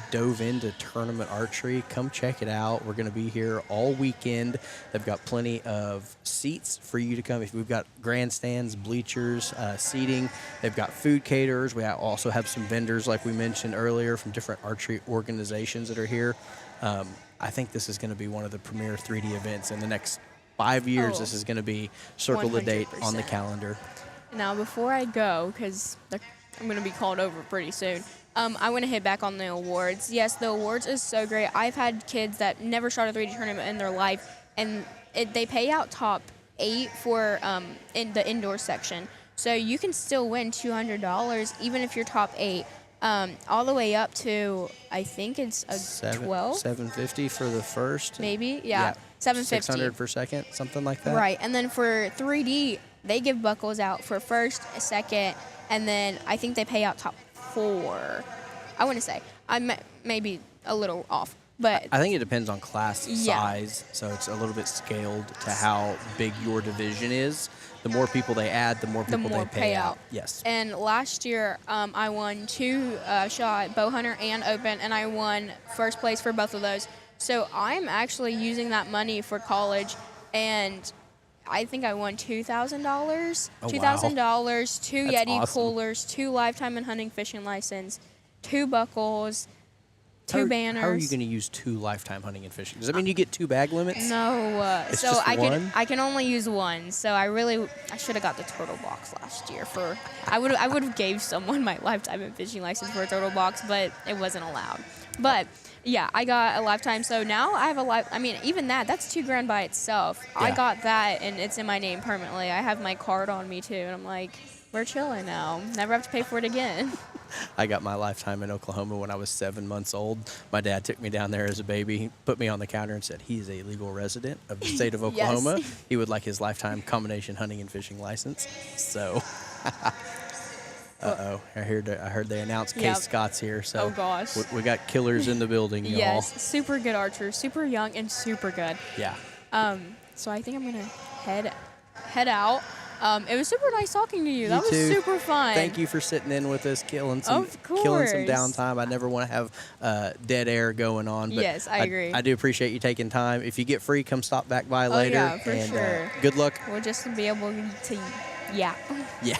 dove into tournament archery, come check it out. We're going to be here all weekend. They've got plenty of seats for you to come. If we've got grandstands, bleachers, seating. They've got food caterers. We also have some vendors, like we mentioned earlier, from different archery organizations that are here. I think this is going to be one of the premier 3D events in the next 5 years. Oh, This is going to be circle the date on the 100%. calendar. Now, before I go, because I'm going to be called over pretty soon, I want to hit back on the awards. Yes, the awards is so great. I've had kids that never shot a 3D tournament in their life, and they pay out top 8 for in the indoor section. So you can still win $200 even if you're top 8. all the way up to, I think it's a 12, 750 for the first. maybe. Yeah, 750. 600 for second, something like that. Right, and then for 3D, they give buckles out for first, second, and then I think they pay out top 4. I want to say. Maybe a little off, but I think it depends on class Yeah. size, so it's a little bit scaled to how big your division is. The more people they add, the more the people more they pay out. out. Yes. And last year, I won 2 shot, bow hunter and open, and I won first place for both of those. So I'm actually using that money for college, and I think I won $2,000. Oh, wow. $2,000, 2 That's Yeti awesome. coolers, 2 lifetime and hunting fishing license, 2 buckles, 2 banners. How are you going to use 2 lifetime hunting and fishing? Does that mean you get 2 bag limits? No, It's so just I one? can only use 1. So I should have got the total box last year for. I would have gave someone my lifetime and fishing license for a total box, but it wasn't allowed. But yeah, I got a lifetime. So now I have a life. I mean, even that's $2,000 by itself. I Yeah. got that, and it's in my name permanently. I have my card on me too, and I'm like, we're chilling now. Never have to pay for it again. I got my lifetime in Oklahoma when I was 7 months old. My dad took me down there as a baby, he put me on the counter and said, he's a legal resident of the state of Oklahoma. He would like his lifetime combination hunting and fishing license. So, uh-oh, I heard they announced Case Yep. Scott's here. So Oh, gosh. we got killers in the building, y'all. Yes, super good archer, super young and super good. Yeah. So I think I'm gonna head out. It was super nice talking to you. That was too. super fun. Thank you for sitting in with us, killing some Of killing some course. downtime. I never want to have dead air going on. But Yes, I agree. I do appreciate you taking time. If you get free, come stop back by Oh, later. yeah, for and, sure. Good luck. We'll just be able to, yeah. Yeah.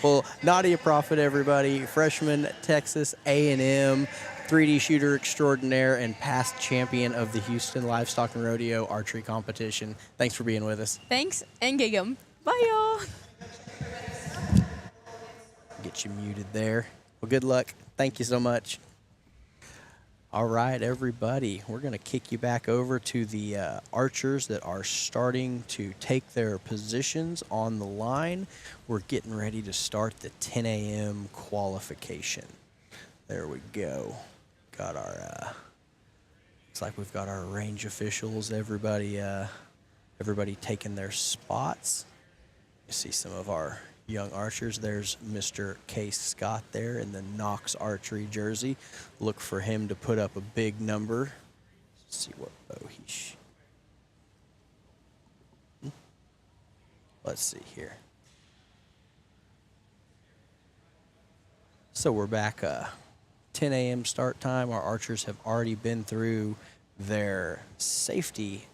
Well, Nadia Prophet, everybody, freshman Texas A&M, 3D shooter extraordinaire, and past champion of the Houston Livestock and Rodeo Archery Competition. Thanks for being with us. Thanks and gig 'em. Bye, y'all. Get you muted there. Well, good luck. Thank you so much. All right, everybody, we're going to kick you back over to the archers that are starting to take their positions on the line. We're getting ready to start the 10 a.m. qualification. There we go. Got our, looks like we've got our range officials, everybody taking their spots. You see some of our young archers. There's Mr. Case Scott there in the Knox Archery jersey. Look for him to put up a big number. Let's see what bow let's see here. So we're back 10 a.m. start time. Our archers have already been through their safety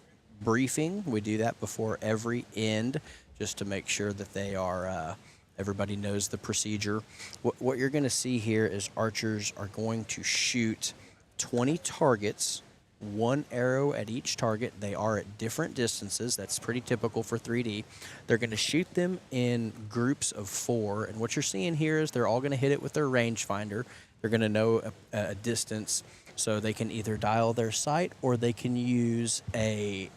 briefing. We do that before every end, just to make sure that they are, everybody knows the procedure. What you're going to see here is archers are going to shoot 20 targets, 1 arrow at each target. They are at different distances. That's pretty typical for 3D. They're going to shoot them in groups of 4. And what you're seeing here is they're all going to hit it with their rangefinder. They're going to know a distance, so they can either dial their sight or they can use a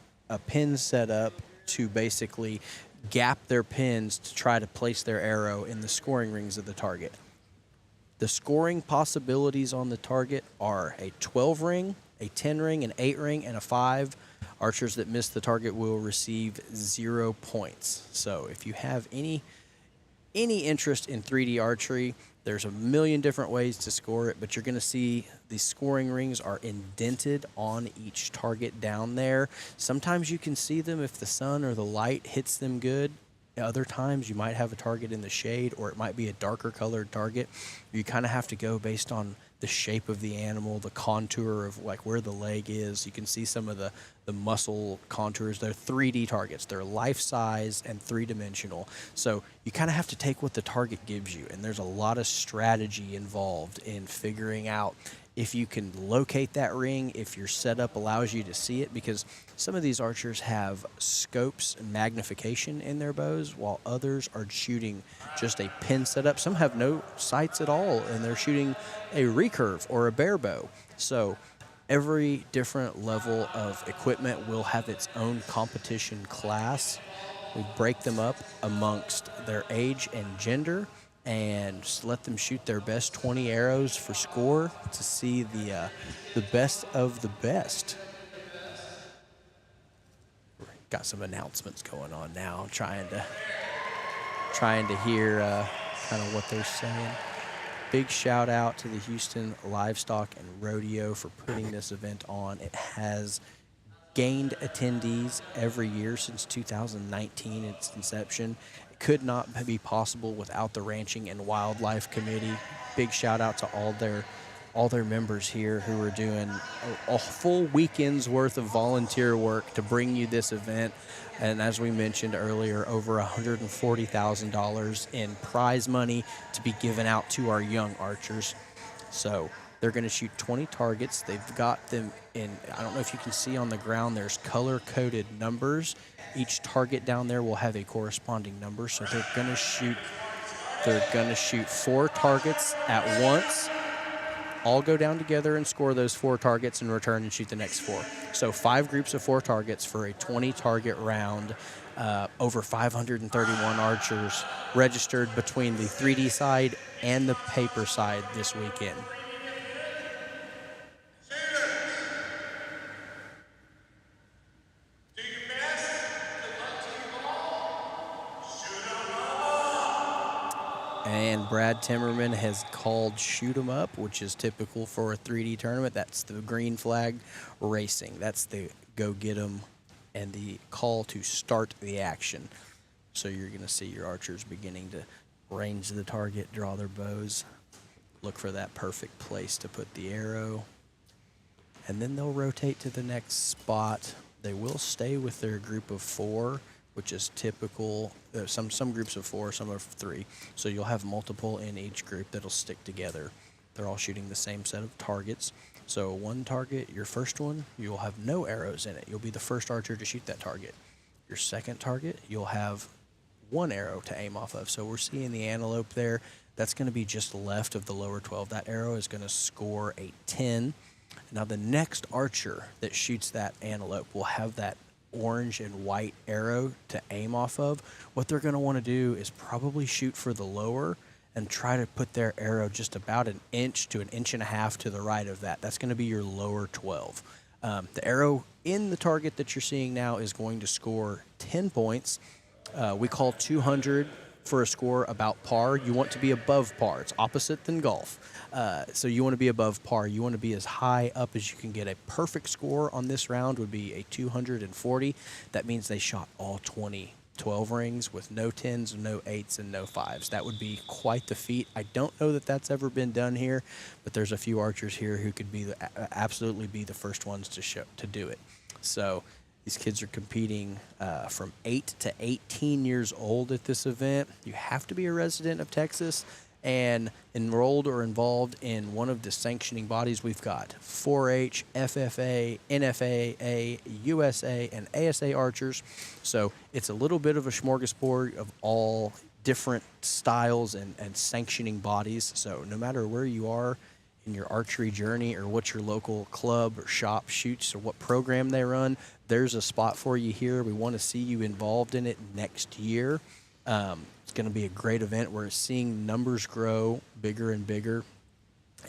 pin setup to basically gap their pins to try to place their arrow in the scoring rings of the target. The scoring possibilities on the target are a 12 ring, a 10 ring, an 8 ring, and a 5. Archers that miss the target will receive 0 points. So if you have any interest in 3D archery, there's a million different ways to score it, but you're going to see the scoring rings are indented on each target down there. Sometimes you can see them if the sun or the light hits them good. Other times you might have a target in the shade, or it might be a darker colored target. You kind of have to go based on the shape of the animal, the contour of like where the leg is. You can see some of the muscle contours. They're 3D targets. They're life size and 3-dimensional. So you kind of have to take what the target gives you, and there's a lot of strategy involved in figuring out if you can locate that ring, if your setup allows you to see it, because some of these archers have scopes and magnification in their bows, while others are shooting just a pin setup. Some have no sights at all, and they're shooting a recurve or a bare bow. So every different level of equipment will have its own competition class. We break them up amongst their age and gender, and just let them shoot their best 20 arrows for score to see the best of the best. Got some announcements going on now, trying to hear kind of what they're saying. Big shout out to the Houston Livestock and Rodeo for putting this event on. It has gained attendees every year since 2019, its inception. It could not be possible without the Ranching and Wildlife Committee. Big shout out to all their members here who are doing a full weekend's worth of volunteer work to bring you this event. And as we mentioned earlier, over $140,000 in prize money to be given out to our young archers. So they're going to shoot 20 targets. They've got them in, I don't know if you can see on the ground, there's color-coded numbers. Each target down there will have a corresponding number. So they're going to shoot 4 targets at once. All go down together and score those 4 targets and return and shoot the next 4. So 5 groups of 4 targets for a 20-target round. Over 531 archers registered between the 3D side and the paper side this weekend. And Brad Timmerman has called shoot 'em up, which is typical for a 3D tournament. That's the green flag racing. That's the go get 'em and the call to start the action. So you're going to see your archers beginning to range the target, draw their bows, look for that perfect place to put the arrow. And then they'll rotate to the next spot. They will stay with their group of 4, which is typical. Some groups of 4, some of 3. So you'll have multiple in each group that'll stick together. They're all shooting the same set of targets. So one target, your first one, you'll have no arrows in it. You'll be the first archer to shoot that target. Your second target, you'll have 1 arrow to aim off of. So we're seeing the antelope there. That's going to be just left of the lower 12. That arrow is going to score a 10. Now the next archer that shoots that antelope will have that orange and white arrow to aim off of. What they're going to want to do is probably shoot for the lower and try to put their arrow just about 1 inch to 1.5 inches to the right of that. That's going to be your lower 12. The arrow in the target that you're seeing now is going to score 10 points. We call 200 for a score about par. You want to be above par. It's opposite than golf. So you want to be above par. You want to be as high up as you can get. A perfect score on this round would be a 240. That means they shot all 20 12 rings with no 10s, no 8s, and no 5s. That would be quite the feat. I don't know that that's ever been done here, but there's a few archers here who could be absolutely be the first ones to do it. So these kids are competing from 8 to 18 years old at this event. You have to be a resident of Texas and enrolled or involved in one of the sanctioning bodies. We've got 4-H, FFA, NFAA, USA, and ASA archers. So it's a little bit of a smorgasbord of all different styles and sanctioning bodies. So no matter where you are in your archery journey or what your local club or shop shoots or what program they run, there's a spot for you here. We want to see you involved in it next year. It's going to be a great event. We're seeing numbers grow bigger and bigger.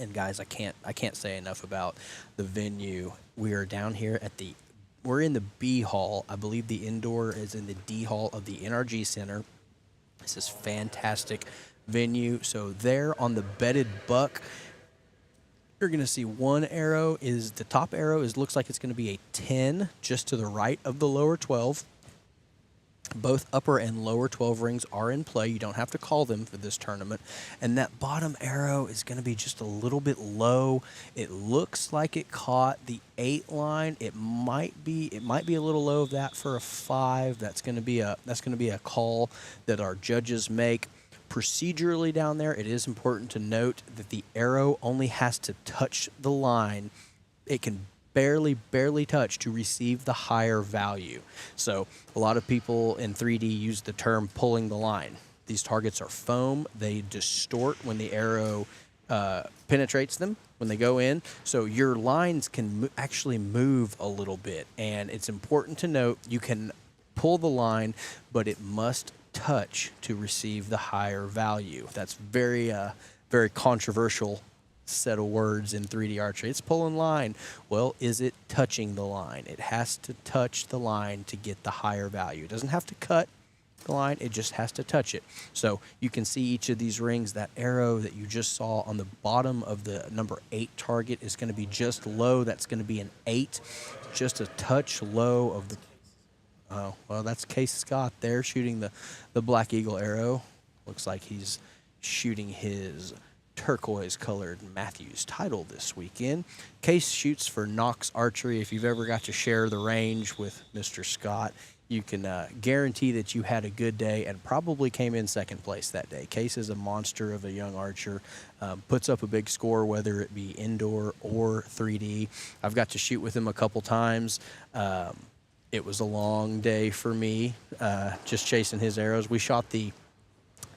And guys, I can't say enough about the venue. We are down here at we're in the B hall. I believe the indoor is in the D hall of the NRG Center. This is fantastic venue. So there on the bedded buck, you're going to see one arrow is the top arrow looks like it's going to be a 10 just to the right of the lower 12. Both upper and lower 12 rings are in play. You don't have to call them for this tournament. And that bottom arrow is going to be just a little bit low. It looks like it caught the 8 line. It might be a little low of that for a 5. That's going to be a call that our judges make. Procedurally down there, it is important to note that the arrow only has to touch the line. It can barely touch to receive the higher value. So a lot of people in 3D use the term pulling the line. These targets are foam. They distort when the arrow penetrates them, when they go in. So your lines can actually move a little bit. And it's important to note you can pull the line, but it must touch to receive the higher value. That's very controversial set of words in 3D archery. It's pulling line. Well, is it touching the line? It has to touch the line to get the higher value. It doesn't have to cut the line, it just has to touch it. So you can see each of these rings. That arrow that you just saw on the bottom of the number 8 target is going to be just low. That's going to be an 8, just a touch low of the, oh, well, that's Case Scott there shooting the Black Eagle arrow. Looks like he's shooting his turquoise colored Matthews title this weekend. Case shoots for Knox Archery. If you've ever got to share the range with Mr. Scott, you can guarantee that you had a good day and probably came in second place that day. Case is a monster of a young archer, puts up a big score, whether it be indoor or 3D. I've got to shoot with him a couple times. It was a long day for me, just chasing his arrows. We shot the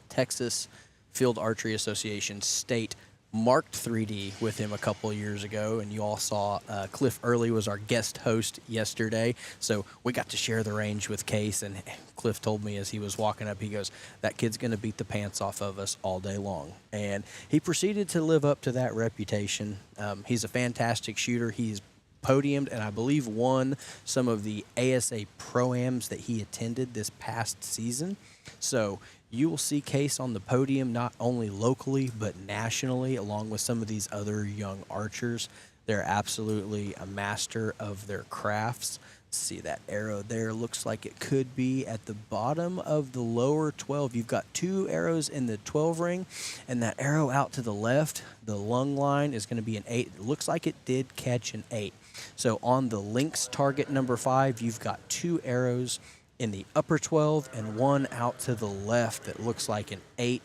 Texas Field Archery Association State marked 3D with him a couple of years ago, and you all saw Cliff Early was our guest host yesterday, so we got to share the range with Case, and Cliff told me as he was walking up, he goes, that kid's going to beat the pants off of us all day long, and he proceeded to live up to that reputation. He's a fantastic shooter. He's podiumed and I believe won some of the ASA Pro-Ams that he attended this past season, so you will see Case on the podium not only locally but nationally, along with some of these other young archers. They're absolutely a master of their crafts. See that arrow there? Looks like it could be at the bottom of the lower 12. You've got 2 arrows in the 12 ring, and that arrow out to the left, the lung line, is going to be an 8. It looks like it did catch an 8. So on the Lynx target number 5, you've got 2 arrows in the upper 12 and 1 out to the left that looks like an 8.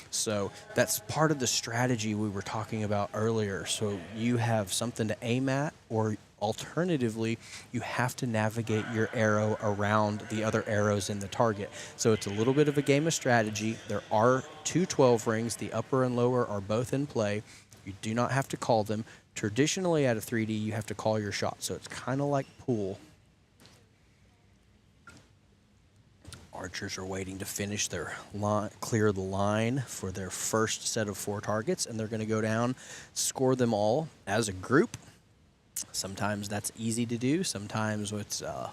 So that's part of the strategy we were talking about earlier. So you have something to aim at, or alternatively, you have to navigate your arrow around the other arrows in the target. So it's a little bit of a game of strategy. There are 2 12 rings. The upper and lower are both in play. You do not have to call them. Traditionally at a 3D, you have to call your shot. So it's kind of like pool. Archers are waiting to finish their line, clear the line for their first set of 4 targets, and they're going to go down, score them all as a group. Sometimes that's easy to do. Sometimes it's a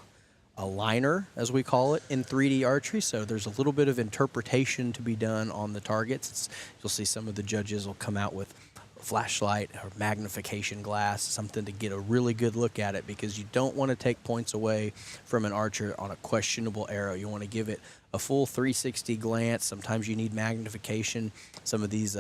liner, as we call it, in 3D archery. So there's a little bit of interpretation to be done on the targets. You'll see some of the judges will come out with flashlight or magnification glass, something to get a really good look at it, because you don't want to take points away from an archer on a questionable arrow. You want to give it a full 360 glance. Sometimes you need magnification. Some of these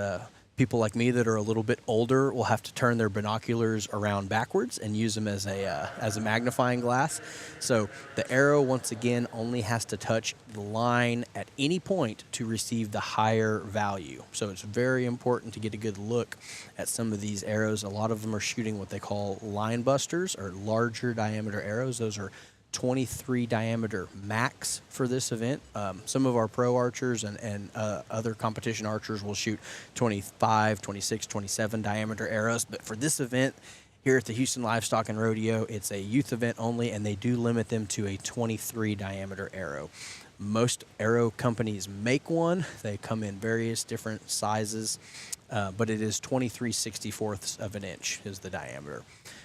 people like me that are a little bit older will have to turn their binoculars around backwards and use them as a magnifying glass. So the arrow, once again, only has to touch the line at any point to receive the higher value. So it's very important to get a good look at some of these arrows. A lot of them are shooting what they call line busters, or larger diameter arrows. Those are 23 diameter max for this event. Some of our pro archers and other competition archers will shoot 25, 26, 27 diameter arrows. But for this event here at the Houston Livestock and Rodeo, it's a youth event only, and they do limit them to a 23 diameter arrow. Most arrow companies make one. They come in various different sizes, but it is 23/64 of an inch is the diameter.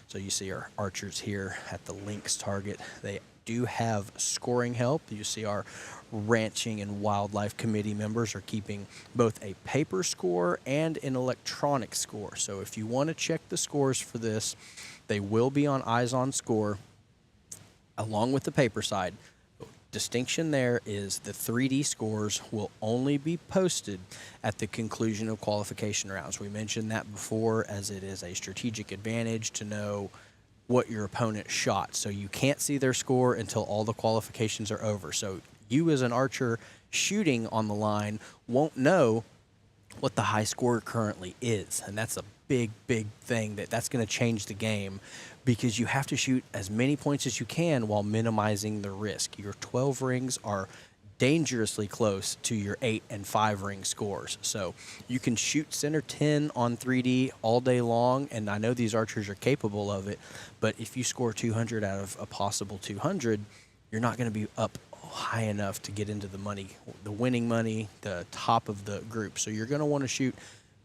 So you see our archers here at the Lynx target. They do have scoring help. You see our Ranching and Wildlife Committee members are keeping both a paper score and an electronic score. So if you want to check the scores for this, they will be on Eyes on Score along with the paper side. Distinction there is the 3D scores will only be posted at the conclusion of qualification rounds. We mentioned that before, as it is a strategic advantage to know what your opponent shot. So you can't see their score until all the qualifications are over. So you as an archer shooting on the line won't know what the high score currently is. And that's a big thing that's going to change the game, because you have to shoot as many points as you can while minimizing the risk. Your 12 rings are dangerously close to your 8 and 5 ring scores. So you can shoot center 10 on 3D all day long, and I know these archers are capable of it, but if you score 200 out of a possible 200, you're not going to be up high enough to get into the money, the winning money, the top of the group. So you're going to want to shoot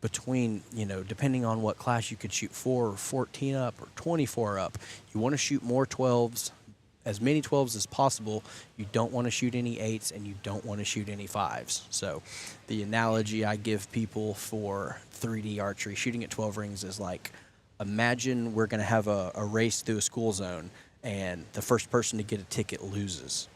between, depending on what class, you could shoot 4 or 14 up or 24 up. You want to shoot more 12s, as many 12s as possible. You don't want to shoot any 8s, and you don't want to shoot any 5s. So the analogy I give people for 3D archery, shooting at 12 rings, is like, imagine we're going to have a race through a school zone, and the first person to get a ticket loses.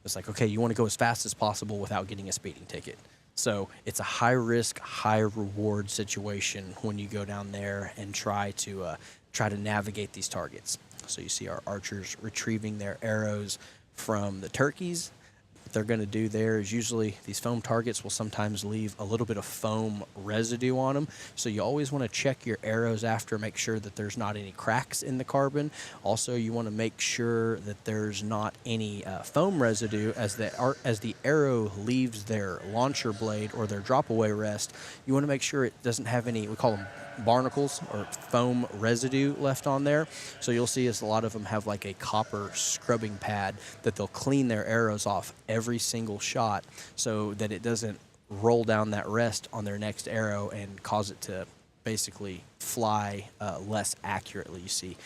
It's like, okay, you want to go as fast as possible without getting a speeding ticket. So it's a high risk, high reward situation when you go down there and try to navigate these targets. So you see our archers retrieving their arrows from the turkeys. What they're going to do there is, usually these foam targets will sometimes leave a little bit of foam residue on them. So you always want to check your arrows after, make sure that there's not any cracks in the carbon. Also, you want to make sure that there's not any foam residue as the arrow leaves their launcher blade or their drop away rest. You want to make sure it doesn't have any, we call them barnacles or foam residue left on there. So you'll see a lot of them have like a copper scrubbing pad that they'll clean their arrows off every single shot so that it doesn't roll down that rest on their next arrow and cause it to basically fly less accurately. You see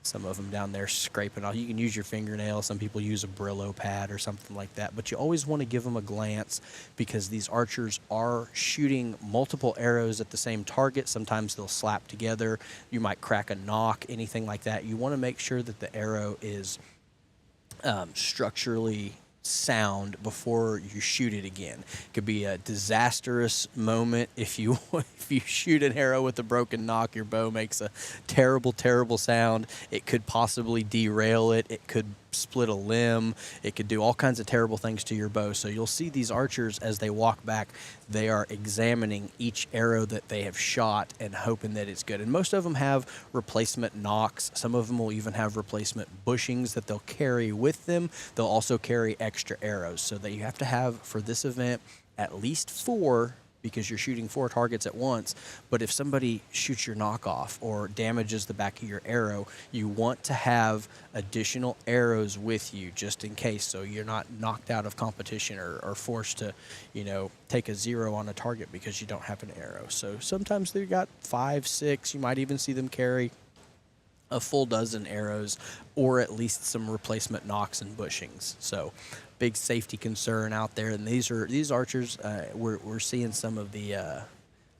some of them down there scraping off. You can use your fingernail. Some people use a Brillo pad or something like that. But you always want to give them a glance, because these archers are shooting multiple arrows at the same target. Sometimes they'll slap together. You might crack a knock, anything like that. You want to make sure that the arrow is structurally sound before you shoot it again. It could be a disastrous moment if you shoot an arrow with a broken knock. Your bow makes a terrible sound. It could possibly derail it. It could split a limb. It could do all kinds of terrible things to your bow. So you'll see these archers, as they walk back, they are examining each arrow that they have shot and hoping that it's good. And most of them have replacement nocks. Some of them will even have replacement bushings that they'll carry with them. They'll also carry extra arrows. So that you have to have, for this event, at least 4, because you're shooting 4 targets at once. But if somebody shoots your knockoff or damages the back of your arrow, you want to have additional arrows with you just in case, so you're not knocked out of competition or forced to, take a 0 on a target because you don't have an arrow. So sometimes they've got 5, 6. You might even see them carry a full dozen arrows, or at least some replacement nocks and bushings. So big safety concern out there. And these archers, we're seeing some of the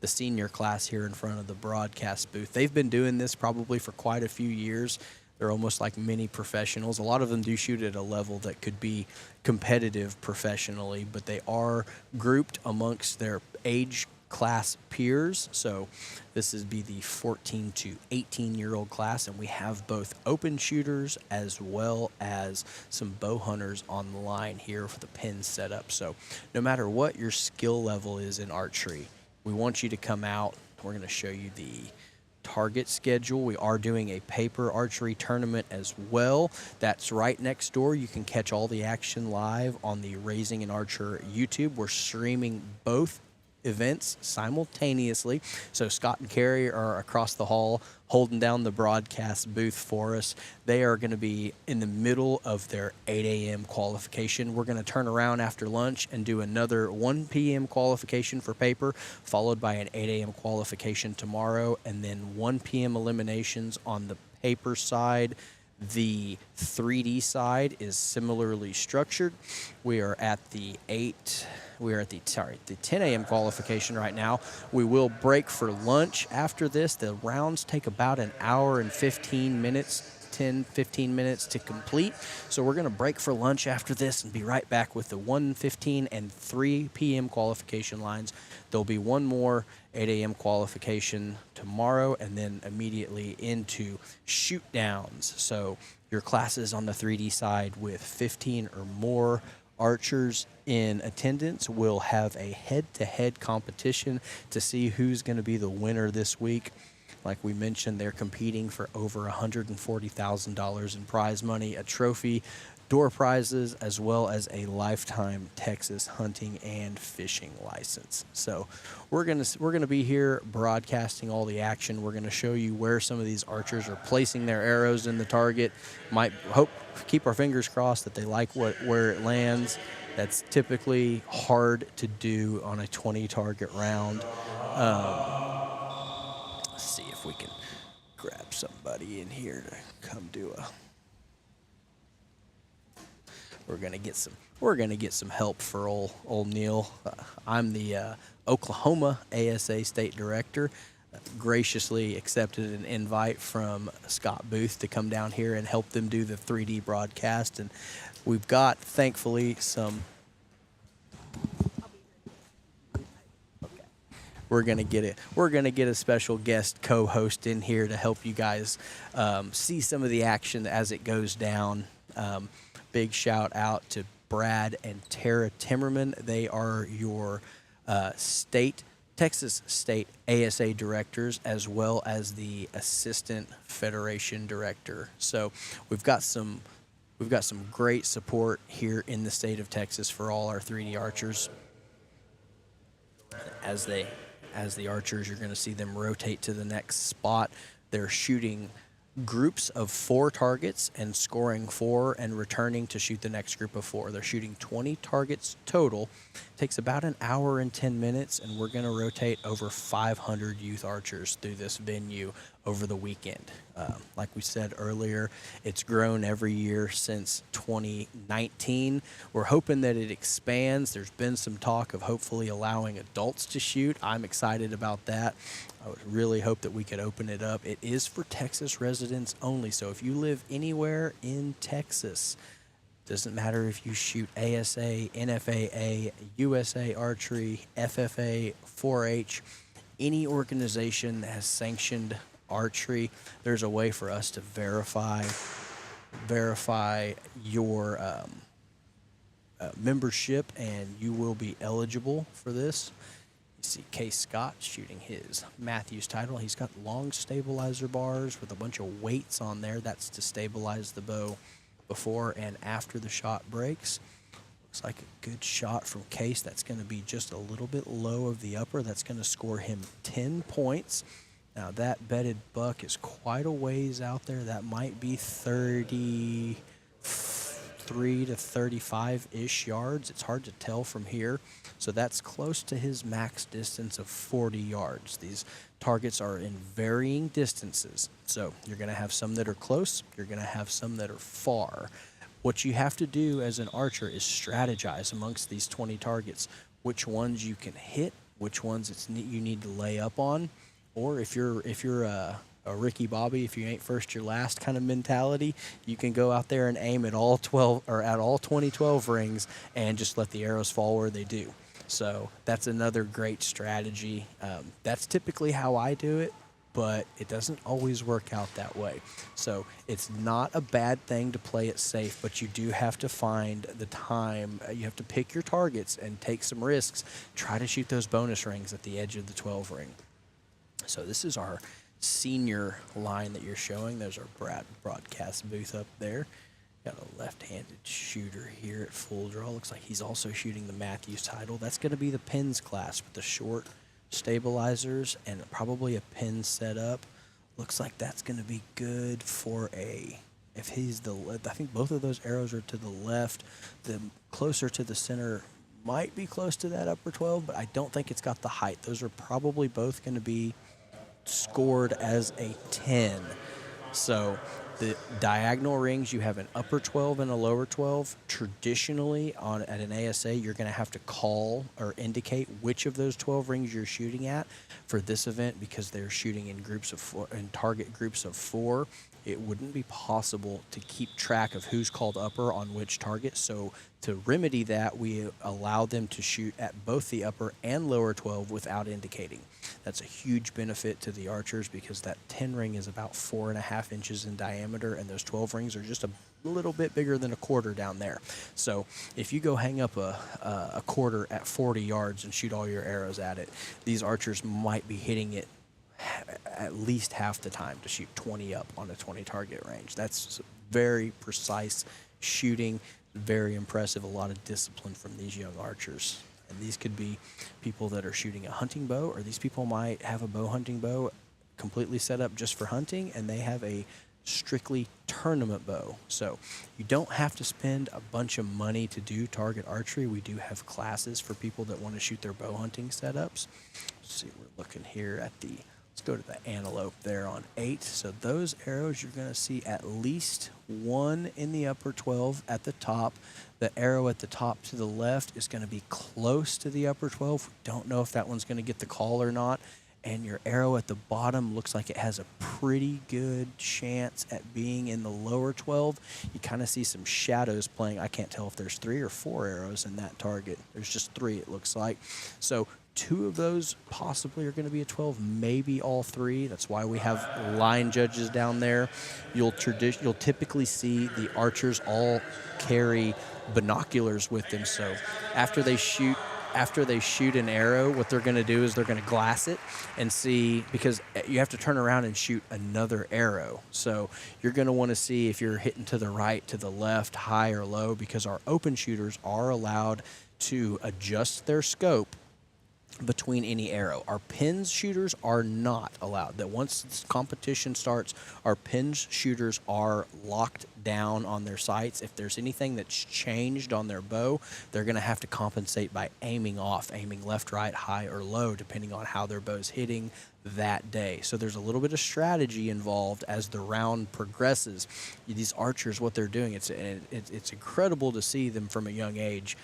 senior class here in front of the broadcast booth. They've been doing this probably for quite a few years. They're almost like mini professionals. A lot of them do shoot at a level that could be competitive professionally, but they are grouped amongst their age class peers. So this is be the 14 to 18-year-old class, and we have both open shooters as well as some bow hunters on the line here for the pin setup. So no matter what your skill level is in archery, we want you to come out. We're going to show you the target schedule. We are doing a paper archery tournament as well. That's right next door. You can catch all the action live on the Raising an Archer YouTube. We're streaming both events simultaneously. So Scott and Carrie are across the hall holding down the broadcast booth for us. They are going to be in the middle of their 8 a.m. qualification. We're going to turn around after lunch and do another 1 p.m. qualification for paper, followed by an 8 a.m. qualification tomorrow, and then 1 p.m. eliminations on the paper side. The 3D side is similarly structured. We are at the 10 a.m. qualification right now. We will break for lunch after this. The rounds take about an hour and 15 minutes, 10-15 minutes to complete. So we're going to break for lunch after this and be right back with the 1:15 and 3 p.m. qualification lines. There'll be one more 8 a.m. qualification tomorrow, and then immediately into shoot downs. So your classes on the 3D side with 15 or more archers in attendance will have a head-to-head competition to see who's going to be the winner this week. Like we mentioned, they're competing for over $140,000 in prize money, a trophy door prizes, as well as a lifetime Texas hunting and fishing license. So we're gonna be here broadcasting all the action. We're gonna show you where some of these archers are placing their arrows in the target. Might keep our fingers crossed that they like where it lands. That's typically hard to do on a 20 target round. Let's see if we can grab somebody in here to come do a. We're gonna get some help for old Neil. I'm the Oklahoma ASA State Director. Graciously accepted an invite from Scott Booth to come down here and help them do the 3D broadcast, and we've got, thankfully, some. We're gonna get a special guest co-host in here to help you guys see some of the action as it goes down. Big shout out to Brad and Tara Timmerman. They are your Texas State ASA directors, as well as the Assistant Federation Director. So we've got some great support here in the state of Texas for all our 3D archers. As the archers, you're going to see them rotate to the next spot. They're shooting groups of 4 targets and scoring 4 and returning to shoot the next group of 4. They're shooting 20 targets total. Takes about an hour and 10 minutes, and we're going to rotate over 500 youth archers through this venue over the weekend. Like we said earlier, it's grown every year since 2019. We're hoping that it expands. There's been some talk of hopefully allowing adults to shoot. I'm excited about that. I would really hope that we could open it up. It is for Texas residents only, so if you live anywhere in Texas, doesn't matter if you shoot ASA, NFAA, USA Archery, FFA, 4-H, any organization that has sanctioned archery, there's a way for us to verify your membership, and you will be eligible for this. You see Case Scott shooting his Matthews title. He's got long stabilizer bars with a bunch of weights on there. That's to stabilize the bow before and after the shot breaks. Looks like a good shot from Case. That's going to be just a little bit low of the upper. That's going to score him 10 points. Now that bedded buck is quite a ways out there. That might be 33 to 35-ish yards. It's hard to tell from here. So that's close to his max distance of 40 yards. These targets are in varying distances. So you're going to have some that are close. You're going to have some that are far. What you have to do as an archer is strategize amongst these 20 targets, which ones you can hit, which ones you need to lay up on. Or if you're a Ricky Bobby, if you ain't first, you're last kind of mentality, you can go out there and aim at all 12 or at all 20 12 rings and just let the arrows fall where they do. So that's another great strategy. That's typically how I do it, but it doesn't always work out that way. So it's not a bad thing to play it safe, but you do have to find the time. You have to pick your targets and take some risks. Try to shoot those bonus rings at the edge of the 12 ring. So this is our senior line that you're showing. There's our broadcast booth up there. Got a left-handed shooter here at full draw. Looks like he's also shooting the Matthews title. That's going to be the pins class with the short stabilizers and probably a pin setup. Looks like that's going to be good for if he's I think both of those arrows are to the left. The closer to the center might be close to that upper 12, but I don't think it's got the height. Those are probably both going to be scored as a 10. So the diagonal rings, you have an upper 12 and a lower 12. Traditionally, at an ASA, you're going to have to call or indicate which of those 12 rings you're shooting at. For this event, because they're shooting in groups of 4, in target groups of 4, it wouldn't be possible to keep track of who's called upper on which target. So to remedy that, we allow them to shoot at both the upper and lower 12 without indicating. That's a huge benefit to the archers because that 10 ring is about 4.5 inches in diameter, and those 12 rings are just a little bit bigger than a quarter down there. So if you go hang up a quarter at 40 yards and shoot all your arrows at it, these archers might be hitting it at least half the time to shoot 20 up on a 20 target range. That's very precise shooting. Very impressive. A lot of discipline from these young archers. And these could be people that are shooting a hunting bow, or these people might have a bow hunting bow completely set up just for hunting, and they have a strictly tournament bow. So you don't have to spend a bunch of money to do target archery. We do have classes for people that want to shoot their bow hunting setups. Let's see, we're looking here at the, let's go to the antelope there on 8. So those arrows, you're going to see at least one in the upper 12 at the top. The arrow at the top to the left is going to be close to the upper 12. We don't know if that one's going to get the call or not. And your arrow at the bottom looks like it has a pretty good chance at being in the lower 12. You kind of see some shadows playing. I can't tell if there's 3 or 4 arrows in that target. There's just 3, it looks like. So 2 of those possibly are going to be a 12, maybe all 3. That's why we have line judges down there. You'll typically see the archers all carry binoculars with them. So after they shoot an arrow, what they're going to do is they're going to glass it and see, because you have to turn around and shoot another arrow. So you're going to want to see if you're hitting to the right, to the left, high or low, because our open shooters are allowed to adjust their scope between any arrow. Our pins shooters are not allowed. That once this competition starts, our pins shooters are locked down on their sights. If there's anything that's changed on their bow, they're going to have to compensate by aiming off, aiming left, right, high, or low, depending on how their bow's hitting that day. So there's a little bit of strategy involved as the round progresses. These archers, what they're doing, it's incredible to see them from a young age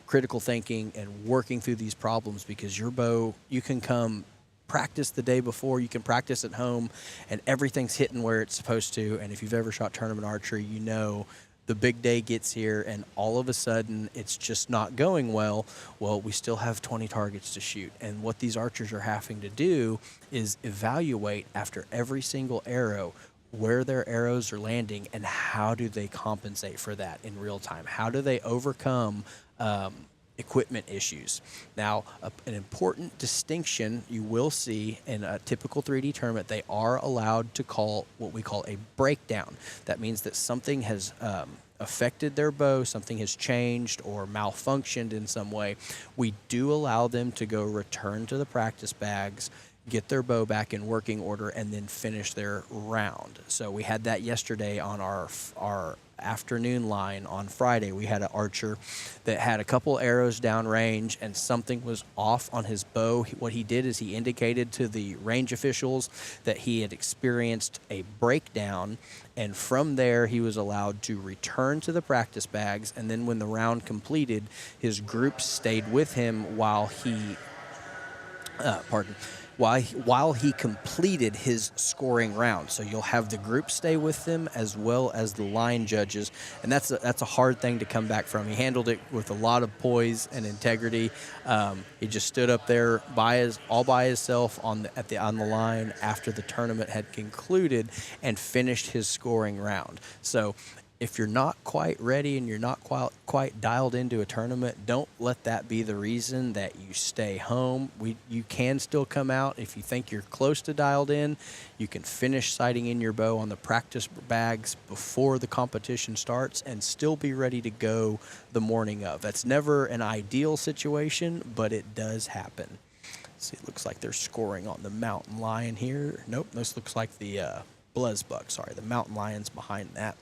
critical thinking and working through these problems, because your bow, you can come practice the day before, you can practice at home, and everything's hitting where it's supposed to. And if you've ever shot tournament archery, you know the big day gets here and all of a sudden it's just not going well. Well, we still have 20 targets to shoot. And what these archers are having to do is evaluate after every single arrow where their arrows are landing and how do they compensate for that in real time. How do they overcome equipment issues? Now, an important distinction you will see in a typical 3D tournament, they are allowed to call what we call a breakdown. That means that something has affected their bow, something has changed or malfunctioned in some way. We do allow them to go return to the practice bags, get their bow back in working order, and then finish their round. So we had that yesterday on our afternoon line. On Friday, we had an archer that had a couple arrows downrange and something was off on his bow. What he did is he indicated to the range officials that he had experienced a breakdown, and from there he was allowed to return to the practice bags. And then when the round completed, his group stayed with him while he while he completed his scoring round. So you'll have the group stay with them as well as the line judges, and that's a hard thing to come back from. He handled it with a lot of poise and integrity. He just stood up there all by himself on the line after the tournament had concluded and finished his scoring round. So if you're not quite ready and you're not quite dialed into a tournament, don't let that be the reason that you stay home. You can still come out. If you think you're close to dialed in, you can finish sighting in your bow on the practice bags before the competition starts and still be ready to go the morning of. That's never an ideal situation, but it does happen. See, it looks like they're scoring on the mountain lion here. Nope, this looks like the Blesbuck. Sorry, the mountain lion's behind that.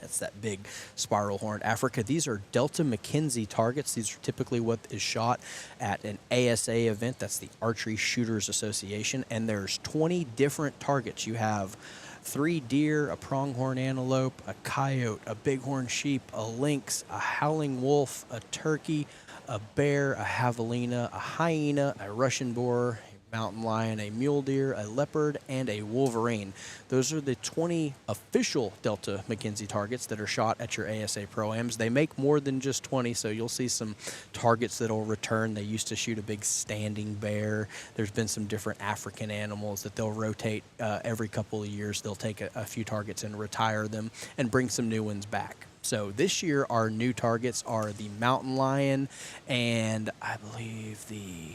That's that big spiral horned Africa. These are Delta McKenzie targets. These are typically what is shot at an ASA event. That's the Archery Shooters Association. And there's 20 different targets. You have 3 deer, a pronghorn antelope, a coyote, a bighorn sheep, a lynx, a howling wolf, a turkey, a bear, a javelina, a hyena, a Russian boar, mountain lion, a mule deer, a leopard, and a wolverine. Those are the 20 official Delta McKenzie targets that are shot at your ASA Pro-Ams. They make more than just 20, so you'll see some targets that will return. They used to shoot a big standing bear. There's been some different African animals that they'll rotate every couple of years. They'll take a few targets and retire them and bring some new ones back. So this year, our new targets are the mountain lion and I believe the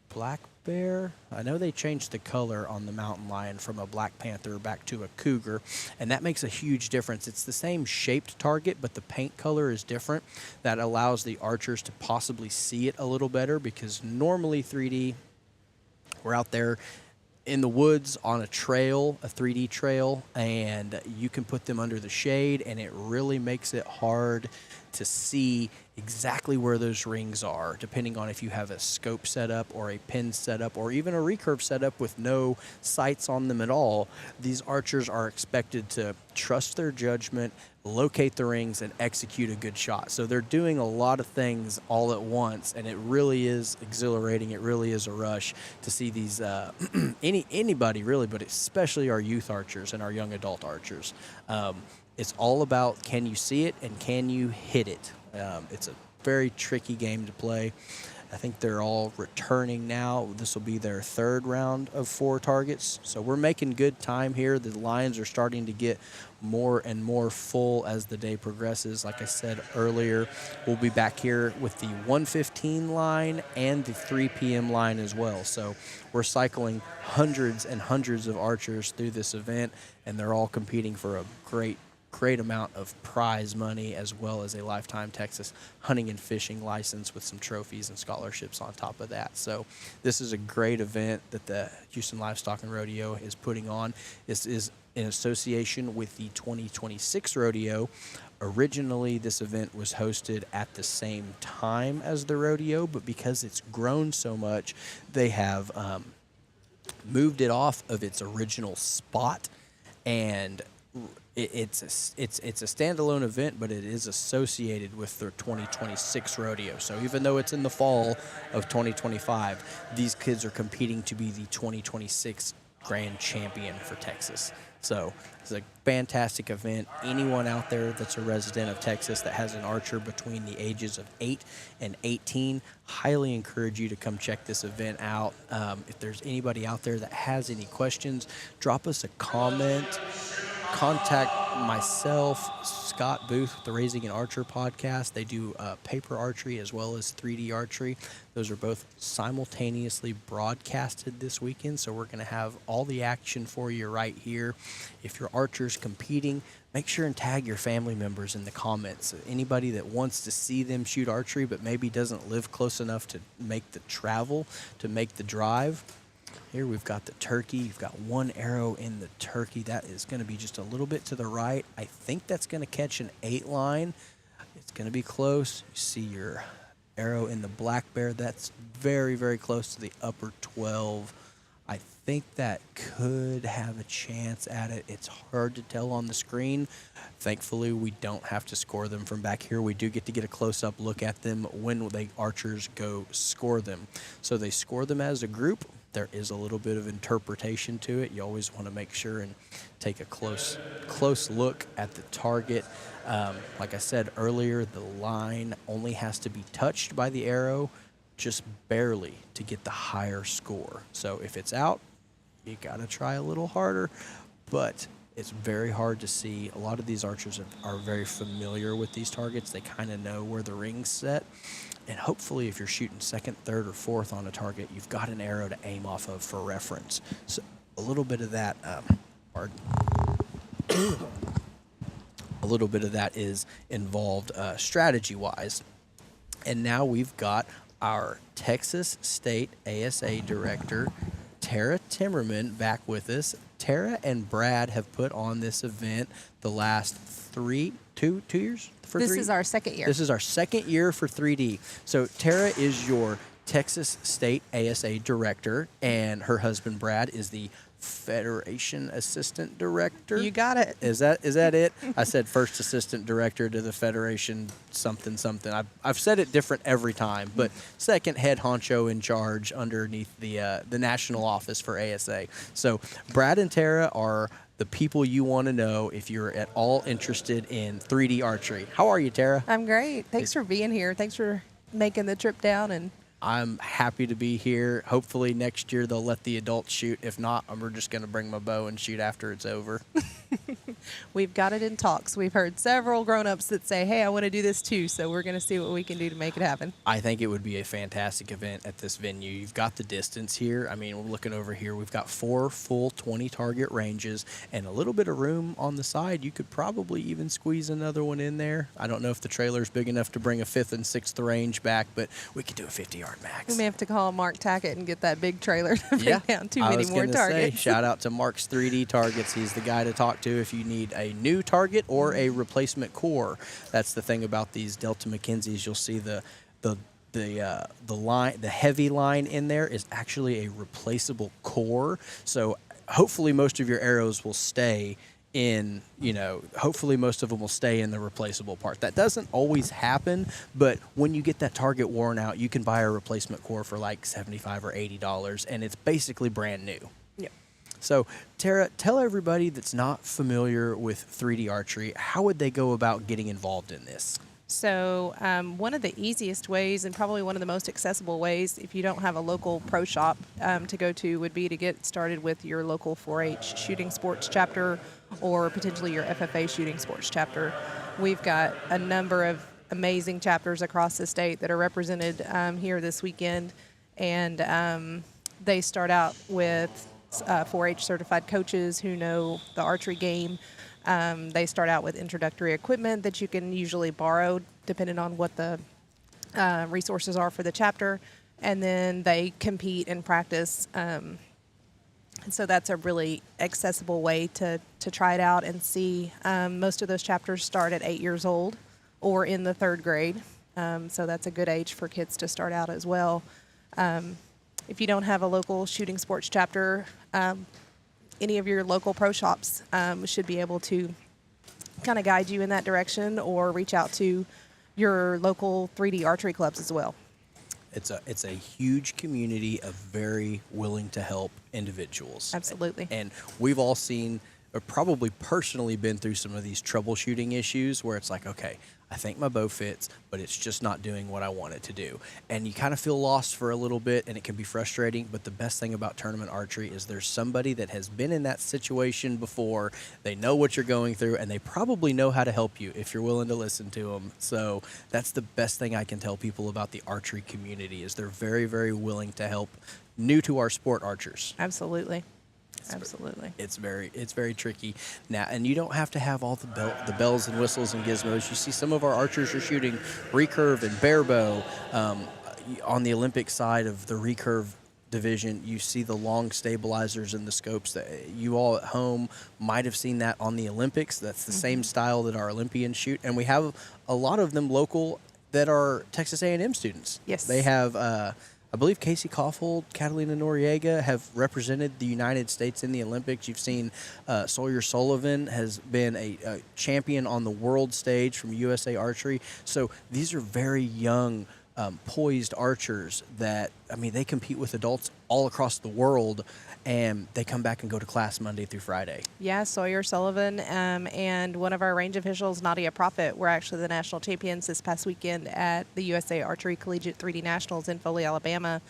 black bear. I know they changed the color on the mountain lion from a black panther back to a cougar, and that makes a huge difference. It's the same shaped target, but the paint color is different. That allows the archers to possibly see it a little better, because normally 3D, we're out there in the woods on a trail, a 3D trail, and you can put them under the shade, and it really makes it hard to see exactly where those rings are, depending on if you have a scope setup or a pin setup or even a recurve setup with no sights on them at all. These archers are expected to trust their judgment, locate the rings, and execute a good shot. So they're doing a lot of things all at once, and it really is exhilarating. It really is a rush to see these anybody really, but especially our youth archers and our young adult archers. It's all about, can you see it and can you hit it? It's a very tricky game to play. I think they're all returning now. This will be their third round of 4 targets. So we're making good time here. The lines are starting to get more and more full as the day progresses. Like I said earlier, we'll be back here with the 1:15 line and the 3 p.m. line as well. So we're cycling hundreds and hundreds of archers through this event, and they're all competing for a great amount of prize money, as well as a lifetime Texas hunting and fishing license with some trophies and scholarships on top of that. So this is a great event that the Houston Livestock and Rodeo is putting on. This is in association with the 2026 rodeo. Originally, this event was hosted at the same time as the rodeo, but because it's grown so much, they have moved it off of its original spot, and it's a standalone event, but it is associated with the 2026 rodeo. So even though it's in the fall of 2025, these kids are competing to be the 2026 grand champion for Texas. So it's a fantastic event. Anyone out there that's a resident of Texas that has an archer between the ages of 8 and 18, highly encourage you to come check this event out. If there's anybody out there that has any questions, drop us a comment. Contact myself, Scott Booth, with the Raising an Archer podcast. They do paper archery as well as 3D archery. Those are both simultaneously broadcasted this weekend, so we're going to have all the action for you right here. If your archer's competing, make sure and tag your family members in the comments. Anybody that wants to see them shoot archery but maybe doesn't live close enough to make the travel, to make the drive. Here we've got the turkey. You've got one arrow in the turkey. That is going to be just a little bit to the right. I think that's going to catch an 8 line. It's going to be close. You see your arrow in the black bear. That's very, very close to the upper 12. I think that could have a chance at it. It's hard to tell on the screen. Thankfully, we don't have to score them from back here. We do get to get a close-up look at them when the archers go score them. So they score them as a group. There is a little bit of interpretation to it. You always want to make sure and take a close look at the target. Like I said earlier, the line only has to be touched by the arrow just barely to get the higher score. So if it's out, you got to try a little harder, but it's very hard to see. A lot of these archers are very familiar with these targets. They kind of know where the ring's set. And hopefully if you're shooting second, third, or fourth on a target, you've got an arrow to aim off of for reference. So a little bit of that, a little bit of that is involved strategy-wise. And now we've got our Texas State ASA Director, Tara Timmerman, back with us. Tara and Brad have put on this event the last two years? This is our second year. This is our second year for 3D. So Tara is your Texas State ASA Director, and her husband Brad is the Federation Assistant Director. You got it. Is that it? I said first Assistant Director to the Federation something. I've said it different every time, but second head honcho in charge underneath the national office for ASA. So Brad and Tara are the people you want to know if you're at all interested in 3D archery. How are you, Tara? I'm great. Thanks for being here. Thanks for making the trip down. And I'm happy to be here. Hopefully next year they'll let the adults shoot. If not, we're just going to bring my bow and shoot after it's over. We've got it in talks. We've heard several grown-ups that say, hey, I want to do this too, so we're going to see what we can do to make it happen. I think it would be a fantastic event at this venue. You've got the distance here. I mean, we're looking over here. We've got 4 full 20-target ranges and a little bit of room on the side. You could probably even squeeze another one in there. I don't know if the trailer's big enough to bring a 5th and 6th range back, but we could do a 50-yard max. We may have to call Mark Tackett and get that big trailer to bring down too many more targets. Shout out to Mark's 3D Targets. He's the guy to talk to if you need a new target or a replacement core. That's the thing about these Delta McKenzies. You'll see the line, the heavy line in there is actually a replaceable core. So hopefully most of your arrows will stay in, hopefully most of them will stay in the replaceable part. That doesn't always happen, but when you get that target worn out, you can buy a replacement core for like $75 or $80, and it's basically brand new. Yep. So, Tara, tell everybody that's not familiar with 3D archery, how would they go about getting involved in this? So one of the easiest ways, and probably one of the most accessible ways, if you don't have a local pro shop to go to, would be to get started with your local 4-H shooting sports chapter or potentially your FFA shooting sports chapter. We've got a number of amazing chapters across the state that are represented here this weekend, and they start out with 4-H certified coaches who know the archery game. They start out with introductory equipment that you can usually borrow depending on what the resources are for the chapter, and then they compete and practice. And so that's a really accessible way to try it out and see. Most of those chapters start at 8 years old or in the 3rd grade, so that's a good age for kids to start out as well. If you don't have a local shooting sports chapter, any of your local pro shops should be able to kind of guide you in that direction, or reach out to your local 3D archery clubs as well. It's a huge community of very willing to help individuals. Absolutely. And we've all seen, or probably personally been through some of these troubleshooting issues where it's like, okay, I think my bow fits, but it's just not doing what I want it to do. And you kind of feel lost for a little bit, and it can be frustrating, but the best thing about tournament archery is there's somebody that has been in that situation before. They know what you're going through, and they probably know how to help you if you're willing to listen to them. So that's the best thing I can tell people about the archery community is they're very, very willing to help new to our sport archers. Absolutely. Absolutely. It's very tricky now, and you don't have to have all the bells and whistles and gizmos. You see some of our archers are shooting recurve and bare bow. On the Olympic side of the recurve division, you see the long stabilizers and the scopes that you all at home might have seen that on the Olympics. That's the same style that our Olympians shoot, and we have a lot of them local that are Texas A&M students. Yes. They have I believe Casey Kaufhold, Catalina Noriega have represented the United States in the Olympics. You've seen Sawyer Sullivan has been a champion on the world stage from USA Archery. So these are very young, poised archers that, I mean, they compete with adults all across the world, and they come back and go to class Monday through Friday. Yeah, Sawyer Sullivan and one of our range officials, Nadia Prophet, were actually the national champions this past weekend at the USA Archery Collegiate 3D Nationals in Foley, Alabama,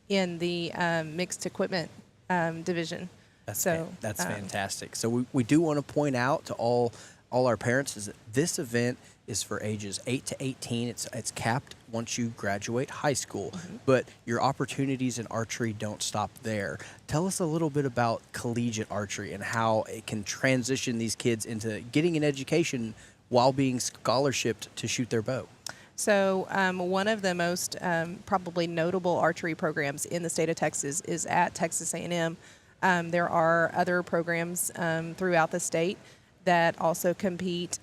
in the mixed equipment division. That's fantastic. So we do want to point out to all our parents is that this event is for ages 8 to 18. It's capped once you graduate high school, but your opportunities in archery don't stop there. Tell us a little bit about collegiate archery and how it can transition these kids into getting an education while being scholarshiped to shoot their bow. So one of the most probably notable archery programs in the state of Texas is at Texas A&M. There are other programs throughout the state that also compete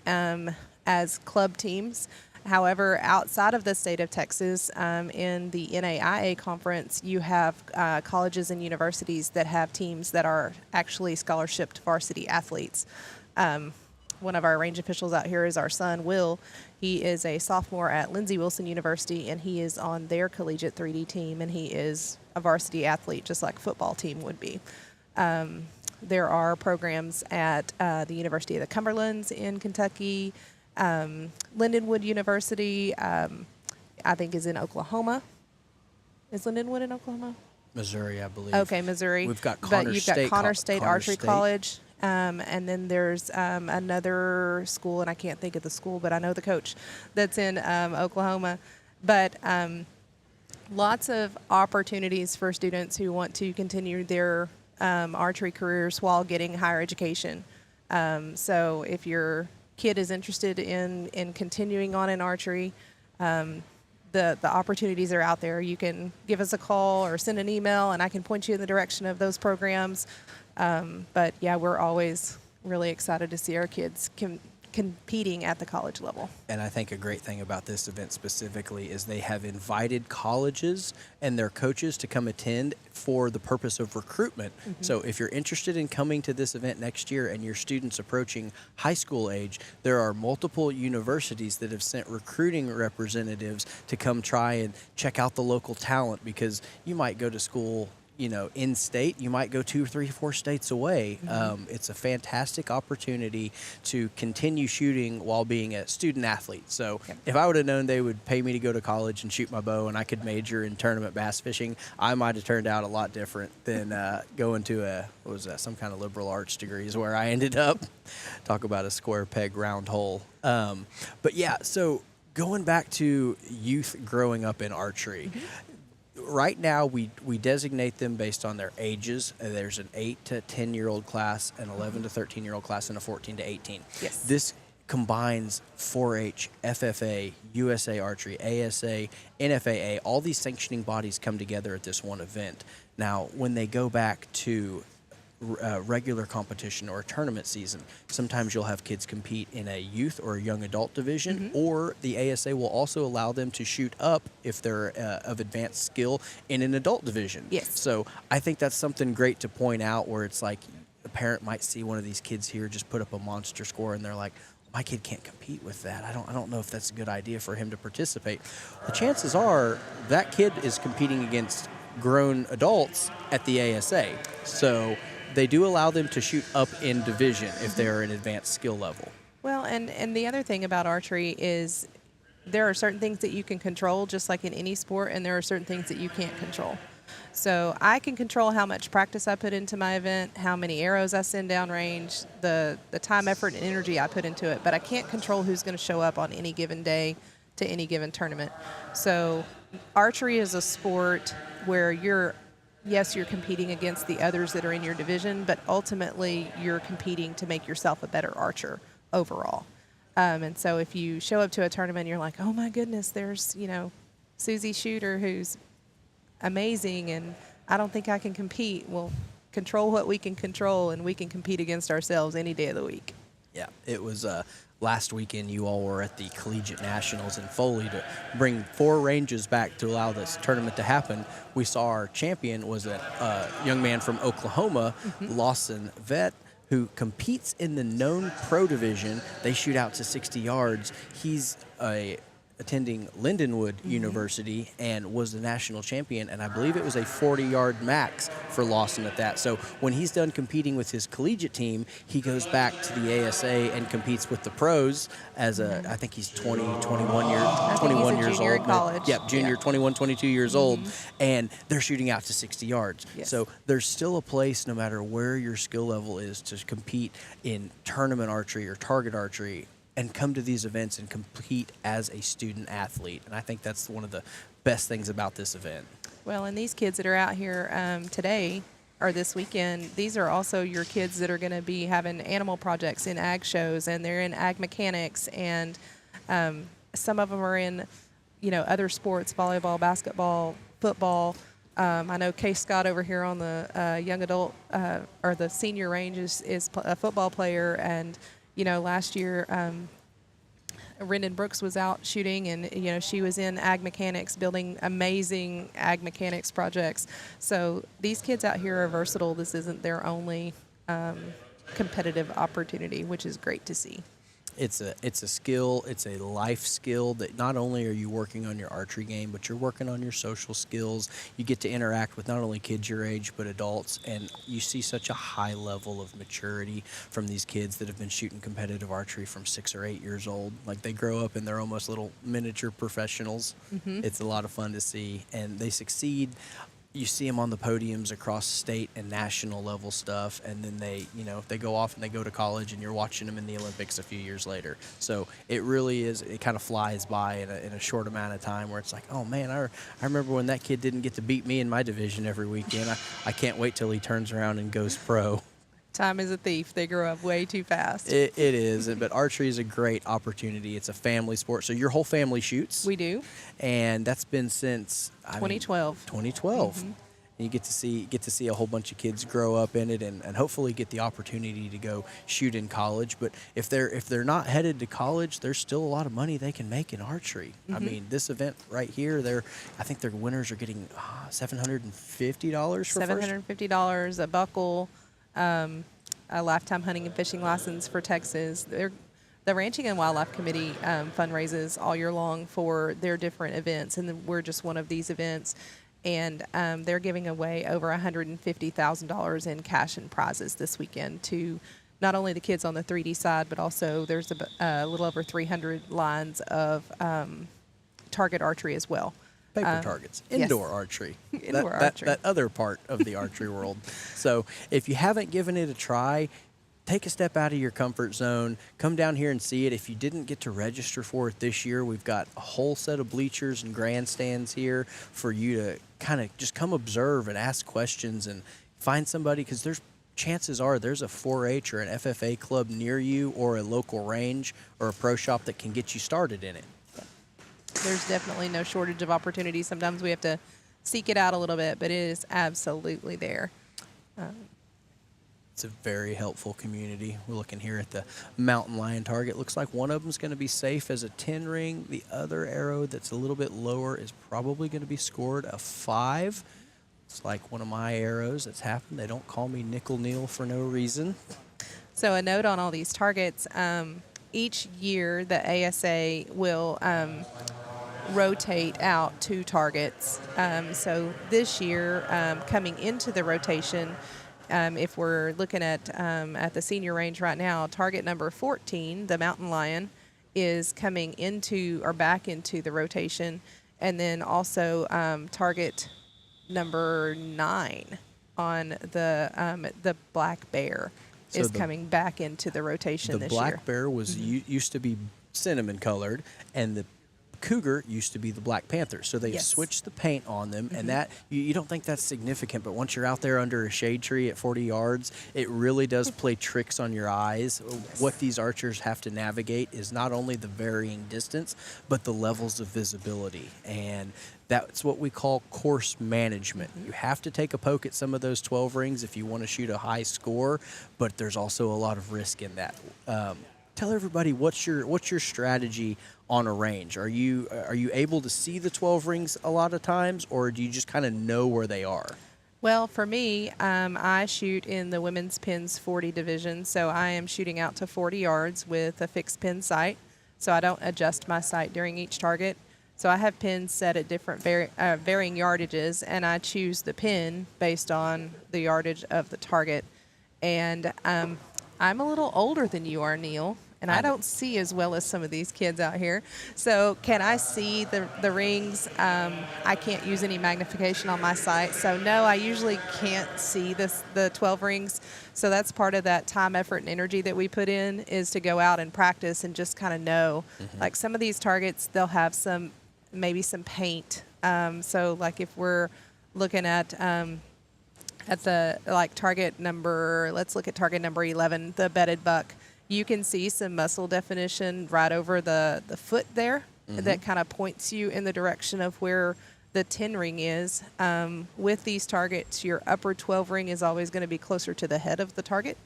as club teams. However, outside of the state of Texas, in the NAIA conference, you have colleges and universities that have teams that are actually scholarshiped varsity athletes. One of our range officials out here is our son, Will. He is a sophomore at Lindsey Wilson University, and he is on their collegiate 3D team, and he is a varsity athlete just like a football team would be. There are programs at the University of the Cumberlands in Kentucky. Lindenwood University, I think, is in Oklahoma. Is Lindenwood in Oklahoma? Missouri, I believe. Okay, Missouri. We've got but Connor you've State. got Connor State Archery College And then there's another school, and I can't think of the school, but I know the coach that's in Oklahoma. But lots of opportunities for students who want to continue their archery careers while getting higher education. So if your kid is interested in continuing on in archery, the opportunities are out there. You can give us a call or send an email, and I can point you in the direction of those programs. But yeah, we're always really excited to see our kids competing at the college level. And I think a great thing about this event specifically is they have invited colleges and their coaches to come attend for the purpose of recruitment. So if you're interested in coming to this event next year and your students approaching high school age, there are multiple universities that have sent recruiting representatives to come try and check out the local talent, because you might go to school, you know, in state, you might go 2, 3, 4 states away. It's a fantastic opportunity to continue shooting while being a student athlete. So if I would have known they would pay me to go to college and shoot my bow and I could major in tournament bass fishing, I might have turned out a lot different than going to some kind of liberal arts degree is where I ended up. Talk about a square peg, round hole. But yeah, so going back to youth growing up in archery, right now, we designate them based on their ages. There's an 8 to 10-year-old class, an 11 to 13-year-old class, and a 14 to 18. Yes. This combines 4-H, FFA, USA Archery, ASA, NFAA. All these sanctioning bodies come together at this one event. Now, when they go back to regular competition or a tournament season, sometimes you'll have kids compete in a youth or a young adult division, or the ASA will also allow them to shoot up if they're of advanced skill in an adult division. Yes. So I think that's something great to point out, where it's like a parent might see one of these kids here just put up a monster score and they're like, my kid can't compete with that. I don't know if that's a good idea for him to participate. The chances are that kid is competing against grown adults at the ASA. So they do allow them to shoot up in division if they're an advanced skill level. Well, and the other thing about archery is there are certain things that you can control, just like in any sport, and there are certain things that you can't control. So I can control how much practice I put into my event, how many arrows I send downrange, the time, effort, and energy I put into it, but I can't control who's going to show up on any given day to any given tournament. So archery is a sport where you're competing against the others that are in your division, but ultimately you're competing to make yourself a better archer overall. And so if you show up to a tournament and you're like, oh my goodness, there's, Susie Shooter who's amazing and I don't think I can compete. Well, control what we can control, and we can compete against ourselves any day of the week. Yeah, it was last weekend you all were at the Collegiate Nationals in Foley to bring 4 ranges back to allow this tournament to happen. We saw our champion was a young man from Oklahoma, Lawson Vett, who competes in the known pro division. They shoot out to 60 yards. He's attending Lindenwood University and was the national champion, and I believe it was a 40-yard max for Lawson at that. So when he's done competing with his collegiate team, he goes back to the ASA and competes with the pros as I think he's 21 years old. In college. Yep, junior, 21, 22 years old, and they're shooting out to 60 yards. Yes. So there's still a place, no matter where your skill level is, to compete in tournament archery or target archery and come to these events and compete as a student athlete. And I think that's one of the best things about this event. Well, and these kids that are out here today or this weekend, these are also your kids that are going to be having animal projects in ag shows, and they're in ag mechanics, and some of them are in, other sports, volleyball, basketball, football. I know Case Scott over here on the young adult or the senior range is a football player, and last year, Rendon Brooks was out shooting, and, she was in ag mechanics, building amazing ag mechanics projects. So these kids out here are versatile. This isn't their only competitive opportunity, which is great to see. It's a skill, it's a life skill that not only are you working on your archery game, but you're working on your social skills. You get to interact with not only kids your age, but adults, and you see such a high level of maturity from these kids that have been shooting competitive archery from 6 or 8 years old. Like, they grow up and they're almost little miniature professionals. It's a lot of fun to see, and they succeed you see them on the podiums across state and national level stuff, and then they go off and they go to college, and you're watching them in the Olympics a few years later. So it really is, it kind of flies by in a short amount of time, where it's like, oh man, I remember when that kid didn't get to beat me in my division every weekend. I can't wait till he turns around and goes pro. Time is a thief. They grow up way too fast. It is, but archery is a great opportunity. It's a family sport, so your whole family shoots. We do. And that's been since 2012. 2012. Mm-hmm. And you get to see a whole bunch of kids grow up in it, and hopefully get the opportunity to go shoot in college. But if they're not headed to college, there's still a lot of money they can make in archery. Mm-hmm. I mean, this event right here, I think their winners are getting $750 for $750 a buckle. A lifetime hunting and fishing license for Texas. The Ranching and Wildlife Committee fundraises all year long for their different events, and we're just one of these events. And they're giving away over $150,000 in cash and prizes this weekend to not only the kids on the 3D side, but also there's a little over 300 lines of target archery as well. Paper targets, indoor archery, archery. That other part of the archery world. So if you haven't given it a try, take a step out of your comfort zone. Come down here and see it. If you didn't get to register for it this year, we've got a whole set of bleachers and grandstands here for you to kind of just come observe and ask questions and find somebody, because chances are there's a 4-H or an FFA club near you, or a local range or a pro shop that can get you started in it. There's definitely no shortage of opportunities. Sometimes we have to seek it out a little bit, but it is absolutely there. It's a very helpful community. We're looking here at the mountain lion target. Looks like one of them is going to be safe as a 10 ring. The other arrow that's a little bit lower is probably going to be scored a 5. It's like one of my arrows that's happened. They don't call me Nickel Neal for no reason. So a note on all these targets. Each year the ASA will rotate out 2 targets. So this year, coming into the rotation, if we're looking at the senior range right now, target number 14, the mountain lion, is coming into or back into the rotation, and then also target number 9 on the black bear is coming back into the rotation this year. The black bear was used to be cinnamon colored, and the cougar used to be the black panther. So they switched the paint on them, and that you don't think that's significant, but once you're out there under a shade tree at 40 yards, it really does play tricks on your eyes. What these archers have to navigate is not only the varying distance, but the levels of visibility, and that's what we call course management. You have to take a poke at some of those 12 rings if you want to shoot a high score, but there's also a lot of risk in that. Tell everybody what's your strategy on a range. Are you able to see the 12 rings a lot of times, or do you just kind of know where they are? Well, for me, I shoot in the women's pins 40 division, so I am shooting out to 40 yards with a fixed pin sight, so I don't adjust my sight during each target. So I have pins set at different varying yardages, and I choose the pin based on the yardage of the target. And I'm a little older than you are, Neil, and I don't see as well as some of these kids out here. So can I see the rings? I can't use any magnification on my sight. So no, I usually can't see the 12 rings. So that's part of that time, effort, and energy that we put in, is to go out and practice and just kind of know. Like some of these targets, they'll have maybe some paint. So like if we're looking at the target number, let's look at target number 11, the bedded buck. You can see some muscle definition right over the foot there that kind of points you in the direction of where the 10 ring is. With these targets, your upper 12 ring is always going to be closer to the head of the target,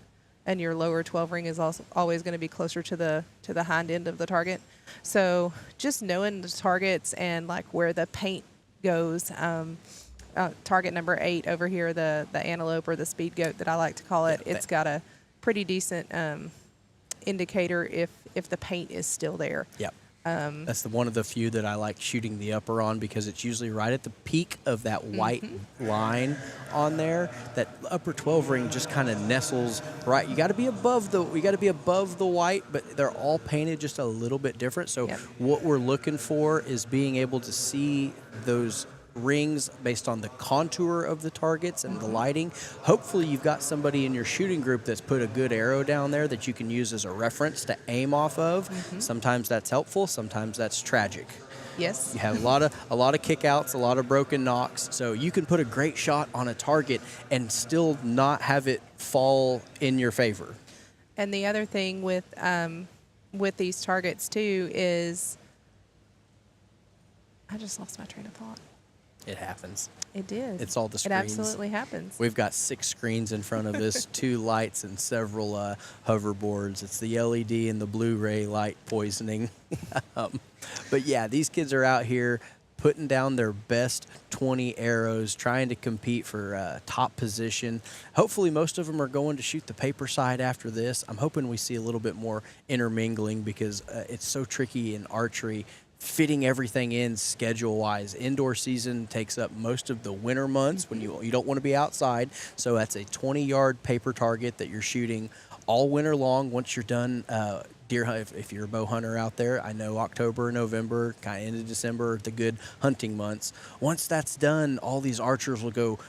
and your lower 12 ring is also always going to be closer to the hind end of the target. So just knowing the targets and like where the paint goes. Target number 8 over here, the antelope or the speed goat that I like to call it, it's got a pretty decent indicator if the paint is still there. Yep. That's one of the few that I like shooting the upper on, because it's usually right at the peak of that white line on there. That upper 12 ring just kind of nestles right. You got to be above the white, but they're all painted just a little bit different. So what we're looking for is being able to see those rings based on the contour of the targets and the lighting. Hopefully you've got somebody in your shooting group that's put a good arrow down there that you can use as a reference to aim off of. Sometimes that's helpful, sometimes that's tragic. Yes. You have a lot of kickouts, a lot of broken knocks, so you can put a great shot on a target and still not have it fall in your favor. And the other thing with these targets too is, I just lost my train of thought. It happens. It did. It's all the It screens. absolutely happens. We've got 6 screens in front of us, 2 lights, and several hoverboards. It's the LED and the Blu-ray light poisoning. But yeah, these kids are out here putting down their best 20 arrows, trying to compete for top position. Hopefully most of them are going to shoot the paper side after this. I'm hoping we see a little bit more intermingling because it's so tricky in archery fitting everything in schedule-wise. Indoor season takes up most of the winter months when you don't want to be outside, so that's a 20-yard paper target that you're shooting all winter long. Once you're done deer hunt, if you're a bow hunter out there, I know October, November, kind of into December are the good hunting months. Once that's done, all these archers will go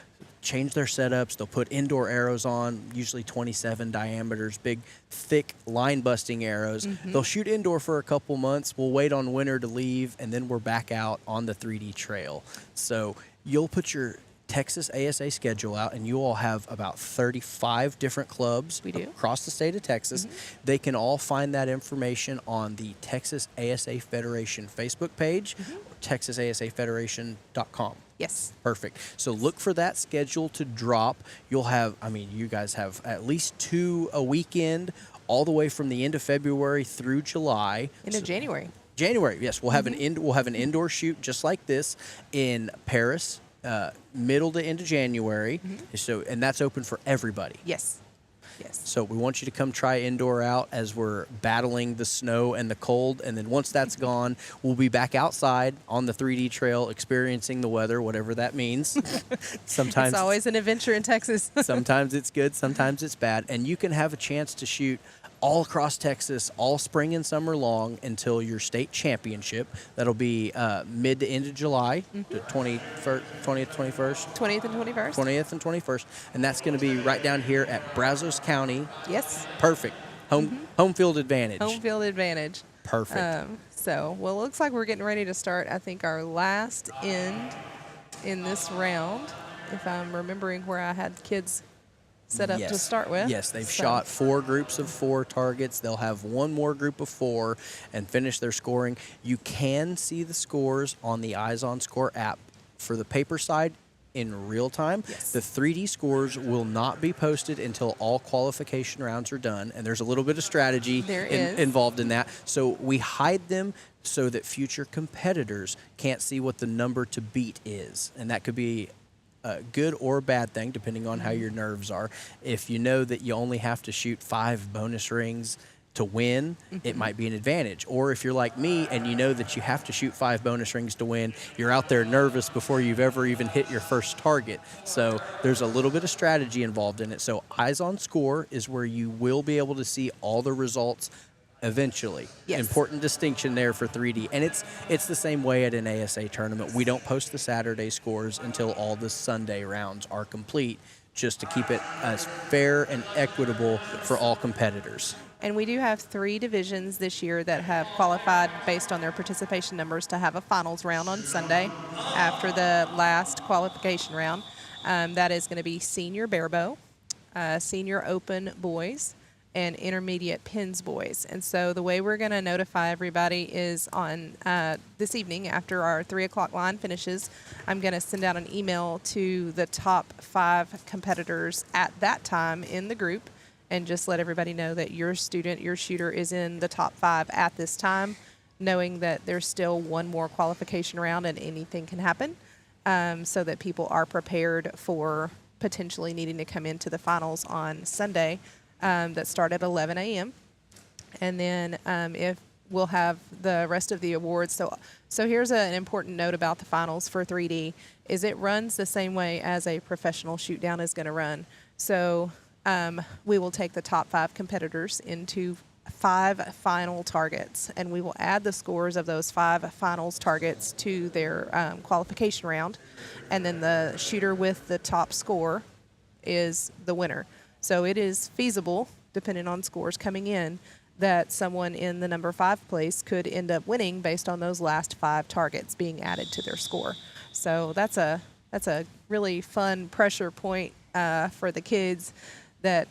change their setups. They'll put indoor arrows on, usually 27 diameters, big, thick, line-busting arrows. They'll shoot indoor for a couple months. We'll wait on winter to leave, and then we're back out on the 3D trail. So you'll put your Texas ASA schedule out, and you all have about 35 different clubs across the state of Texas. They can all find that information on the Texas ASA Federation Facebook page, texasasafederation.com. Yes. Perfect. So look for that schedule to drop. You'll have, I mean, you guys have at least 2 a weekend, all the way from the end of February through July. Into January. January, yes. We'll have an indoor shoot just like this in Paris, middle to end of January. So, and that's open for everybody. Yes. Yes. So we want you to come try indoor out as we're battling the snow and the cold. And then once that's gone, we'll be back outside on the 3D trail experiencing the weather, whatever that means. Sometimes it's always an adventure in Texas. sometimes it's good, sometimes it's bad. And you can have a chance to shoot all across Texas, all spring and summer long until your state championship. That'll be mid to end of July, the 20th, 21st. 20th and 21st. 20th and 21st. And that's going to be right down here at Brazos County. Yes. Perfect. Home field advantage. Home field advantage. Perfect. So, well, it looks like we're getting ready to start, I think, our last end in this round, if I'm remembering where I had kids set up to start with. Yes, they've shot 4 groups of 4 targets. They'll have one more group of 4 and finish their scoring. You can see the scores on the Eyes on Score app for the paper side in real time. Yes. The 3D scores will not be posted until all qualification rounds are done, and there's a little bit of strategy involved in that. So we hide them so that future competitors can't see what the number to beat is, and that could be a good or a bad thing, depending on how your nerves are. If you know that you only have to shoot 5 bonus rings to win, it might be an advantage. Or if you're like me and you know that you have to shoot 5 bonus rings to win, you're out there nervous before you've ever even hit your first target. So there's a little bit of strategy involved in it. So Eyes on Score is where you will be able to see all the results eventually. Yes. Important distinction there for 3D. And it's the same way at an ASA tournament. We don't post the Saturday scores until all the Sunday rounds are complete, just to keep it as fair and equitable for all competitors. And we do have 3 divisions this year that have qualified based on their participation numbers to have a finals round on Sunday after the last qualification round. That is going to be senior barebow, senior open boys, and intermediate pins boys. And so the way we're going to notify everybody is on this evening after our 3 o'clock line finishes. I'm going to send out an email to the top 5 competitors at that time in the group and just let everybody know that your shooter is in the top 5 at this time, knowing that there's still one more qualification round and anything can happen, so that people are prepared for potentially needing to come into the finals on Sunday. That start at 11 a.m. And then if we'll have the rest of the awards. So here's an important note about the finals for 3D is it runs the same way as a professional shoot down is going to run. So we will take the top 5 competitors into 5 final targets, and we will add the scores of those 5 finals targets to their qualification round, and then the shooter with the top score is the winner. So it is feasible, depending on scores coming in, that someone in the number 5 place could end up winning based on those last 5 targets being added to their score. So that's a really fun pressure point for the kids that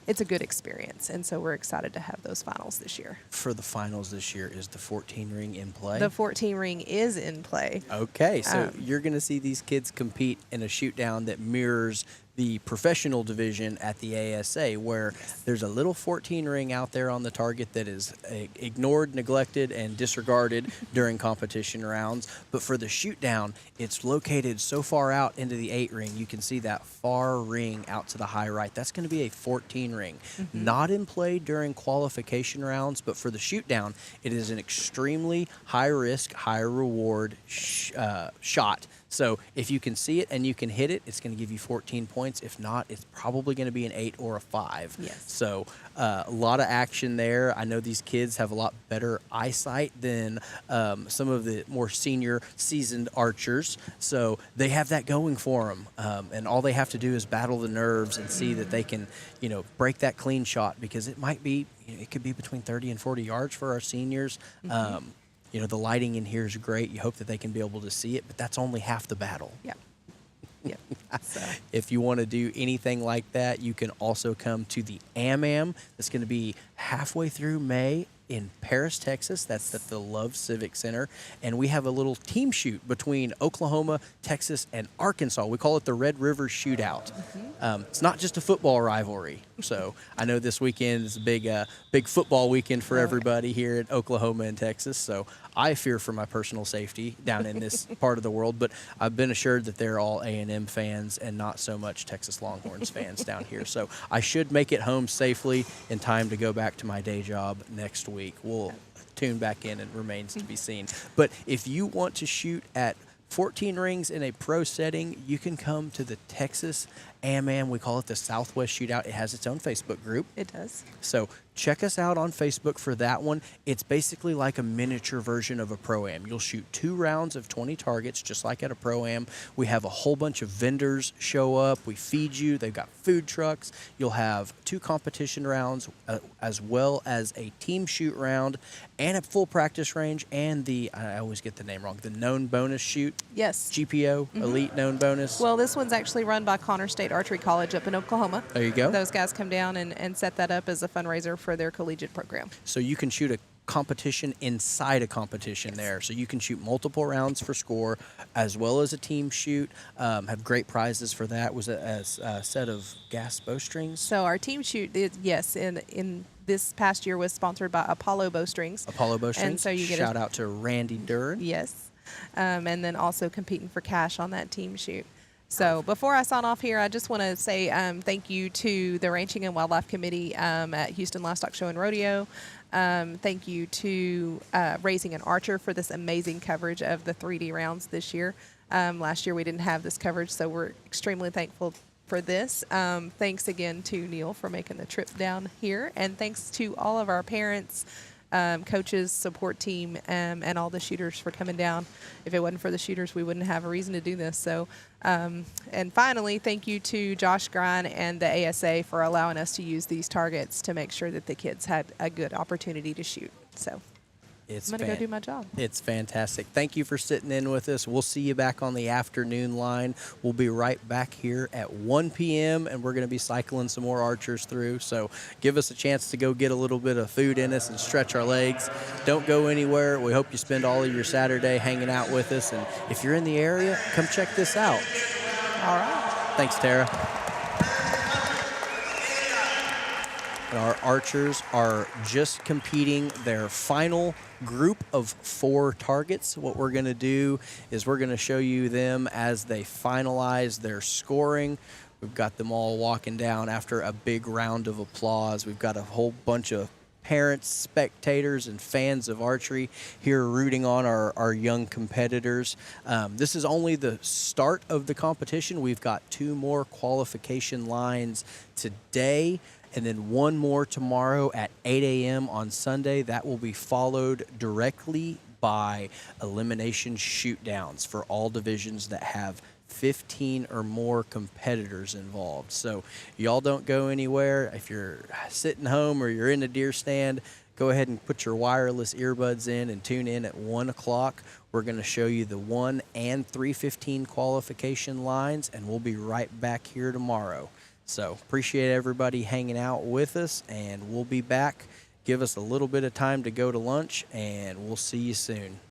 it's a good experience, and so we're excited to have those finals this year. For the finals this year, is the 14 ring in play? The 14 ring is in play. Okay, so you're going to see these kids compete in a shoot down that mirrors the professional division at the ASA, where there's a little 14 ring out there on the target that is ignored, neglected, and disregarded during competition rounds. But for the shoot down, it's located so far out into the 8 ring, you can see that far ring out to the high right. That's going to be a 14 ring. Not in play during qualification rounds, but for the shoot down, it is an extremely high risk, high reward shot. So if you can see it and you can hit it, it's going to give you 14 points. If not, it's probably going to be an 8 or a 5. Yes. So a lot of action there. I know these kids have a lot better eyesight than some of the more senior seasoned archers. So they have that going for them. And all they have to do is battle the nerves and see that they can, break that clean shot, because it might be, it could be between 30 and 40 yards for our seniors. The lighting in here is great. You hope that they can be able to see it, but that's only half the battle. Yeah. So. If you want to do anything like that, you can also come to the AMAM. That's going to be halfway through May in Paris, Texas. That's at the Love Civic Center. And we have a little team shoot between Oklahoma, Texas, and Arkansas. We call it the Red River Shootout. It's not just a football rivalry. So I know this weekend is a big football weekend for everybody here in Oklahoma and Texas. So I fear for my personal safety down in this part of the world. But I've been assured that they're all A&M fans and not so much Texas Longhorns fans down here. So I should make it home safely in time to go back to my day job next week. We'll tune back in, and remains to be seen. But if you want to shoot at 14 rings in a pro setting, you can come to the Texas AMAM. We call it the Southwest Shootout. It has its own Facebook group. It does. So check us out on Facebook for that one. It's basically like a miniature version of a Pro-Am. You'll shoot 2 rounds of 20 targets, just like at a Pro-Am. We have a whole bunch of vendors show up. We feed you. They've got food trucks. You'll have 2 competition rounds, as well as a team shoot round, and a full practice range, and I always get the name wrong, the known bonus shoot. Yes. GPO, Elite Known Bonus. Well, this one's actually run by Connor State Archery College up in Oklahoma. There you go. Those guys come down and set that up as a fundraiser for their collegiate program. So you can shoot a competition inside a competition there. So you can shoot multiple rounds for score, as well as a team shoot. Have great prizes for that. Was it a set of gas bowstrings? So our team shoot, in this past year was sponsored by Apollo Bowstrings. Apollo Bowstrings. And so you get shout out to Randy Duran. Yes. And then also competing for cash on that team shoot. So before I sign off here, I just want to say thank you to the Ranching and Wildlife Committee at Houston Livestock Show and Rodeo. Thank you to Raising an Archer for this amazing coverage of the 3D rounds this year. Last year we didn't have this coverage, so we're extremely thankful for this. Thanks again to Neil for making the trip down here, and thanks to all of our parents, coaches, support team, and all the shooters for coming down. If it wasn't for the shooters, we wouldn't have a reason to do this. So, and finally, thank you to Josh Grine and the ASA for allowing us to use these targets to make sure that the kids had a good opportunity to shoot. So I'm going to go do my job. It's fantastic. Thank you for sitting in with us. We'll see you back on the afternoon line. We'll be right back here at 1 p.m., and we're going to be cycling some more archers through. So give us a chance to go get a little bit of food in us and stretch our legs. Don't go anywhere. We hope you spend all of your Saturday hanging out with us. And if you're in the area, come check this out. All right. Thanks, Tara. And our archers are just competing their final group of 4 targets. What we're going to do is we're going to show you them as they finalize their scoring. We've got them all walking down after a big round of applause. We've got a whole bunch of parents, spectators, and fans of archery here rooting on our young competitors. This is only the start of the competition. We've got 2 more qualification lines today, and then one more tomorrow at 8 a.m. on Sunday. That will be followed directly by elimination shootdowns for all divisions that have 15 or more competitors involved. So y'all don't go anywhere. If you're sitting home or you're in a deer stand, go ahead and put your wireless earbuds in and tune in at 1 o'clock. We're going to show you the 1 and 315 qualification lines, and we'll be right back here tomorrow. So appreciate everybody hanging out with us, and we'll be back. Give us a little bit of time to go to lunch, and we'll see you soon.